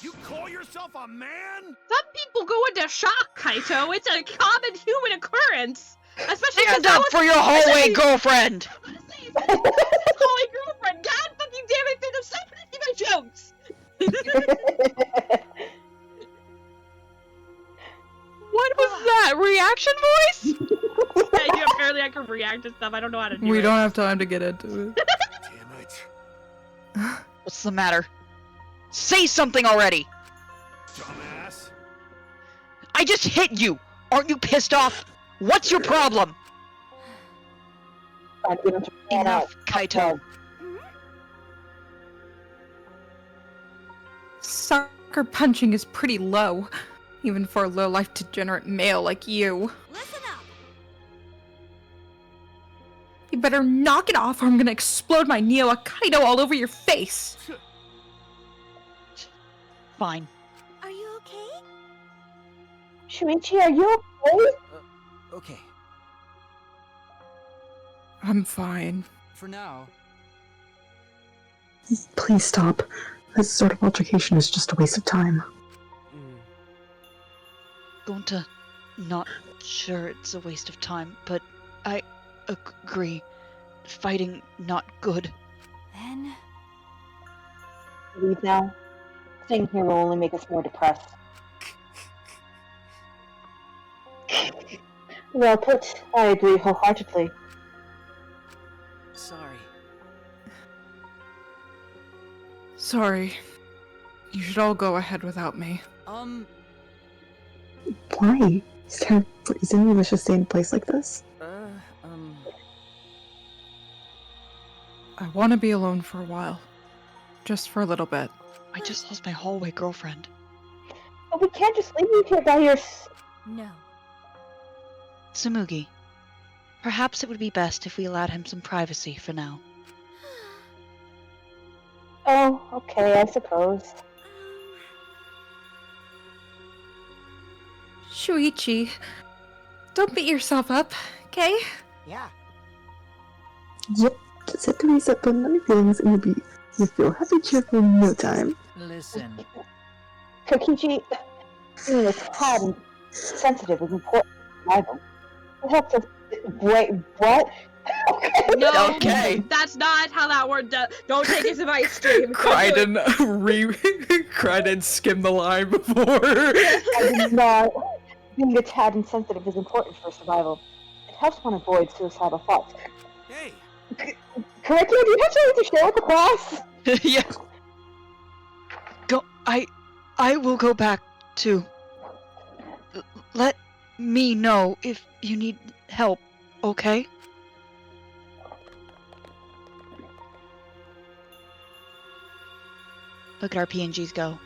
You call yourself a man? Some people go into shock, Kaito. It's a common human occurrence. Especially Stand up for your hallway girlfriend! Hallway girlfriend! God fucking damn it, Phantom, stop making my jokes! What was that? Reaction voice? Yeah, apparently I can react to stuff. I don't know how to do it. We don't have time to get into it. Damn it. What's the matter? Say something already! Dumbass. I just hit you! Aren't you pissed off? What's your problem? Enough, Kaito. Sucker punching is pretty low, even for a low-life degenerate male like you. Listen up. You better knock it off or I'm gonna explode my Neo Kaido all over your face! Fine. Are you okay? Shuichi, are you okay? Okay. I'm fine. For now. Please stop. This sort of altercation is just a waste of time. Gonta, not sure it's a waste of time, but I agree. Fighting not good. Then... Leave now. Staying here will only make us more depressed. Well put. I agree wholeheartedly. Sorry. Sorry. You should all go ahead without me. Why? Is there a reason you wish to stay in a place like this? I want to be alone for a while. Just for a little bit. I just lost my hallway girlfriend. But we can't just leave you here by yourself. No. Tsumugi, perhaps it would be best if we allowed him some privacy for now. Oh, okay, I suppose. Shuichi, don't beat yourself up, okay? Yeah. Yep, just have to reset putting on your feelings and you'll feel happy, cheerful in no time. Listen. Kokichi, being a tad and sensitive is important for survival. It helps us. Wait, what? No, Okay. That's not how that word does. Don't take his advice, Stream. Cried and skimmed the line before. I did not. Being a tad insensitive is important for survival. It helps one avoid suicidal thoughts. Hey. Correctly, do you have something to share with the class? Yeah. I will go back too. Let me know if you need help, okay? Look at our PNGs go.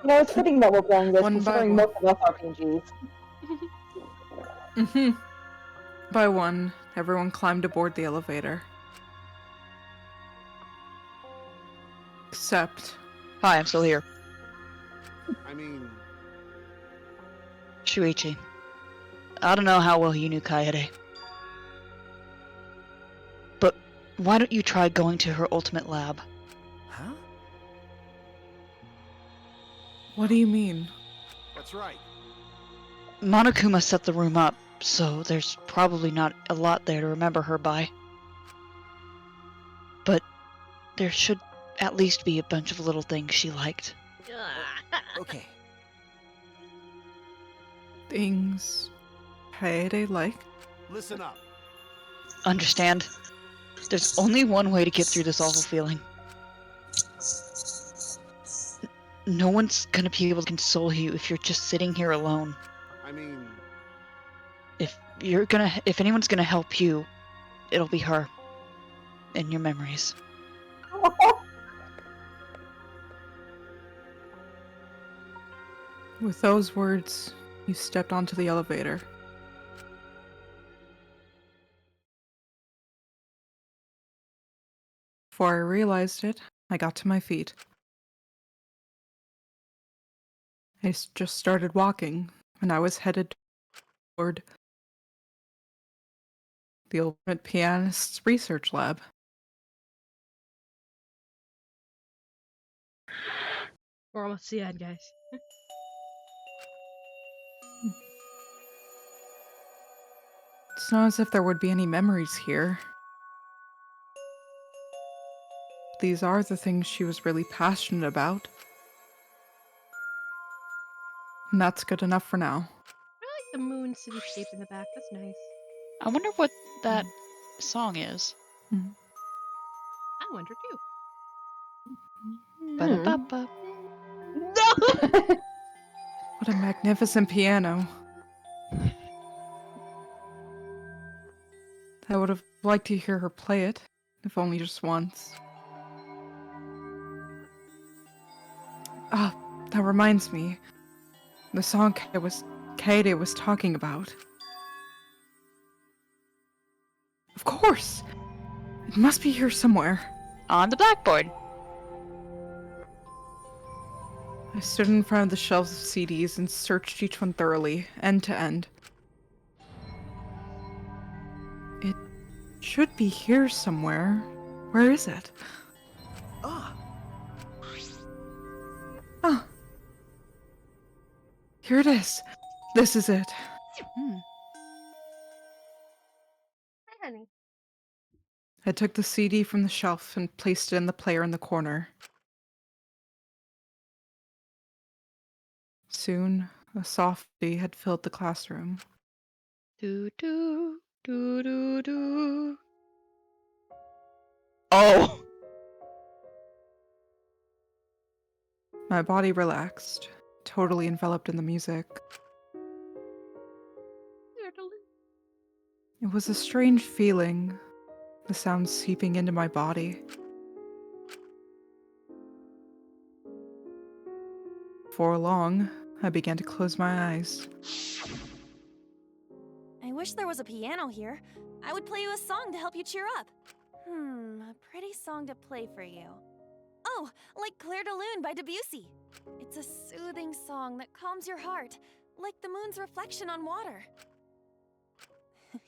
No, it's fitting that we're playing this, One by considering one. most of us are PNGs. By one, everyone climbed aboard the elevator. Except... Hi, I'm still here. I mean... Shuichi. I don't know how well you knew Kaede. But why don't you try going to her ultimate lab? Huh? What do you mean? That's right. Monokuma set the room up, so there's probably not a lot there to remember her by. But there should at least be a bunch of little things she liked. Okay. Things Kaede liked? Listen up. Understand? There's only one way to get through this awful feeling. No one's gonna be able to console you if you're just sitting here alone. I mean... If anyone's gonna help you, it'll be her. In your memories. With those words, you stepped onto the elevator. Before I realized it, I got to my feet. I just started walking, and I was headed toward the Ultimate Pianist's research lab. We're almost to the end, guys. It's not as if there would be any memories here. These are the things she was really passionate about. And that's good enough for now. I like the moon city shape in the back. That's nice. I wonder what that song is. I wonder too. Ba-da-ba-ba. No! What a magnificent piano. I would have liked to hear her play it, if only just once. Ah, that reminds me. The song Kaede was talking about. Of course! It must be here somewhere. On the blackboard. I stood in front of the shelves of CDs and searched each one thoroughly, end to end. It should be here somewhere. Where is it? Ah. Here it is. This is it. Hi, honey. I took the CD from the shelf and placed it in the player in the corner. Soon, a softly had filled the classroom. Do do do do do. Oh! My body relaxed, totally enveloped in the music. It was a strange feeling, the sound seeping into my body. Before long, I began to close my eyes. I wish there was a piano here. I would play you a song to help you cheer up. A pretty song to play for you. Oh, like Clair de Lune by Debussy. It's a soothing song that calms your heart, like the moon's reflection on water.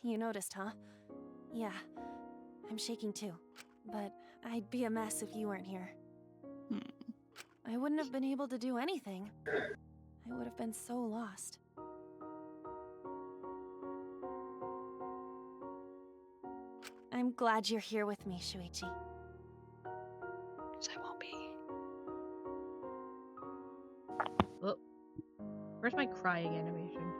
You noticed, huh? Yeah, I'm shaking too. But I'd be a mess if you weren't here. I wouldn't have been able to do anything. I would have been so lost. I'm glad you're here with me, Shuichi. Because I won't be. Oh. Where's my crying animation?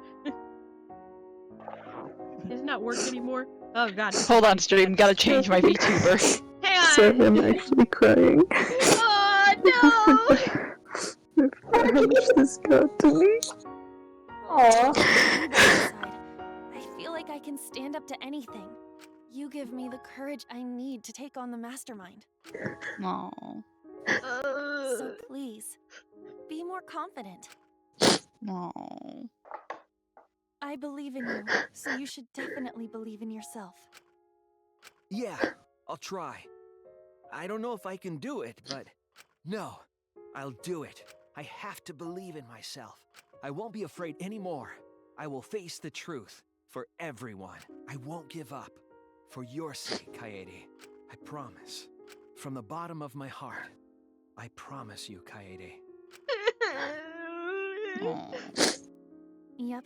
Does it not work anymore? Oh god. Hold on, stream. Gotta change my VTuber. Hang on! So I'm actually crying. Oh no! How much this got to me? Aww. I feel like I can stand up to anything. You give me the courage I need to take on the mastermind. Aww. So please, be more confident. Aww. I believe in you, so you should definitely believe in yourself. Yeah, I'll try. I don't know if I can do it, but no, I'll do it. I have to believe in myself. I won't be afraid anymore. I will face the truth for everyone. I won't give up. For your sake, Kaede. I promise. From the bottom of my heart, I promise you, Kaede. Yep,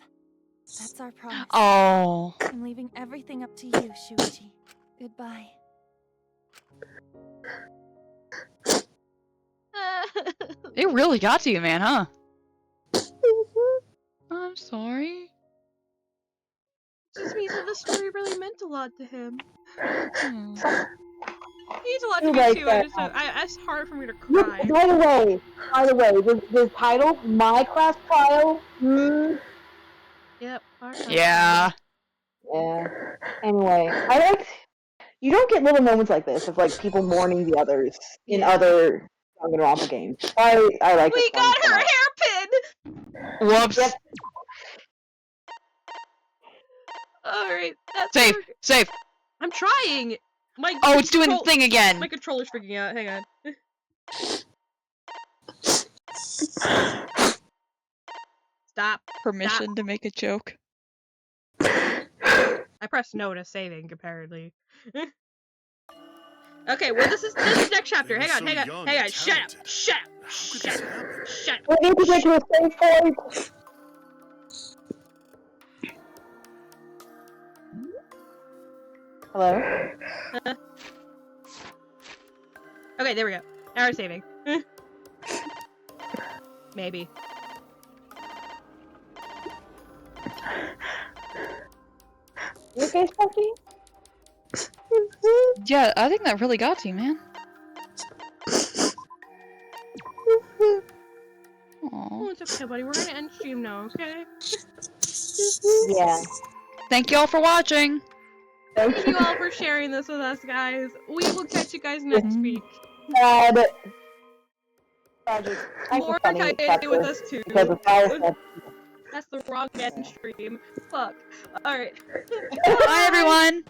that's our promise. Oh. I'm leaving everything up to you, Shuichi. Goodbye. It really got to you, man, huh? I'm sorry. This just means that the story really meant a lot to him. allowed to be like too. that. It's hard for me to cry. By the way, the title, My Class Trial. Yep. Yeah. Yeah. Anyway, you don't get little moments like this of like people mourning the others in other Danganronpa games. I like We this one got so her much. hairpin! Whoops. Yep. Alright, that's Save. Save. I'm trying! Oh, it's doing the thing again. My controller's freaking out. Hang on. Stop. Permission to make a joke. I pressed no to saving, apparently. Okay, well, this is next chapter. Hang on. Shut up. We need to get to a safe point. Hello? Okay, there we go. Now we're saving. Maybe. You okay, Sparky? Yeah, I think that really got to you, man. Oh, it's okay, buddy. We're gonna end stream now, okay? Yeah. Thank you all for watching. Thank you all for sharing this with us, guys. We will catch you guys next week. More Kaede with us too. That's the wrong end stream. Fuck. Alright. Bye, everyone.